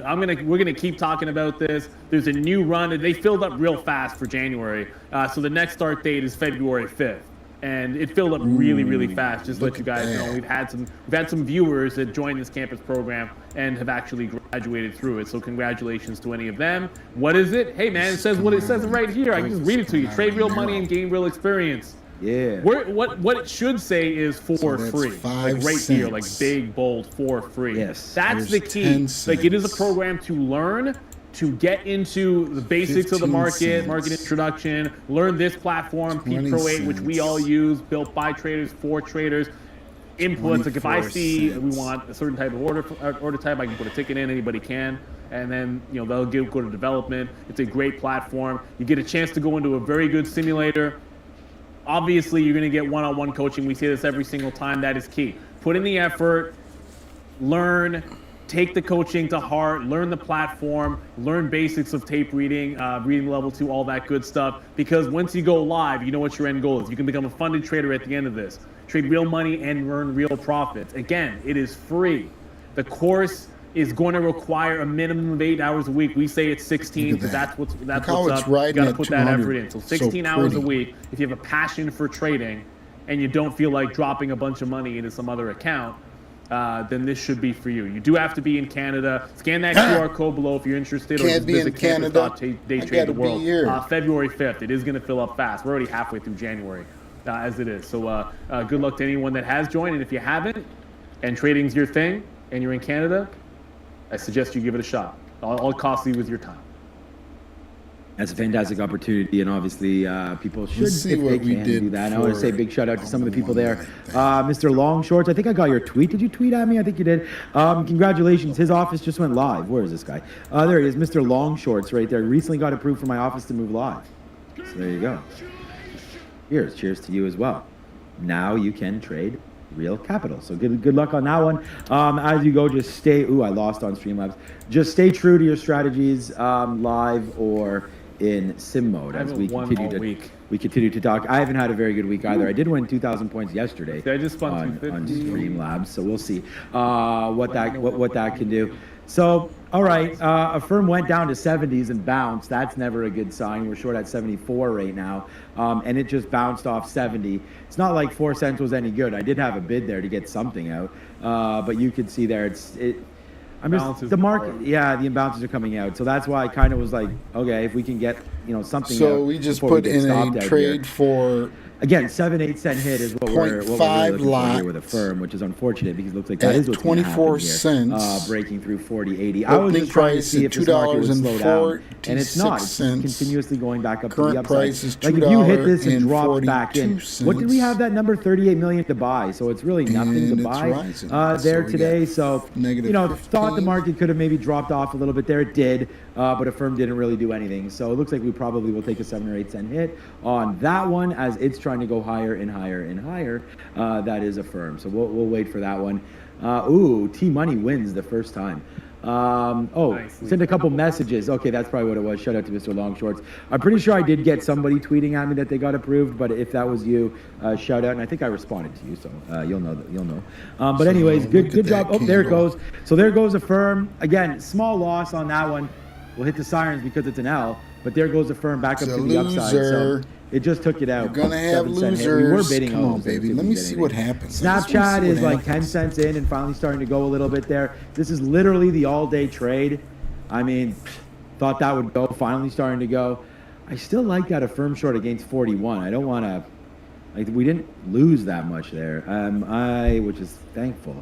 we're gonna keep talking about this. There's a new run. They filled up real fast for January. So the next start date is February 5th. And it filled up really, really fast. Just to let you guys know, we've had some viewers that joined this campus program and have actually graduated through it. So congratulations to any of them. What is it? Hey man, it says what it says right here. I can just read it to you. Trade real money and gain real experience. Yeah. What it should say is for that's free, 5 like right here, like cents. big bold for free. Yes. That's There's the 10 key. Like it is a cents. program to learn, to get into the basics of the 15 market, cents. market introduction, learn this platform, 20 P-Pro 8, which we cents. all use, built by traders, for traders. Inputs, like if I 24 see we cents. want a certain type of order type, I can put a ticket in, anybody can. And then, they'll go to development. It's a great platform. You get a chance to go into a very good simulator. Obviously, you're going to get one-on-one coaching. We say this every single time. That is key. Put in the effort, learn, take the coaching to heart, learn the platform, learn basics of tape reading, reading level 2, all that good stuff. Because once you go live, you know what your end goal is. You can become a funded trader at the end of this. Trade real money and earn real profits. Again, it is free. The course is going to require a minimum of 8 hours a week. We say it's 16 Look at because that. that's what's Look how it's up. You riding got to at put that 200. effort in. So So 16 hours a pretty. week. If you have a passion for trading and you don't feel like dropping a bunch of money into some other account, then this should be for you. You do have to be in Canada. Scan that QR code below if you're interested, or Can't just be in visit Canada. I campus.daytradetheworld. gotta be here. February 5th. It is going to fill up fast. We're already halfway through January as it is. So good luck to anyone that has joined. And if you haven't, and trading's your thing, and you're in Canada, I suggest you give it a shot. All it costs you is your time. That's a fantastic opportunity, and obviously people should, see if they what we can, did do that. And I want to say a for big shout out to some of the people one there. night. Mr. Longshorts, I think I got your tweet. Did you tweet at me? I think you did. Congratulations. His office just went live. Where is this guy? There he is, Mr. Longshorts right there. Recently got approved for my office to move live. So there you go. Cheers to you as well. Now you can trade real capital. So good luck on that one. As you go, just stay. Ooh, I lost on Streamlabs. Just stay true to your strategies, live or in sim mode, I as haven't we won continue all to week. we continue to talk. I haven't had a very good week either. I did win 2,000 points yesterday See, I just spun on 250. Streamlabs, so we'll see what that can do. So, all right, Affirm went down to 70s and bounced. That's never a good sign. We're short at 74 right now, and it just bounced off 70. It's not like 4 cents was any good. I did have a bid there to get something out, but you could see there I'm Imbalances just the market. are- Yeah, the imbalances are coming out, so that's why I kind of was like, okay, if we can get something. So out we just before put get in stopped a out trade here. for Again, 7-8 cent hit is what we're really 0.5 looking for here with lots Affirm, which is unfortunate because it looks like that at is what's going to happen 24 here. cents. Breaking through 40.80. I was Opening just trying to price see at if this market would slow down, $2.46. and it's not. It's just continuously going back up to Current the upside. price is like if you hit this and drop back in, $2.42. what did we have that number? 38 million to buy. So it's really nothing And to it's buy rising. there So we today. got So negative thought the 15. market could have maybe dropped off a little bit there. It did, but Affirm didn't really do anything. So it looks like we probably will take a 7 or 8 cent hit on that one as it's trying to go higher and higher and higher. That is Affirm. So we'll wait for that one. T-Money wins the first time. Nice. Sent a couple messages. Okay, that's probably what it was. Shout out to Mr. Longshorts. I'm pretty sure I did get somebody tweeting at me that they got approved, but if that was you, shout out. And I think I responded to you, so you'll know. But anyways, look good at job. that Oh, there it candle. goes. So there goes Affirm. Again, small loss on that one. We'll hit the sirens because it's an L, but there goes Affirm back up It's to a the upside. loser. So it just took it out. You're gonna have 7 cent hit. We were losers. bidding Come on, those, so baby. we Let didn't me get see anything. what happens. I just wanna Snapchat see is what like happens. 10 cents in and finally starting to go a little bit there. This is literally the all-day trade. I mean, thought that would go. Finally starting to go. I still like that Affirm short against 41. I don't want to. Like, we didn't lose that much there. Which is thankful.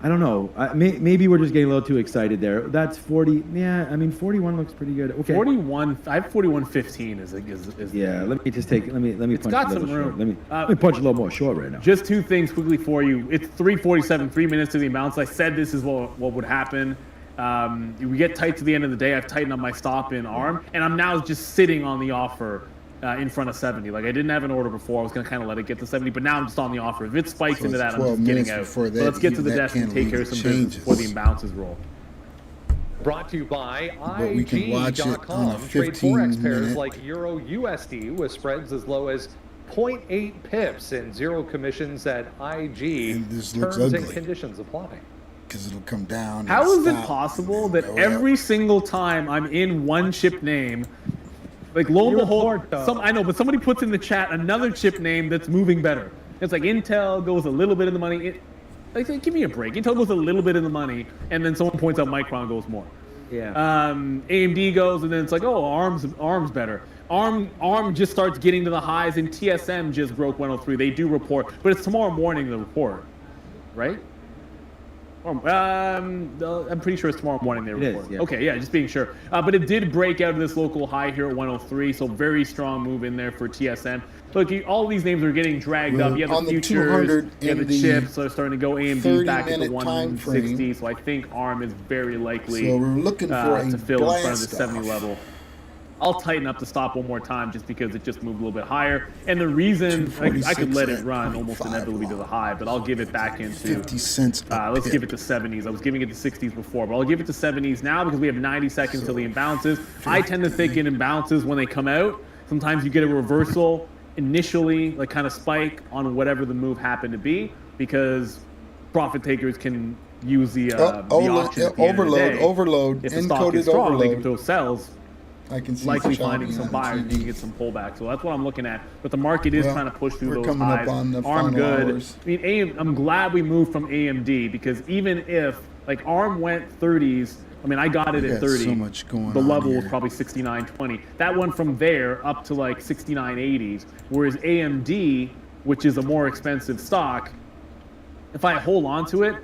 I don't know. Maybe we're just getting a little too excited there. That's 40. Yeah, I mean 41 looks pretty good. Okay. 41. I have 41.15 is Yeah. Let me just take. Let me punch got a little some short. room. Let me punch a little more short right now. Just two things quickly for you. It's 3:47, 3 minutes to the amounts. I said this is what would happen. We get tight to the end of the day. I've tightened up my stop in ARM, and I'm now just sitting on the offer in front of 70. Like, I didn't have an order before. I was going to kind of let it get to 70, but now I'm just on the offer. If it spikes So into it's that, I'm 12 just getting minutes out. before So that let's get to the that desk and candle take care of some business changes. before the imbalances roll. Brought to you by But we can watch it on a IG.com. Trade forex pairs 15-minute. like Euro USD with spreads as low as 0.8 pips and zero commissions at IG. And this looks Terms and ugly. conditions apply. Because it'll come down. How and is it stop, possible and that go up. every single time I'm in one chip name, like lo and You behold, report, though. I know, but somebody puts in the chat another chip name that's moving better. It's like Intel goes a little bit in the money. Like, give me a break. Intel goes a little bit in the money, and then someone points out Micron goes more. Yeah. AMD goes, and then it's like, oh, ARM's better. ARM just starts getting to the highs, and TSM just broke 103. They do report, but it's tomorrow morning the report, right? I'm pretty sure it's tomorrow morning they It report. is, yeah. Okay, yeah, just being sure. But it did break out of this local high here at 103, so very strong move in there for TSM. Look, all these names are getting dragged Well, up. You have on the the futures, 200 you have and the the chips, so they're starting to go. AMD back at the 30-minute time 160, frame. so I think ARM is very likely So we're looking for a to fill in front of the blast 70 off. level. I'll tighten up the stop one more time just because it just moved a little bit higher. And the reason, I could let it 246 run at almost 0.5 inevitably to the high, but I'll give it back into 50 cents a let's pip. give it to 70s. I was giving it to 60s before, but I'll give it to 70s now because we have 90 seconds till the imbalances. I tend to think in imbalances when they come out, sometimes you get a reversal initially, like kind of spike on whatever the move happened to be, because profit takers can use the auction at the end of the day. overload, If the stock is encoded strong, they can overload. throw sells, I can see likely shouting finding some on the buyers and you TV. can get some pullback. So that's what I'm looking at. But the market is Well, trying to push through we're those coming up highs. on the ARM final good. hours. I mean, I'm glad we moved from AMD because even if like ARM went 30s, I mean, I got it We at got 30. so much going the on level was here. probably 69.20. That went from there up to like 69.80s. Whereas AMD, which is a more expensive stock, if I hold on to it,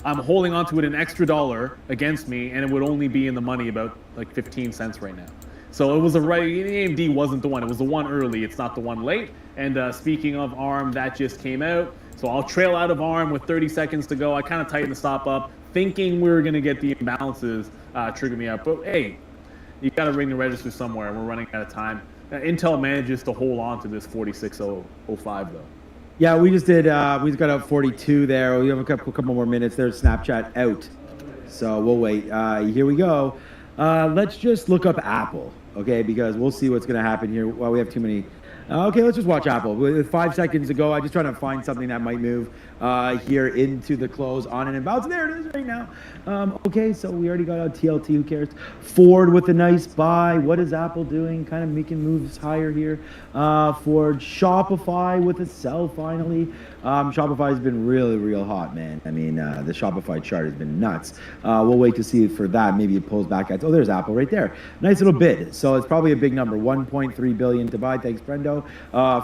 I'm holding on to it an extra $1 against me, and it would only be in the money about like 15 cents right now. So it was AMD wasn't the one. It was the one early. It's not the one late. And speaking of ARM, that just came out. So I'll trail out of ARM with 30 seconds to go. I kind of tightened the stop up, thinking we were going to get the imbalances trigger me out. But hey, you got to ring the register somewhere. We're running out of time. Intel manages to hold on to this 46.05 though. Yeah, we just did. We just got up 42 there. We have a couple more minutes. There's Snapchat out, so we'll wait. Here we go. Let's just look up Apple, okay? Because we'll see what's going to happen here. Well, we have too many. Okay, let's just watch Apple. With 5 seconds to go, I'm just trying to find something that might move here into the close on an inbound. There it is right now. Okay, so we already got out TLT. Who cares? Ford with a nice buy. What is Apple doing? Kind of making moves higher here. Ford, Shopify with a sell finally. Shopify has been really, real hot, man. I mean, the Shopify chart has been nuts. We'll wait to see for that. Maybe it pulls back. Oh, there's Apple right there. Nice little bid. So it's probably a big number. 1.3 billion to buy. Thanks, Brendo,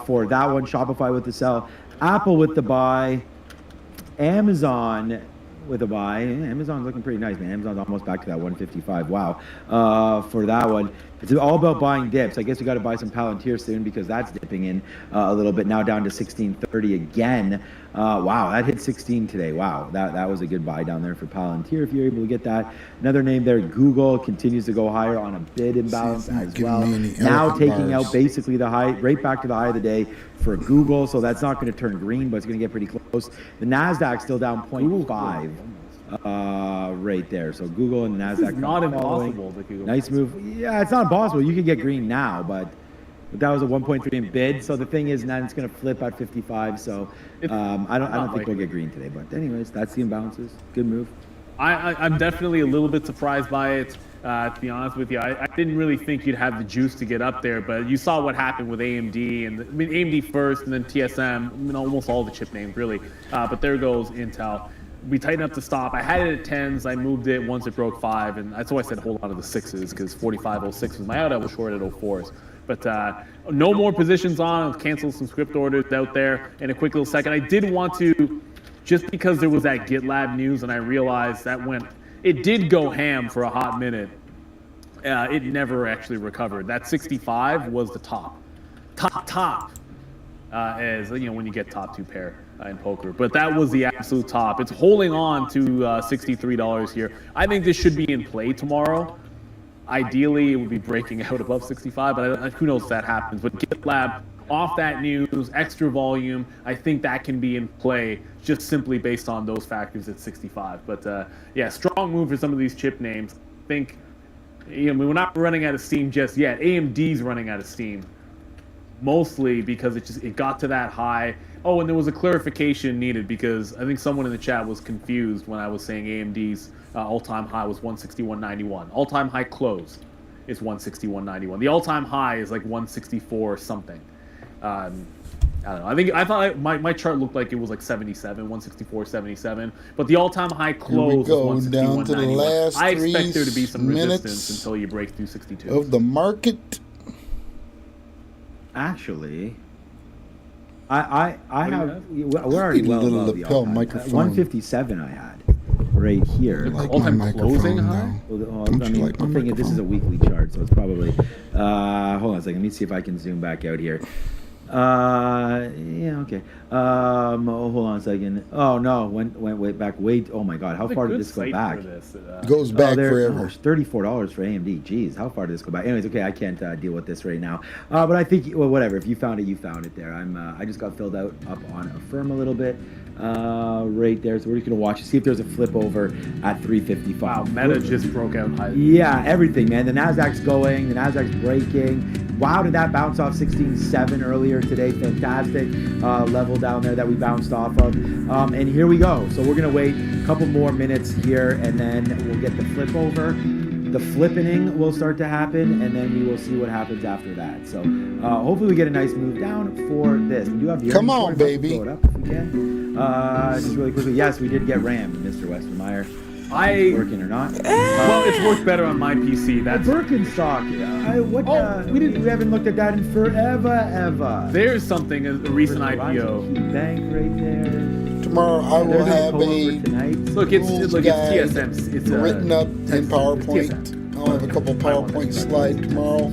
for that one. Shopify with the sell. Apple with the buy. Amazon with a buy. Amazon's looking pretty nice, man. Amazon's almost back to that 155. Wow. For that one. It's all about buying dips. I guess we got to buy some Palantir soon because that's dipping in a little bit. Now down to 1630 again. Wow, that hit 16 today. Wow, that was a good buy down there for Palantir if you're able to get that. Another name there, Google, continues to go higher on a bid imbalance See, it's not as giving well. me any Now elephant taking bars. out basically the high, right back to the high of the day for Google. So that's not going to turn green, but it's going to get pretty close. The NASDAQ still down 0.5. Right there. So Google and the NASDAQ. This is not following. impossible that Google. Nice move. Yeah, it's not impossible. You could get green now, but that was a 1.3 in bid. So the thing is, now it's going to flip at 55. So I don't think we'll get green today. But anyways, that's the imbalances. Good move. I'm definitely a little bit surprised by it, to be honest with you. I didn't really think you'd have the juice to get up there, but you saw what happened with AMD, and I mean AMD first, and then TSM, I mean, almost all the chip names really. But there goes Intel. We tightened up the stop. I had it at 10s. I moved it once it broke 5, and that's why I said hold on to the 6s because 45.06 was my out. I was short at 04s. But no more positions on. I'll cancel some script orders out there in a quick little second. I did want to, just because there was that GitLab news, and I realized that it did go ham for a hot minute. It never actually recovered. That 65 was the top. As you know, when you get top 2 pair in poker, but that was the absolute top. It's holding on to $63 here. I think this should be in play tomorrow. Ideally, it would be breaking out above 65, but who knows if that happens. But GitLab off that news, extra volume. I think that can be in play just simply based on those factors at 65. But yeah, strong move for some of these chip names. I think we're not running out of steam just yet. AMD's running out of steam. Mostly because it got to that high. Oh, and there was a clarification needed because I think someone in the chat was confused when I was saying AMD's all-time high was 161.91. All-time high close is 161.91. The all-time high is like 164 something. I don't know. I thought my chart looked like it was like 77, 164.77, but the all-time high close was 161.91. Down to the last I expect there to be some minutes resistance until you break through 62. of the market. Actually, I have. We're already Need a well little above the lapel all-time. microphone. 157 I had right here. You like All-time my closing microphone high? now? Well, Don't I you mean, like my I'm thinking this is a weekly chart, so it's probably. Hold on a second. Let me see if I can zoom back out here. Yeah, okay. Hold on a second. Oh no, went way back. Wait. Oh my God, how far did this go back? Goes back There, forever. $34 for AMD. Jeez, how far did this go back? Anyways, okay, I can't deal with this right now. But I think, well, whatever. If you found it, you found it there. I just got filled out up on Affirm a little bit, right there. So we're just gonna watch, see if there's a flip over at 355. Wow, Meta just broke out high. Yeah, everything, man. The Nasdaq's going. The Nasdaq's breaking. Wow, did that bounce off 16.7 earlier today? Fantastic level down there that we bounced off of. And here we go. So we're gonna wait a couple more minutes here, and then we'll get the flip over. The flippening will start to happen, and then we will see what happens after that. So hopefully we get a nice move down for this. We do have the Come earnings on, report. Let's baby. blow it up if we can. Just really quickly. Yes, we did get rammed, Mr. Westermeyer. Working or not? Well, it's worked better on my PC. That's Birkenstock. We haven't looked at that in forever, ever. there's something a recent IPO. Bank right there. Tomorrow I will They're gonna have pull over a tonight. Look, it's rules TSM. guide It's written up in TSM. PowerPoint. I'll have a couple PowerPoint slides tomorrow.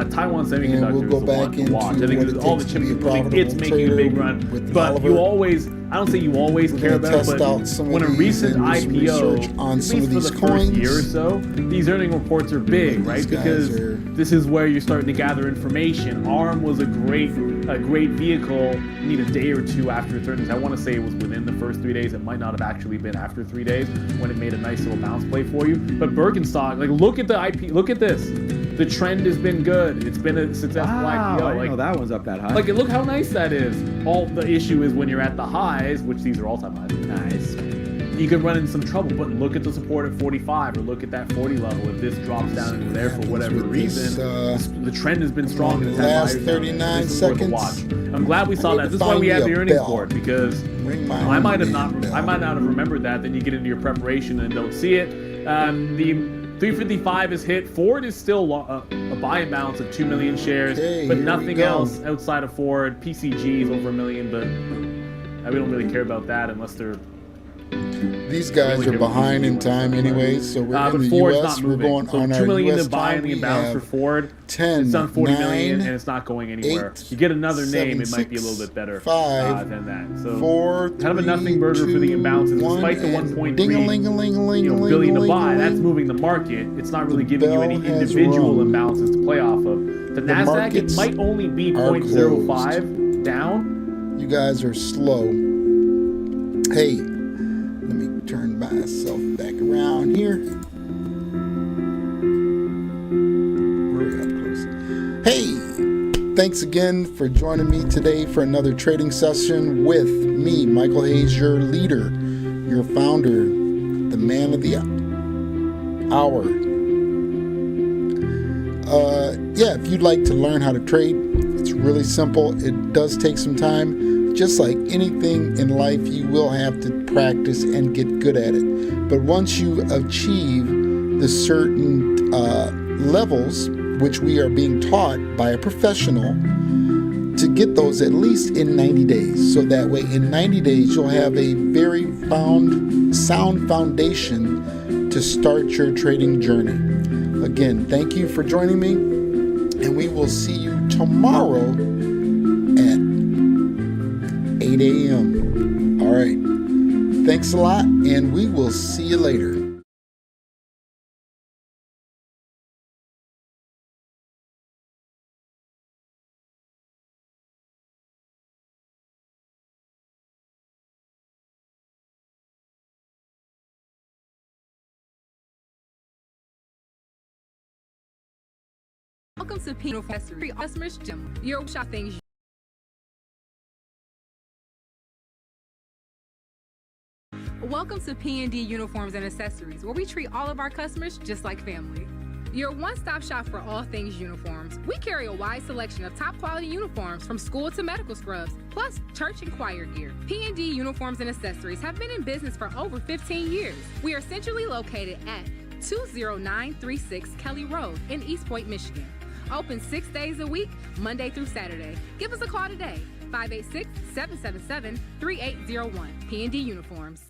Taiwan And Semiconductor we'll go is the back one to into watch. I think what it's it all the takes to chips be a are moving. It's profitable making a big trader run. with But Oliver. you always, I don't say you always We're care gonna about it, test but out some of when a these recent and do some research IPO, on at some least of for these the first coins. year or so, these earning reports are big, These right? guys Because are- this is where you're starting to gather information. ARM was a great vehicle. You need a day or two after its earnings. I want to say it was within the first 3 days. It might not have actually been after 3 days when it made a nice little bounce play for you. But Birkenstock, like, look at the IP. Look at this. The trend has been good. It's been a successful Wow, IPO. I didn't know that one's up that high. Like, look how nice that is. All the issue is when you're at the highs, which these are all-time highs. Nice. You could run into some trouble, but look at the support at 45 or look at that 40 level. If this drops down into there for whatever with this, reason, the trend has been strong. the It's had last buyers down there. 39 This is worth a seconds. watch. I'm glad we saw need that. to This is why find we me have a the earnings bell. board, because Ring my I own might have damn not bell. I might not have remembered that. Then you get into your preparation and don't see it. The 355 is hit. Ford is still a buy and balance of 2 million shares, Okay, but here we nothing go. else outside of Ford. PCG is over 1 million, but we don't really care about that unless they're. These guys are behind in time anyways, so we're in But the Ford's US. not We're moving. going So on 2 our million US to buy time. in the We imbalance for have Ford. 10, It's done 40 million, 9, and it's not going anywhere. 8, You get another name, 7, it might be a 6, little bit better 5, than that. So 4, kind of a 3, nothing burger for the 2, imbalances, 1, despite the and 1.3 ding-a-ling-a-ling-a-ling-a-ling-a-ling. billion to buy. That's moving the market. It's not really giving you bell any has individual rung. imbalances to play off of. The Nasdaq, it markets might only be are 0.05 down. You guys are slow. Hey, let me turn myself back around here. We're up close. Hey, thanks again for joining me today for another trading session with me, Michael Hayes, your leader, your founder, the man of the hour. Yeah, if you'd like to learn how to trade, it's really simple. It does take some time. Just like anything in life, you will have to practice and get good at it. But once you achieve the certain levels, which we are being taught by a professional, to get those at least in 90 days. So that way, in 90 days, you'll have a very sound foundation to start your trading journey. Again, thank you for joining me, and we will see you tomorrow at 8 a.m. All right. Thanks a lot, and we will see you later. Welcome to Penal Accessory Customers Gym. Your shop things. Welcome to P&D Uniforms and Accessories, where we treat all of our customers just like family. Your one-stop shop for all things uniforms. We carry a wide selection of top-quality uniforms from school to medical scrubs, plus church and choir gear. P&D Uniforms and Accessories have been in business for over 15 years. We are centrally located at 20936 Kelly Road in East Point, Michigan. Open 6 days a week, Monday through Saturday. Give us a call today, 586-777-3801. P&D Uniforms.